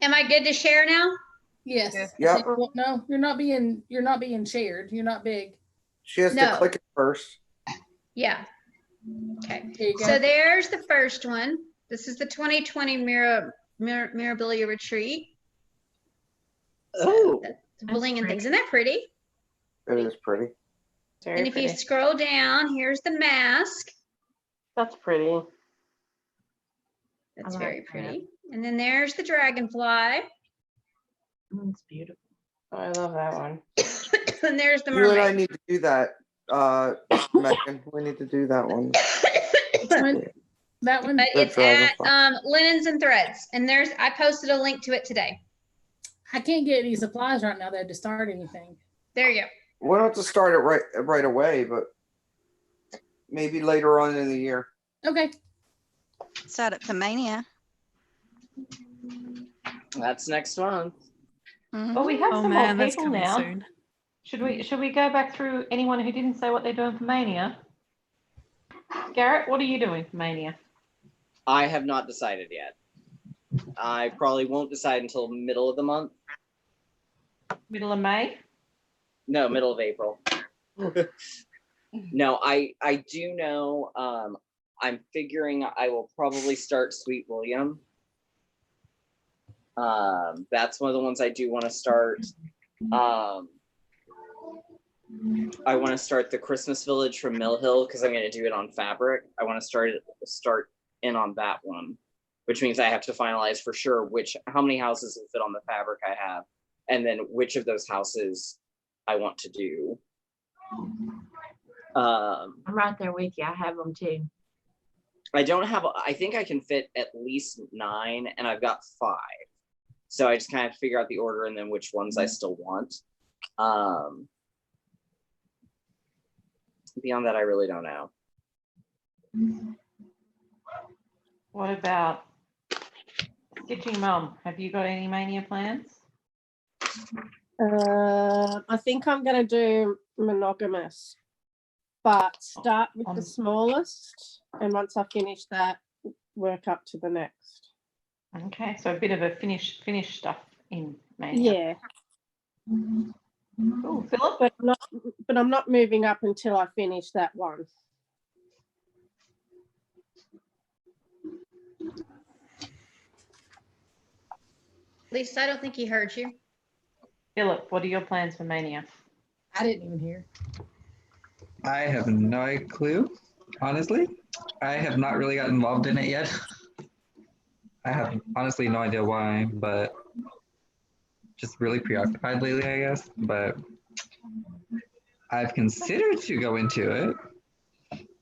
Am I good to share now? Yes. Yep. I think, well, no, you're not being shared. You're not big. She has No. to click it first. Yeah. Okay. There you go. So there's the first one. This is the 2020 Mirabilia Retreat. Oh, Bling and things. Isn't that pretty? It is pretty. And if you scroll down, here's the mask. That's pretty. That's I like very that. pretty. And then there's the dragonfly. It's beautiful. Oh, I love that one. And there's the You and I mermaid. need to do that, Megan. We need to do that one. That one. But The it's at dragonfly. Linens and Threads. And I posted a link to it today. I can't get any supplies right now though to start anything. There you go. We don't have to start it right away, but maybe later on in the year. Okay. Start it for Mania. That's next month. Well, we have Oh some man, more that's people coming now. soon. Should we go back through anyone who didn't say what they're doing for Mania? Garrett, what are you doing for Mania? I have not decided yet. I probably won't decide until middle of the month. Middle of May? No, middle of April. No, I do know. I'm figuring I will probably start Sweet William. That's one of the ones I do want to start. I want to start the Christmas Village from Mill Hill because I'm going to do it on fabric. I want to start in on that one, which means I have to finalize for sure how many houses will fit on the fabric I have, and then which of those houses I want to do. I'm right there with you. I have them too. I think I can fit at least 9, and I've got 5. So I just kind of have to figure out the order and then which ones I still want. Beyond that, I really don't know. What about Stitching Mum? Have you got any mania plans? I think I'm going to do monogamous, but start with the smallest, and once I finish that, work up to the next. Okay, so a bit of a finish stuff in mania. Yeah. Cool, Philip. But I'm not moving up until I finish that one. Lisa, I don't think he heard you. Philip, what are your plans for mania? I didn't even hear. I have no clue, honestly. I have not really got involved in it yet. I have honestly no idea why, but just really preoccupied lately, I guess. But I've considered to go into it.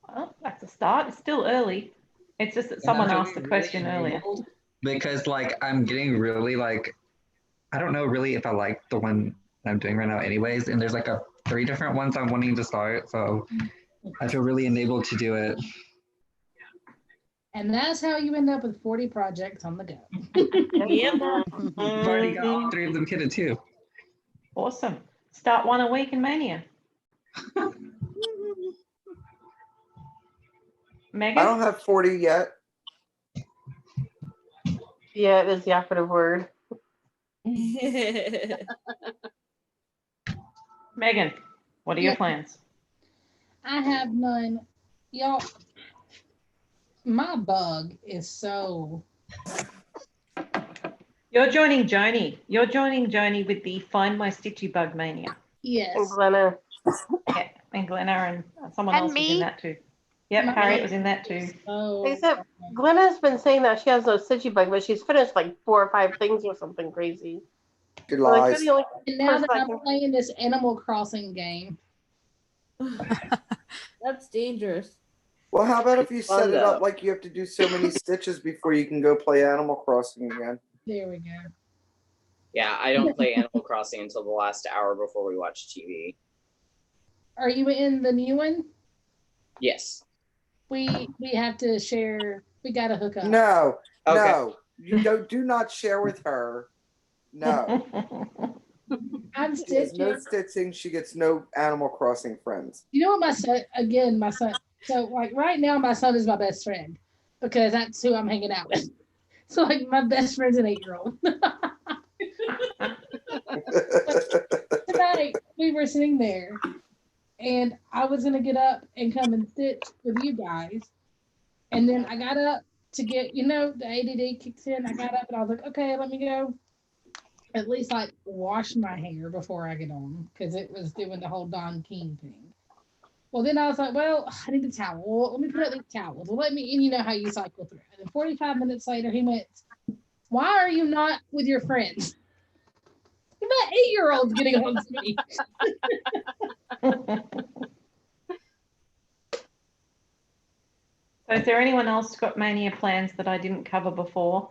Well, that's a start. It's still early. It's just that someone asked the question earlier. Because I'm getting really I don't know really if I like the one I'm doing right now anyways. And there's 3 different ones I'm wanting to start. So I feel really enabled to do it. And that's how you end up with 40 projects on the go. Yep. I've already got all 3 of them kitted too. Awesome. Start one a week in mania. Megan? I don't have 40 yet. Yeah, it is the operative word. Megan, what are your plans? I have none. Y'all, my bug is so... You're joining Joni. You're joining Joni with the Find My Stitchy Bug Mania. Yes. And Glenna. Yeah, and Glenna and someone else was in that too. Yep, Harriet was in that too. Except Glenna's been saying that she has no stitchy bug, but she's finished 4 or 5 things or something crazy. Good So, lies. you're the only And now person that I I'm can- playing this Animal Crossing game. That's dangerous. Well, how about if you Fun, set it up though. like you have to do so many stitches before you can go play Animal Crossing again? There we go. Yeah, I don't play Animal Crossing until the last hour before we watch TV. Are you in the new one? Yes. We have to share. We got to hook up. No, Okay. no. You do not share with her. No. I'm She has no stitching. stitching. She gets no Animal Crossing friends. You know what my son, my son, so right now my son is my best friend because that's who I'm hanging out with. So my best friend's an 8-year-old. Tonight we were sitting there and I was going to get up and come and stitch with you guys. And then I got up to get, the ADD kicks in. I got up and I was like, okay, let me go at least wash my hair before I get on because it was doing the whole Don King thing. Well, then I was like, well, I need a towel. Well, let me put out these towels. Well, and you know how you cycle through. And then 45 minutes later, he went, why are you not with your friends? That 8-year-old's getting on to me. So is there anyone else got mania plans that I didn't cover before?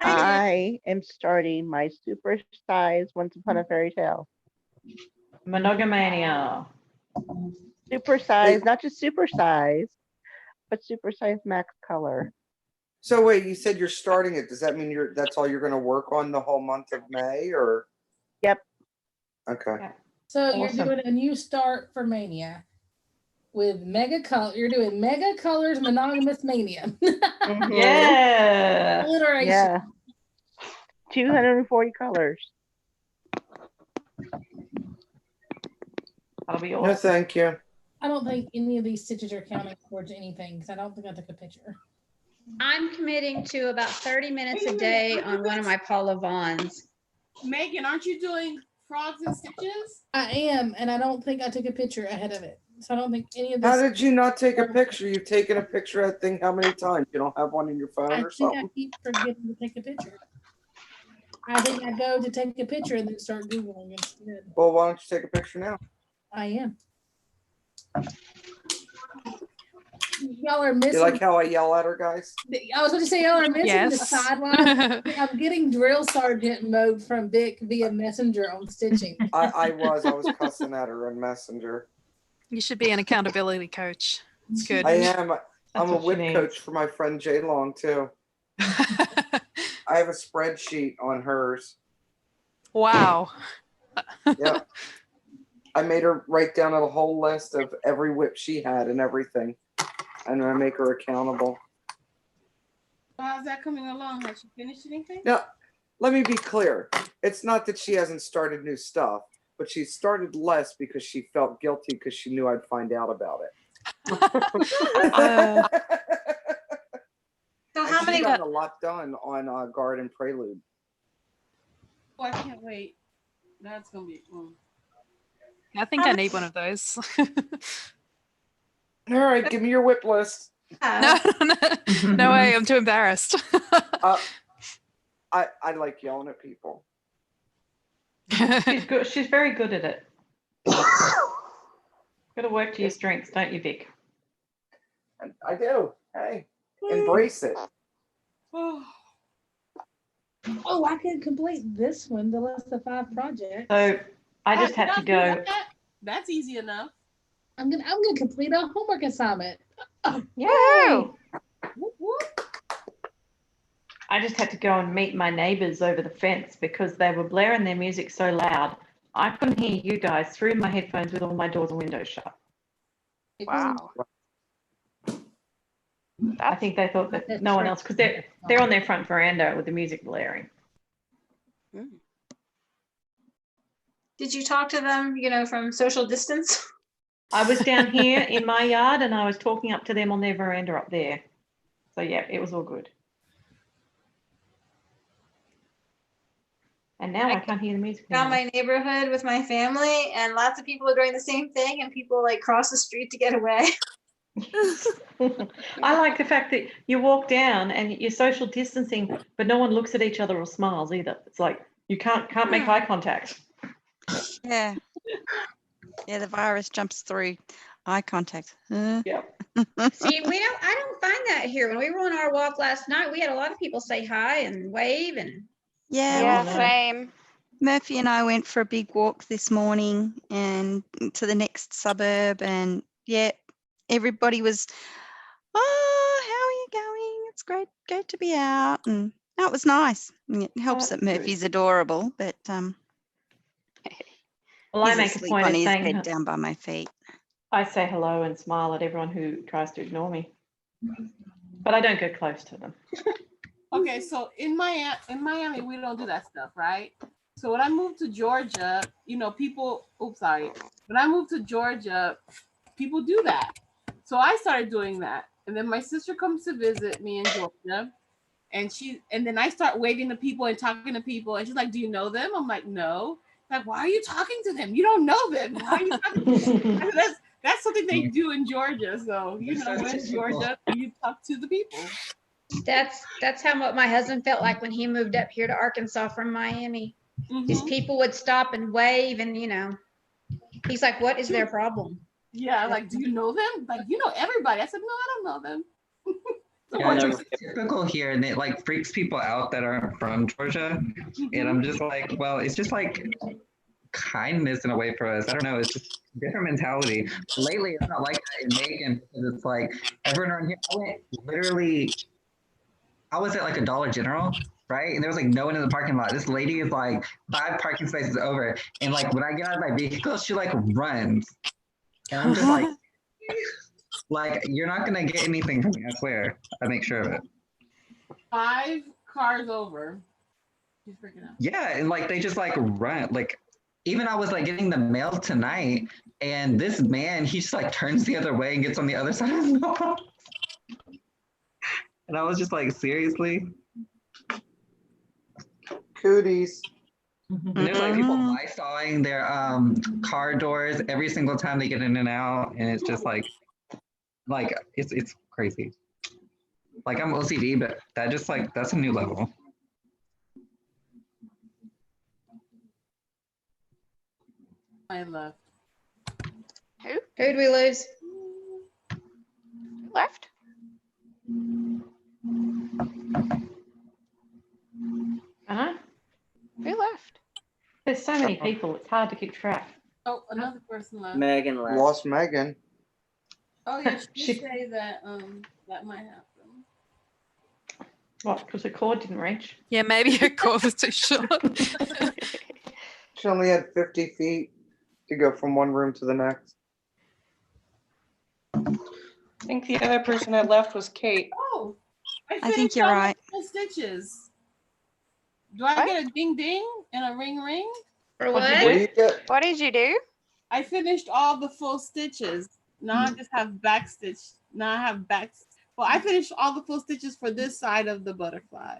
I am starting my super size Once Upon a Fairy Tale. Monogamania. Super size, not just super size, but super size max color. So wait, you said you're starting it. Does that mean that's all you're going to work on the whole month of May, or? Yep. Okay. So Awesome. you're doing a new start for Mania with Mega Color. You're doing Mega Colors Monogamous Mania. Mhm. Yeah. Alliteration. Yeah. 240 colors. That'll be No, awesome. thank you. I don't think any of these stitches are counting towards anything because I don't think I took a picture. I'm committing to about 30 minutes a day on one of my Paula Vaughns. Megan, aren't you doing frogs and stitches? I am, and I don't think I took a picture ahead of it. So I don't think any of this. How did you not take a picture? You've taken a picture, I think, how many times? You don't have one in your phone I or think I something? keep forgetting to take a picture. I think I go to take a picture and then start Googling instead. Well, why don't you take a picture now? I am. Y'all are missing. You like how I yell at her, guys? I was going to say y'all are missing the Yes. sideline. I'm getting drill sergeant mode from Vic via Messenger on stitching. I was cussing at her on Messenger. You should be an accountability coach. It's good. I am. I'm a what she whip needs. coach for my friend Jay Long too. I have a spreadsheet on hers. Wow. Yeah. I made her write down a whole list of every whip she had and everything. And I make her accountable. How's that coming along? Has she finished anything? Now, let me be clear. It's not that she hasn't started new stuff, but she started less because she felt guilty because she knew I'd find out about it. So And how she's many? gotten a lot done on Garden Prelude. Oh, I can't wait. That's gonna be. I think I need one of those. All right, give me your whip list. No way. I'm too embarrassed. I like yelling at people. She's good. She's very good at it. Got to work to your strengths, don't you, Vic? I do. Hey, embrace it. Oh, I can complete this one, the list of 5 projects. So I just Did had to do go. that? That's easy enough. I'm gonna complete a homework assignment. Yay! I just had to go and meet my neighbors over the fence because they were blaring their music so loud. I couldn't hear you guys through my headphones with all my doors and windows shut. Wow. I think they thought that no one else, because they're on their front veranda with the music blaring. Did you talk to them, from social distance? I was down here in my yard and I was talking up to them on their veranda up there. So yeah, it was all good. And now I can't hear the music Around anymore. my neighborhood with my family, and lots of people are doing the same thing, and people like cross the street to get away. I like the fact that you walk down and you're social distancing, but no one looks at each other or smiles either. It's like you can't make eye contact. Yeah. Yeah, the virus jumps through eye contact. Yep. See, I don't find that here. When we were on our walk last night, we had a lot of people say hi and wave and. Yeah. Same. Murphy and I went for a big walk this morning and to the next suburb, and yeah, everybody was, oh, how are you going? It's great to be out, and that was nice. And it helps that Murphy's adorable, but Well, I he's make a asleep point on of his saying bed down by my feet. I say hello and smile at everyone who tries to ignore me, but I don't go close to them. Okay, so in Miami, we don't do that stuff, right? So when I moved to Georgia, people. Oops, sorry. When I moved to Georgia, people do that. So I started doing that, and then my sister comes to visit me in Georgia, and then I start waving to people and talking to people, and she's like, "Do you know them?" I'm like, "No." Like, why are you talking to them? You don't know them. Why are you talking to them? I mean, that's something they do in Georgia. So when in Georgia, you talk to the people. That's what my husband felt like when he moved up here to Arkansas from Miami. These people would stop and wave, and he's like, "What is their problem?" Yeah, like, do you know them? Like, you know everybody. I said, no, I don't know them. Yeah, it's typical here, and it like freaks people out that aren't from Georgia. And I'm just like, well, it's just like kindness in a way for us. I don't know. It's just a different mentality. Lately, it's not like that in Macon because it's like everyone around here. I was at like a Dollar General, right? And there was like no one in the parking lot. This lady is like 5 parking spaces over, and like when I get out of my vehicle, she like runs, and I'm just like you're not gonna get anything from me. I swear. I make sure of it. 5 cars over. She's freaking out. Yeah, and like they just like run. Like even I was like getting the mail tonight, and this man, he just like turns the other way and gets on the other side of the mailbox. And I was just like, seriously? Cooties. And there's like people Lysawing their car doors every single time they get in and out, and it's just like it's crazy. Like I'm OCD, but that just like that's a new level. I left. Who'd we lose? Left? Uh-huh. Who left? There's so many people, it's hard to keep track. Oh, another person left. Megan left. Lost Megan. Oh yeah, she did say that that might happen. What, because the cord didn't reach? Yeah, maybe her cord was too short. She only had 50 feet to go from one room to the next. I think the other person that left was Kate. Oh, I think finished you're all my right. full stitches. Do I get a ding ding and a ring ring? For What do you get? What did you do? I finished all the full stitches. Now I just have back stitch. Now I have back. Well, I finished all the full stitches for this side of the butterfly.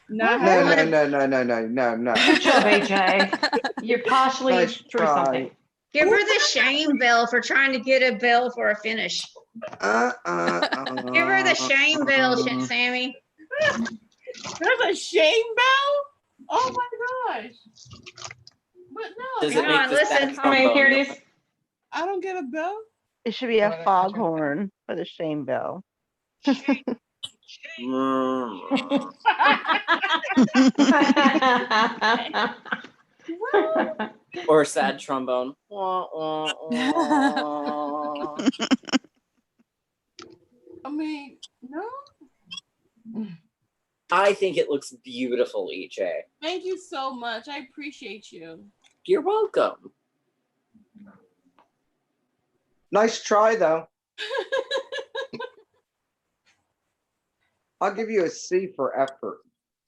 Now I have No. Good job, AJ. You're partially Nice through try. something. Give her the shame bell for trying to get a bell for a finish. Give her the shame bell, Sammy. There's a shame bell? Oh my gosh. But no. Does it Come make on, the listen. sad I mean, here it is. I don't get a bell? It should be a foghorn for the shame bell. Or sad trombone. I mean, no. I think it looks beautiful, EJ. Thank you so much. I appreciate you. You're welcome. Nice try, though. I'll give you a C for effort.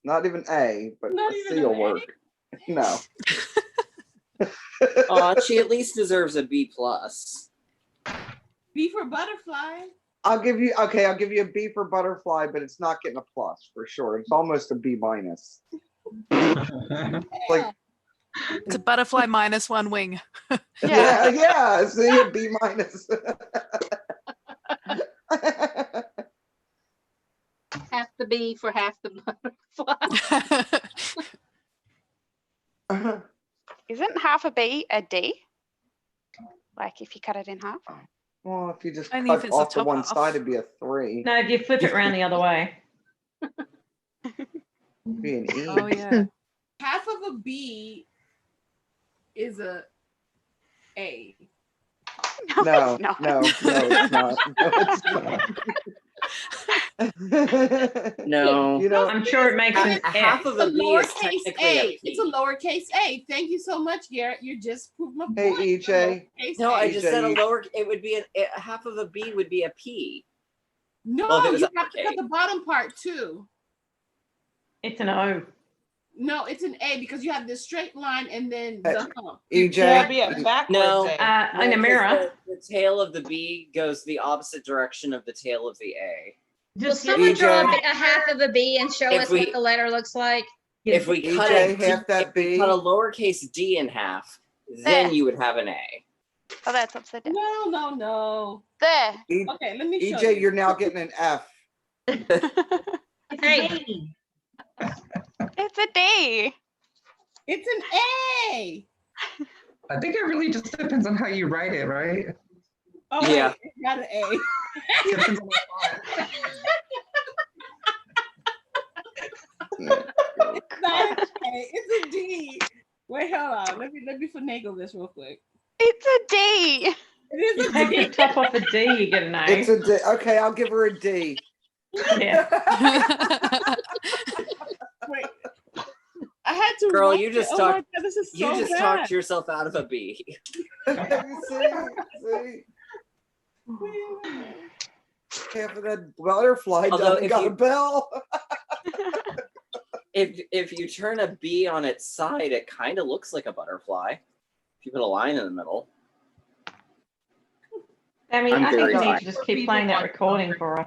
Not even A, but Not a even C an will A? work. No. She at least deserves a B plus. B for butterfly. I'll give you a B for butterfly, but it's not getting a plus for sure. It's almost a B minus. Like, It's a butterfly minus one wing. yeah. See, a B minus. Half the B for half the butterfly. Isn't half a B a D? Like if you cut it in half? Well, if you just Only if cut it's the off the top one half. side, it'd be a 3. No, if you flip it around the other way. It'd be an E. Oh yeah. Half of a B is a A. No, it's not. no, it's not. No, it's not. No. You know, I'm sure it makes an half F. of It's a a B is lowercase technically A. a P. It's a lowercase A. Thank you so much, Garrett. You just proved my Hey, point. EJ. Lowercase No, A. I just said a EJ, lower. It would be a half of a B would be a P. No, Well, if it was you have to uppercase. cut the bottom part too. It's an O. No, it's an A because you have this straight line and then Hey, the hump. That'd EJ. be a backwards No. A. In a because mirror. The tail of the B goes the opposite direction of the tail of the A. Will Just someone draw EJ. a half of a B and show If us we- what the letter looks like? If we cut EJ, a D, half that if we B. cut a lowercase d in half, then you would have an A. Oh, that's upside down. No. There. Okay, let me show EJ, you. you're now getting an F. Hey, It's a D. It's an A. I think it really just depends on how you write it, right? Oh, Yeah. wait, it's got an A. Depends on the font. It's not an A. It's a D. Wait, hold on. Let me finagle this real quick. It's a D. It is you a take D. the top off a D, you get an A. It's a D. Okay, I'll give her a D. Yeah. Wait. I had to. Girl, write you just it. Oh my talked. God, this is You so just bad. talked yourself out of a B. See? Half of that butterfly Although done if got you- a bell. If you turn a B on its side, it kind of looks like a butterfly. If you put a line in the middle. I mean, I'm I think very we need tired. to just keep playing that recording for her.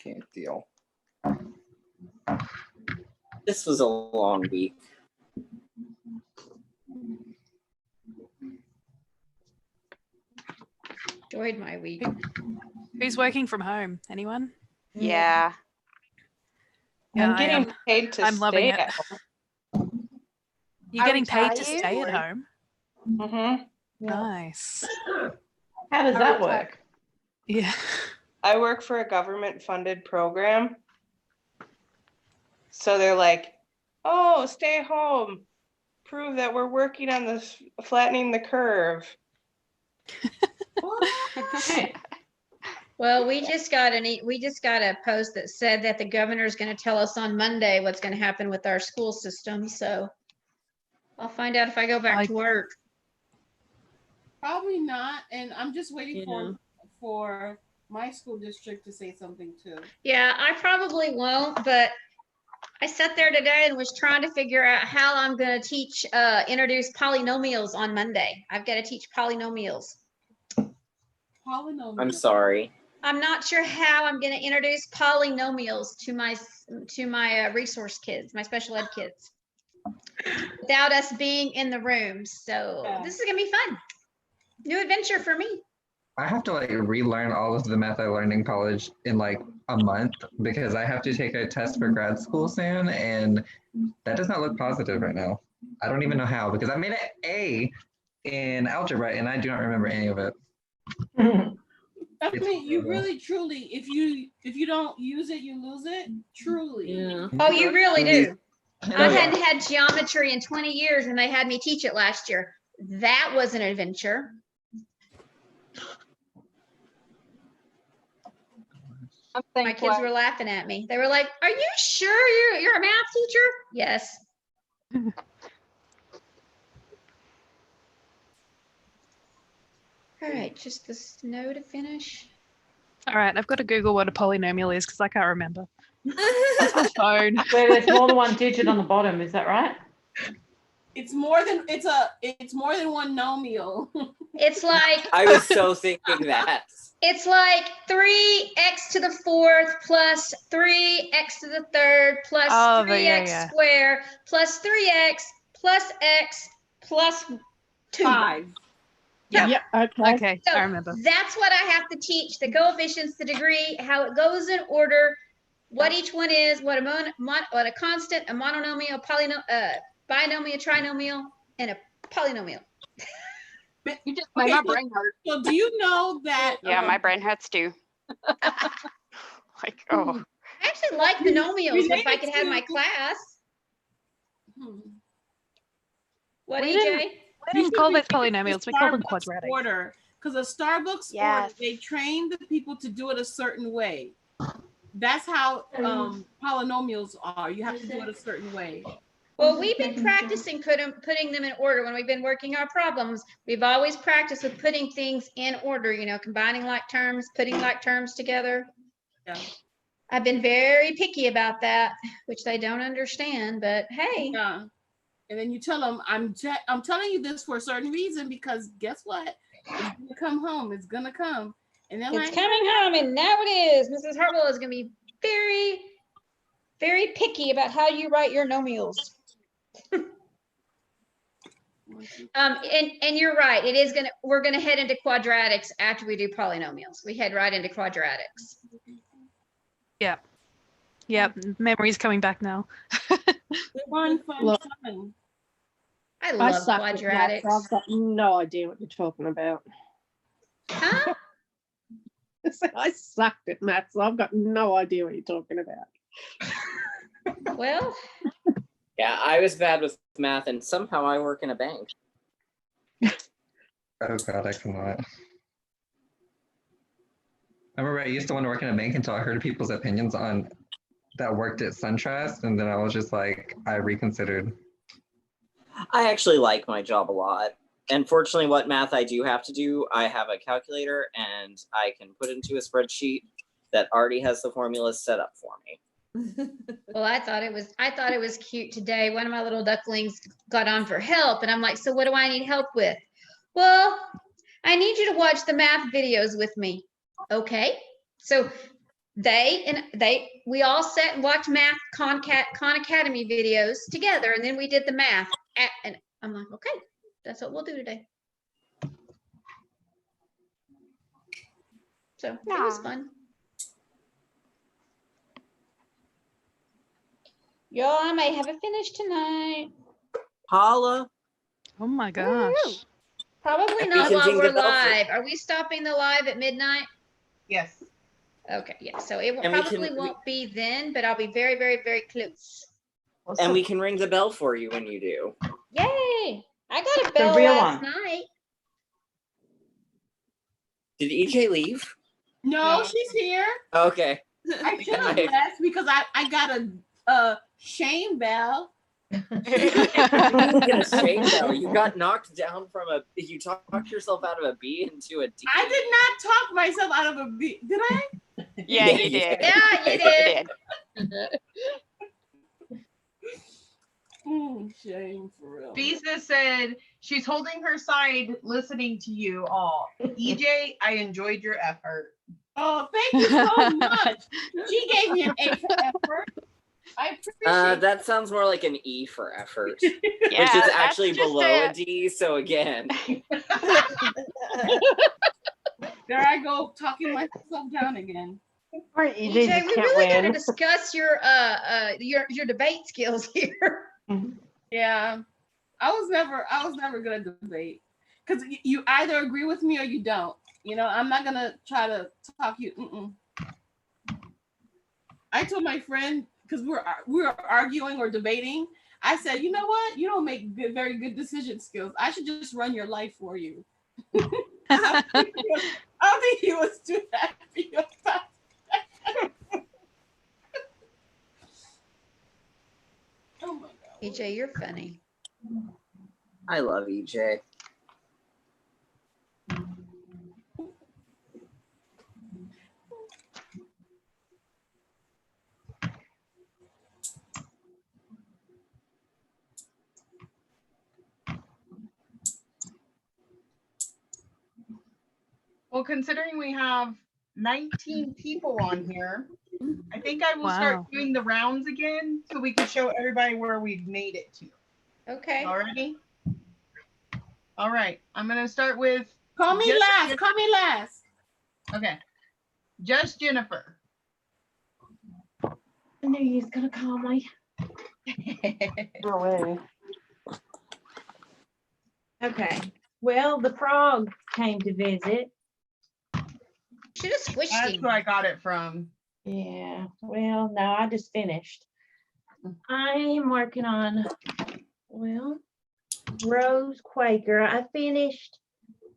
can't deal. This was a long week. Enjoyed my week. Who's working from home? Anyone? Yeah. Yeah, I'm getting paid to I'm loving stay it. at home. You're getting paid to Are you? stay at home? Mm-hmm. Nice. How does that work? Yeah. I work for a government-funded program. So they're like, oh, stay home. Prove that we're working on this, flattening the curve. Well, we just got a post that said that the governor is going to tell us on Monday what's going to happen with our school system. So I'll find out if I go back to work. Probably not, and I'm just waiting for my school district to say something too. Yeah, I probably won't, but I sat there today and was trying to figure out how I'm going to introduce polynomials on Monday. I've got to teach polynomials. I'm sorry. I'm not sure how I'm going to introduce polynomials to my resource kids, my special ed kids, without us being in the room. So this is going to be fun. New adventure for me. I have to like relearn all of the math I learned in college in like a month because I have to take a test for grad school soon, and that does not look positive right now. I don't even know how because I made an A in algebra and I do not remember any of it. I mean, you really, truly, if you don't use it, you lose it. Truly. Yeah. Oh, you really do. I hadn't had geometry in 20 years, and they had me teach it last year. That was an adventure. My kids were laughing at me. They were like, "Are you sure you're a math teacher?" Yes. All right, just the snow to finish. All right, I've got to Google what a polynomial is because I can't remember. That's my phone. Where there's more than one digit on the bottom, is that right? It's more than one nomial. It's like I was so thinking that. it's like 3x to the 4th plus 3x to the 3rd plus 3x squared plus 3x plus x plus 2. 5. Yep. Okay. So I remember. that's what I have to teach: the coefficients, the degree, how it goes in order, what each one is, what a constant, a monomial, binomial, trinomial, and a polynomial. You just made my brain hurt. So do you know that? Yeah, my brain hurts too. Like, oh. I actually like the nomials if I could have my class. What, EJ? We didn't call those polynomials. We call them quadratic. Order, because a Starbucks order, they train the people to do it a certain way. That's how polynomials are. You have to do it a certain way. Well, we've been practicing putting them in order. When we've been working our problems, we've always practiced with putting things in order, combining like terms, putting like terms together. Yeah. I've been very picky about that, which they don't understand, but hey. Yeah. And then you tell them, I'm telling you this for a certain reason, because guess what? It's gonna come home. It's gonna come. And then It's coming home, and now it is. Mrs. Hartwell is gonna be very, very picky about how you write your nomials. And you're right. We're gonna head into quadratics after we do polynomials. We head right into quadratics. Yep. Yep. Memory's coming back now. Look, I love suck at quadratics. maths. I've got no idea what you're talking about. Huh? I sucked at maths. So I've got no idea what you're talking about. Well. Yeah, I was bad with math, and somehow I work in a bank. Oh God, I cannot. I remember I used to want to work in a bank until I heard people's opinions on that worked at SunTrust, and then I was just like, I reconsidered. I actually like my job a lot. And fortunately, what math I do have to do, I have a calculator and I can put into a spreadsheet that already has the formulas set up for me. Well, I thought it was cute today. One of my little ducklings got on for help, and I'm like, so what do I need help with? Well, I need you to watch the math videos with me. Okay. So we all sat and watched math Khan Academy videos together, and then we did the math. And I'm like, okay, that's what we'll do today. So it was fun. Y'all, I may have it finished tonight. Holla. Oh my gosh. Probably And we not can while ding the we're bell for- live. Are we stopping the live at midnight? Yes. Okay, yeah. So it And we probably won't be then, but I'll be very, very, very close. And we can ring the bell for you when you do. Yay! I got a bell real last one. night. Did EJ leave? No, she's here. Okay. I should have left because I got a shame bell. You didn't get a shame bell. You got knocked down from you talked yourself out of a B into a D. I did not talk myself out of a B. Did I? Yeah, you did. Yeah, you did. Shame for real. Bisa said she's holding her side, listening to you all. EJ, I enjoyed your effort. Oh, thank you so much. She gave me an A for effort. I appreciate That sounds more like an E for effort, Yeah, which is that's actually just below a D. So again, There I go, talking myself down again. Poor EJ, we really got to discuss your debate skills here. Yeah, I was never gonna debate because you either agree with me or you don't. You know, I'm not gonna try to talk you. I told my friend because we were arguing or debating. I said, you know what? You don't make very good decision skills. I should just run your life for you. I don't think he was too happy about that. Oh my God. EJ, you're funny. I love EJ. Well, considering we have 19 people on here, I think I will start doing the rounds again so we can show everybody where we've made it to. Okay. Already? All right. I'm going to start with. Call me last. Call me last. Okay. Just Jennifer. I knew you was going to call me. No way. Okay. Well, the frog came to visit. Should have switched That's him. where I got it from. Yeah. Well, no, I just finished. I am working on, Rose Quaker. I finished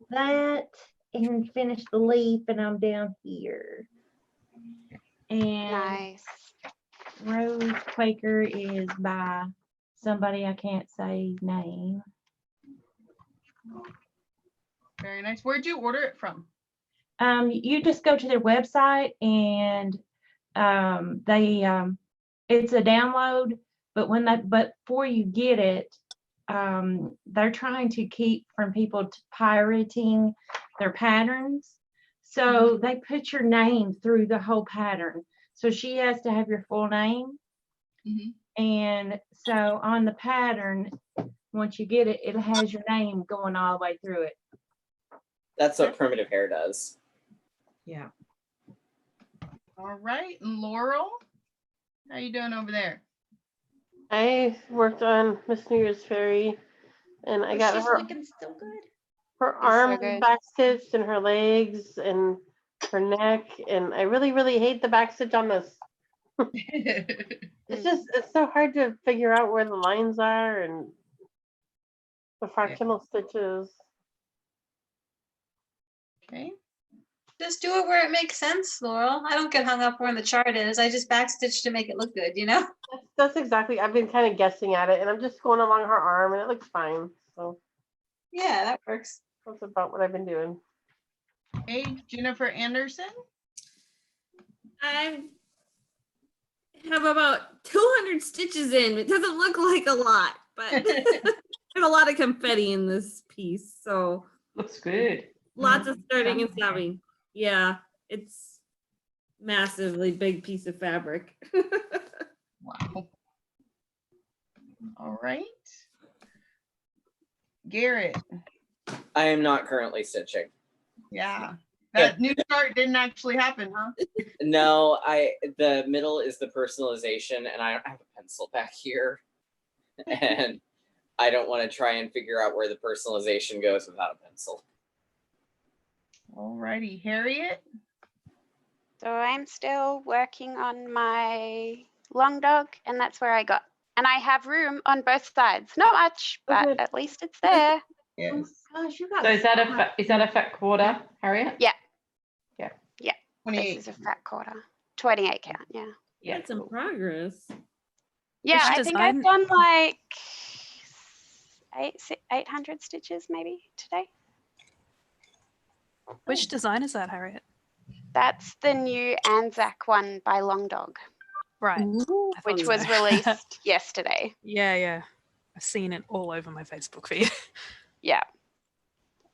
that and finished the leaf, and I'm down here. And Nice. Rose Quaker is by somebody I can't say name. Very nice. Where'd you order it from? You just go to their website and it's a download, but before you get it, they're trying to keep from people pirating their patterns. So they put your name through the whole pattern. So she has to have your full name. And so on the pattern, once you get it, it has your name going all the way through it. That's what primitive hair does. Yeah. All right. Laurel, how you doing over there? I worked on Miss New Year's Fairy, and I got she's her looking so good. her so arms good. back stitched and her legs and her neck, and I really, really hate the back stitch on this. It's so hard to figure out where the lines are and the fractional stitches. Okay. Just do it where it makes sense, Laurel. I don't get hung up where the chart is. I just backstitch to make it look good, you know? That's exactly, I've been kind of guessing at it, and I'm just going along her arm, and it looks fine. So Yeah, that works. that's about what I've been doing. Hey, Jennifer Anderson. I have about 200 stitches in. It doesn't look like a lot, but there's a lot of confetti in this piece. So looks good. Lots of starting and stopping. Yeah, it's massively big piece of fabric. Wow. All right. Garrett. I am not currently stitching. Yeah. That new start didn't actually happen, huh? No, the middle is the personalization, and I have a pencil back here, and I don't want to try and figure out where the personalization goes without a pencil. All righty, Harriet. So I'm still working on my long dog, and that's where I got. And I have room on both sides. Not much, but at least it's there. Yes. Gosh, you got So is that a fat quarter, Harriet? Yeah. Yeah. Yeah. 28. This is a fat quarter. 28 count, yeah. Yeah. That's some progress. Yeah, Which I think I've design- done like 800 stitches maybe today. Which design is that, Harriet? That's the new Anzac one by Long Dog. Right. Which was released yesterday. Yeah. I've seen it all over my Facebook feed. Yeah.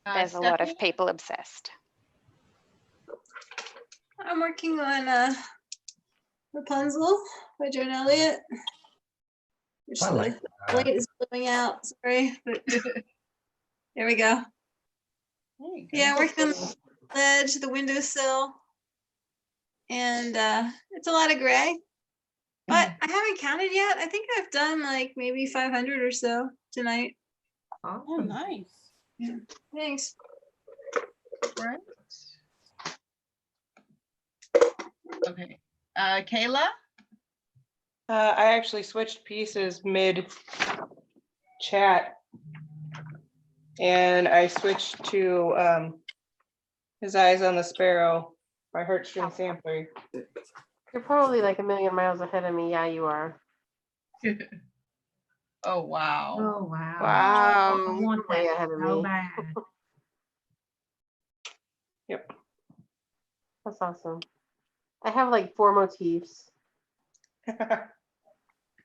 There's a lot of Stephanie? people obsessed. I'm working on Rapunzel by Joan Elliott. Which I like the light is blowing out. Sorry, but there we go. Yeah, I'm working on the ledge, the windowsill, and it's a lot of gray. But I haven't counted yet. I think I've done like maybe 500 or so tonight. Oh, nice. Yeah. Thanks. Right. Okay. Kayla? I actually switched pieces mid chat, and I switched to His Eyes on the Sparrow by Heartstring Sampler. You're probably like a million miles ahead of me. Yeah, you are. Oh, wow. Oh, wow. Wow. I want Way that ahead of so me. bad. Yep. That's awesome. I have like 4 motifs.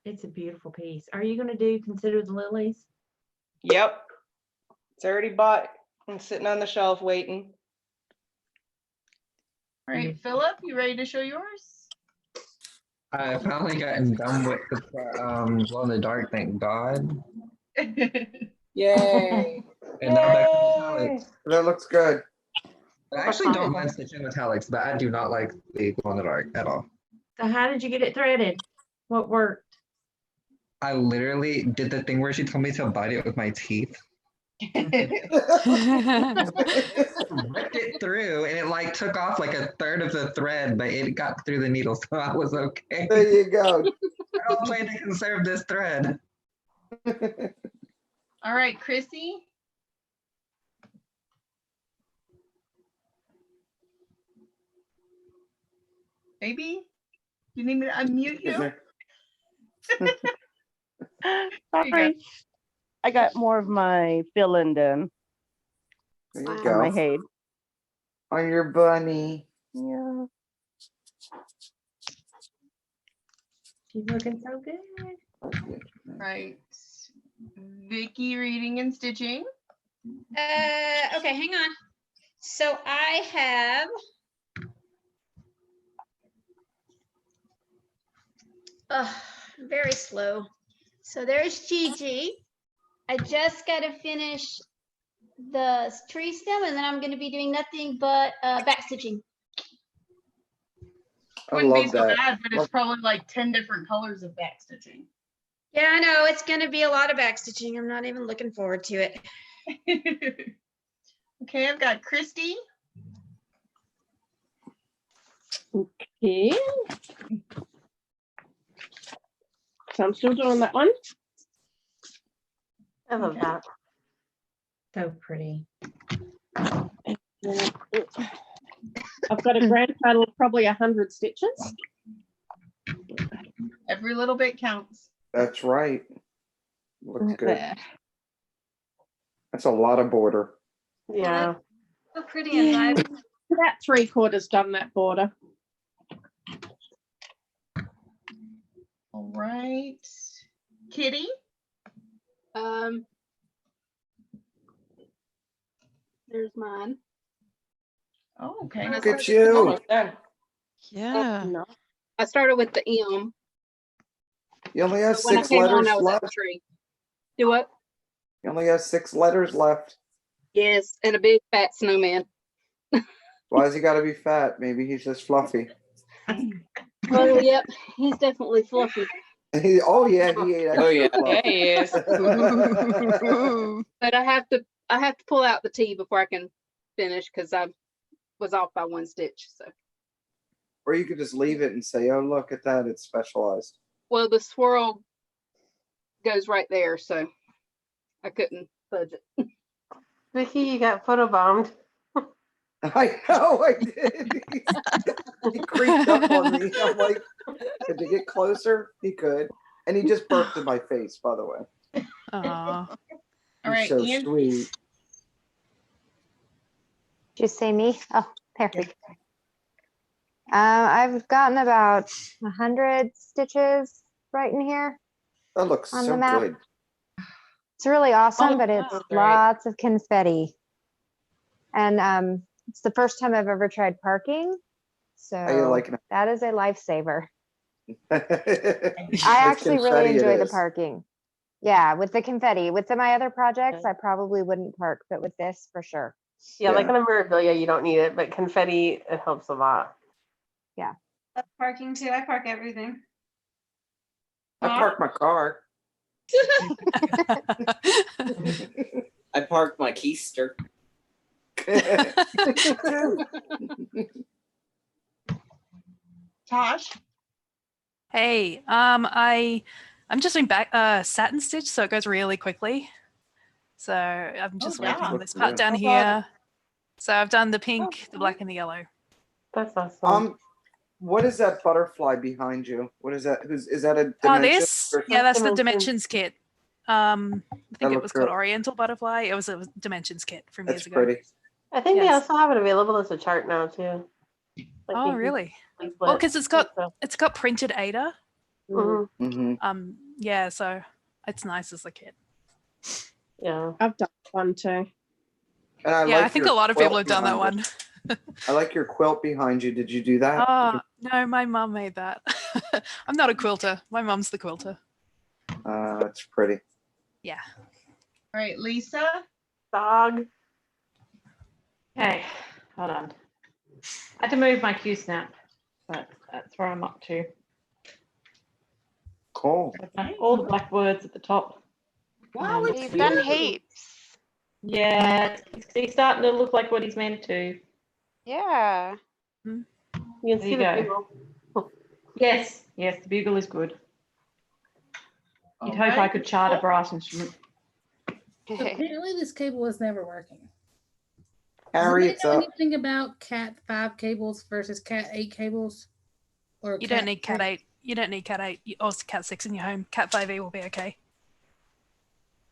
It's a beautiful piece. Are you going to Consider the Lilies? Yep. It's already bought and sitting on the shelf waiting. All right, Philip, you ready to show yours? I finally gotten done with the glow in the dark, thank God. Yay. And now back to metallics. That looks good. I actually don't mind stitching metallics, but I do not like the glow in the dark at all. So how did you get it threaded? What worked? I literally did the thing where she told me to bite it with my teeth. Ripped it through, and it like took off like a third of the thread, but it got through the needle, so I was okay. There you go. I don't plan to conserve this thread. All right, Chrissy. Baby, you need me to unmute you? Sorry. I got more of my fill-in done. There you On go. my head. On your bunny. Yeah. She's looking so good. Right. Vicky, reading and stitching. Okay, hang on. So I have very slow. So there's Gigi. I just got to finish the tree stem, and then I'm going to be doing nothing but back stitching. Wouldn't be love so that. bad, but it's probably like 10 different colors of back stitching. Yeah, I know. It's going to be a lot of back stitching. I'm not even looking forward to it. Okay, I've got Christy. Okay. So I'm still doing that one. I love that. So pretty. I've got a grand total of probably 100 stitches. Every little bit counts. That's right. Looks good. There. That's a lot of border. Yeah. So pretty and vibrant. About 3/4 done that border. All right. Kitty. There's mine. Oh, okay. Look at you. Almost done. Yeah. No. I started with the M. You only have When I 6 came on, letters I was at the left. tree. Do what? You only have 6 letters left. Yes, and a big fat snowman. Why has he got to be fat? Maybe he's just fluffy. Oh, yep, he's definitely fluffy. Oh yeah, he ate extra Oh, yeah. fluff. Yeah, he is. But I have to pull out the T before I can finish because I was off by 1 stitch. So, Or you could just leave it and say, "Oh, look at that, it's specialized." well, the swirl goes right there, so I couldn't fudge it. Vicky, you got photobombed. I know, I did. He creeped up on me. I'm like, could you get closer? He could, and he just burped in my face. By the way, Aw. All he's right, so Ian. sweet. Did you say me? Oh, perfect. I've gotten about 100 stitches right in here That looks on so the map. good. It's really awesome, Oh, but it's wow. Great. lots of confetti. And it's the first time I've ever tried parking. How you So liking that is a lifesaver. it? I actually really confetti it enjoy the is. parking. Yeah, with the confetti. With my other projects, I probably wouldn't park, but with this, for sure. Yeah, like Yeah. on a memorabilia, you don't need it, but confetti, it helps a lot. Yeah. That's parking too. I park everything. I parked my car. I parked my keister. Tosh. Hey, I'm just doing back satin stitch, so it goes really quickly. So I'm just working yeah. on this part down here. So I've done the pink, the black, and the yellow. That's awesome. What is that butterfly behind you? What is that? Is that a Oh, dimension? this? or Yeah, that's the Dimensions. Dimensions kit. I That think it looks was called good. Oriental Butterfly. It was a Dimensions kit from years That's ago. pretty. I think they Yes. also have it available as a chart now too. Like Oh, you can really? split Well, because and stuff. it's got printed Ada. Mhm. Mm-hmm. Yeah, so it's nice as a kit. Yeah. I've done one too. And I Yeah, I like think your a lot of people quilt have done that behind one. you. I like your quilt behind you. Did you do that? Oh, no, my mum made that. I'm not a quilter. My mum's the quilter. It's pretty. Yeah. All right, Lisa. Dog. Okay, hold on. I had to move my Q snap, but that's where I'm up to. Cool. I've done all the black words at the top. Wow, And it's You've done heaps. yeah, he's starting to look like what he's meant to. Yeah. You can There see you the go. bugle. Yes, the bugle is good. You'd All hope I right. could chart a brass instrument. Apparently, this cable was never working. Harry, Do it's you know up. anything about Cat 5 cables versus Cat 8 cables? Or You don't Cat need Cat 6? 8. You don't need Cat 8 or Cat 6 in your home. Cat 5e will be okay.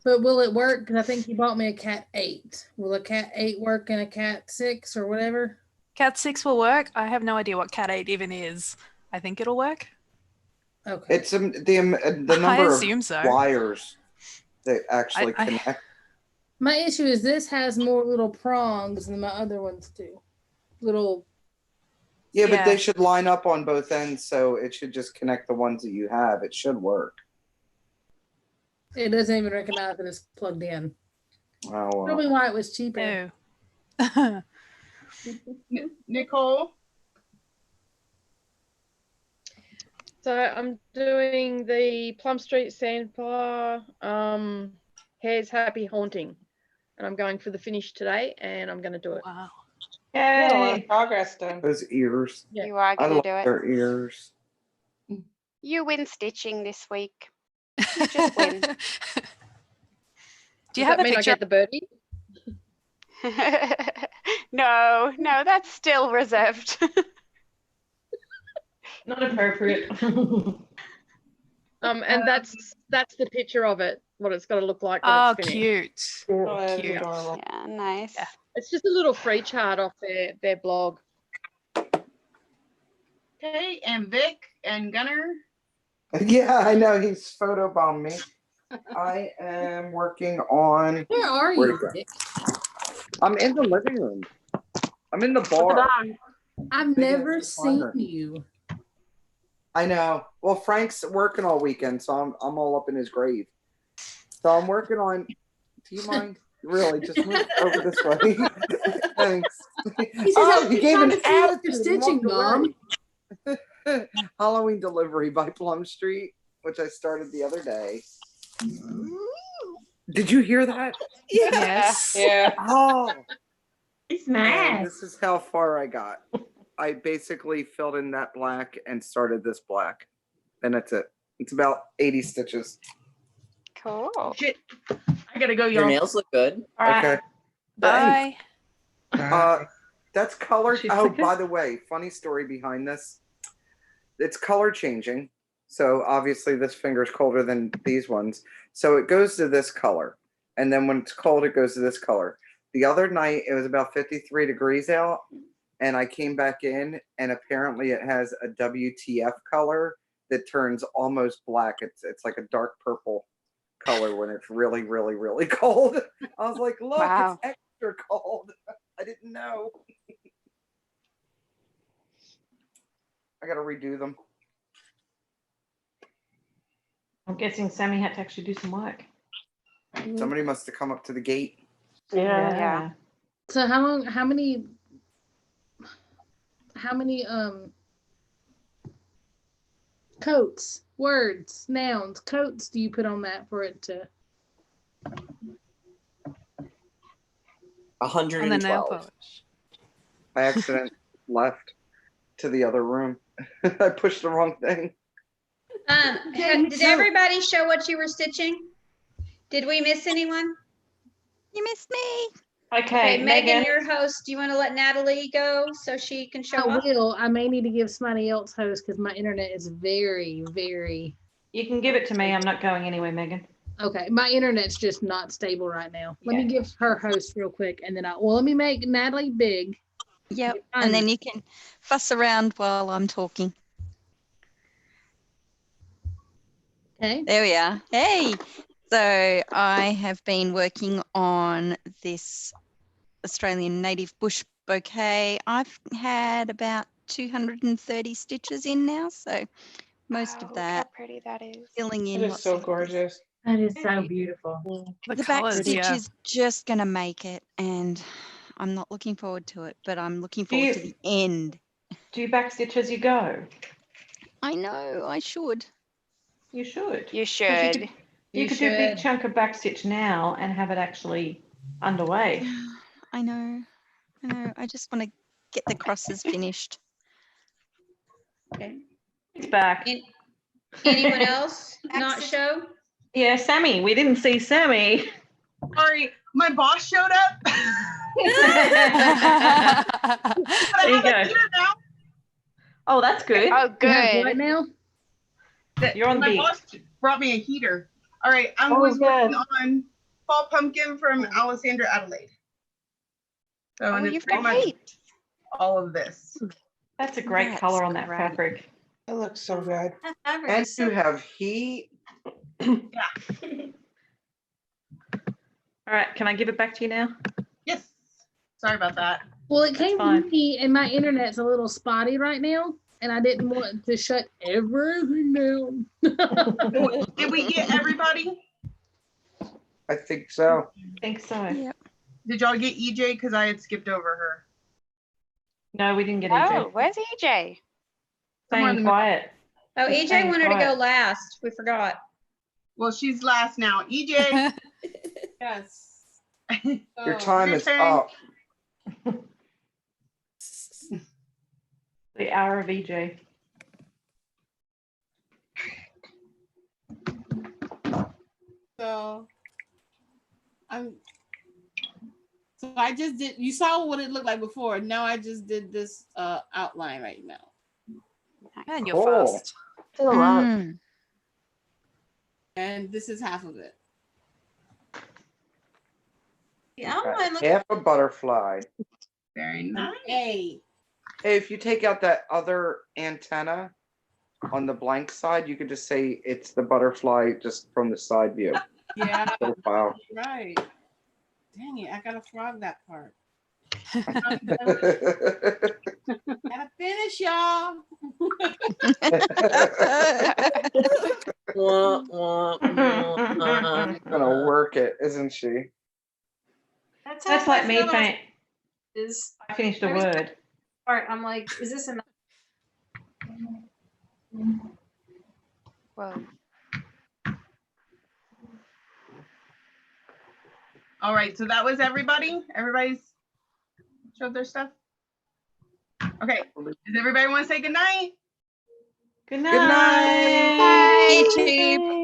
But will it work? Because I think you bought me a Cat 8. Will a Cat 8 work in a Cat 6 or whatever? Cat 6 will work. I have no idea what Cat 8 even is. I think it'll work. Okay. It's the number of assume so. wires that actually connect. My issue is this has more little prongs than my other ones do. Little. Yeah, but they should line up on both ends, so it should just connect the ones that you have. It should work. It doesn't even recognize that it's plugged in. Oh, Tell me well. why it was cheaper. Nicole. So I'm doing the Plum Street Sandflower Hare's Happy Haunting, and I'm going for the finish today, and I'm going to do it. Wow. Yeah, a lot of progress done. Those ears. Yeah. You are I going to love do it. their ears. You win stitching this week. You just win. Do you Does have that a mean picture? I get the birdie? No, that's still reserved. Not appropriate. And that's the picture of it, what it's got to look like when Oh, it's finished. cute. Oh, that is Cute. adorable. Yeah, nice. Yeah. It's just a little free chart off their blog. Okay, and Vic and Gunnar. Yeah, I know. He's photobombed me. I am working on. Where are Where'd you, it go? Dick? I'm in the living room. I'm in the Put the bar. dog. I've They get never seen harder. you. I know. Well, Frank's working all weekend, so I'm all up in his grave. So I'm working on. Do you mind? Really, just move over this way. Thanks. He says, Oh, I'm you just gave trying an to see what attitude. you're and stitching, walked Mom. away. Halloween delivery by Plum Street, which I started the other day. Did you hear that? Yes. Yeah. Oh. It's And nice. this is how far I got. I basically filled in that black and started this black. And that's it. It's about 80 stitches. Cool. Shit. I gotta go, Your y'all. nails look good. All right. Okay. Bye. That's colored. She's Oh, cooking? by the way, funny story behind this. It's color changing. So obviously this finger's colder than these ones. So it goes to this color. And then when it's cold, it goes to this color. The other night, it was about 53 degrees out. And I came back in, and apparently it has a WTF color that turns almost black. It's like a dark purple color when it's really, really, really cold. I was like, look, Wow. it's extra cold. I didn't know. I got to redo them. I'm guessing Sammy had to actually do some work. Somebody must have come up to the gate. Yeah. So how many coats, words, nouns, coats do you put on that for it to 112. I accidentally left to the other room. I pushed the wrong thing. Did everybody show what you were stitching? Did we miss anyone? You missed me. Okay, Megan, your host. Do you want to let Natalie go so she can show I up? will. I may need to give somebody else host because my internet is very, very. You can give it to me. I'm not going anywhere, Megan. Okay, my internet's just not stable right now. Let me give her host real quick, and then let me make Natalie big. Yep. And then you can fuss around while I'm talking. Okay. There we are. Hey. So I have been working on this Australian native bush bouquet. I've had about 230 stitches in now, so most of that. How pretty that is. Filling in It is lots so of gorgeous. That is so beautiful. the back stitch is just going to make it, and I'm not looking forward to it, but I'm looking forward to the end. Do you backstitch as you go? I know, I should. You should. You 'Cause should. You could do a big chunk of backstitch now and have it actually underway. I know. I just want to get the crosses finished. Okay. It's back. Anyone else not show? Yeah, Sammy. We didn't see Sammy. Sorry, my boss showed up. There you go. Oh, that's good. Oh, good. What now? You're on my the boss brought me a heater. All right, I'm Oh, working good. on Fall Pumpkin from Alessandra Adelaide. So Oh, and it's you've pretty got much heat. all of this. That's a great That's color on that great. fabric. It looks so good. And you have heat. All right, can I give it back to you now? Yes. Sorry about that. Well, it came to fine. me, and my internet's a little spotty right now, and I didn't want to shut everything down. Did we get everybody? I think so. I think so. Yep. Did y'all get EJ? Because I had skipped over her. No, we didn't get Oh, EJ. where's EJ? Staying quiet. Oh, She's EJ staying wanted to go quiet. last. We forgot. Well, she's last now. EJ. Yes. Your time Your is turn. up. The hour of EJ. So I just did, you saw what it looked like before. Now I just did this outline right now. And you're Cool. fast. Still a lot. And this is half of it. Yeah, I don't Got mind looking. half a butterfly. Very nice. Hey. Hey, if you take out that other antenna on the blank side, you could just say it's the butterfly just from the side view. Yeah. Profile. Right. Dang it, I gotta frog that part. Gotta finish, y'all. She's gonna work it, isn't she? That's That's how like I me feel about saying, is I finished a every word. part. I'm like, is this enough? Whoa. All right, so that was everybody. Everybody's showed their stuff. Okay, does everybody want to say good night? Good night. Bye, YouTube.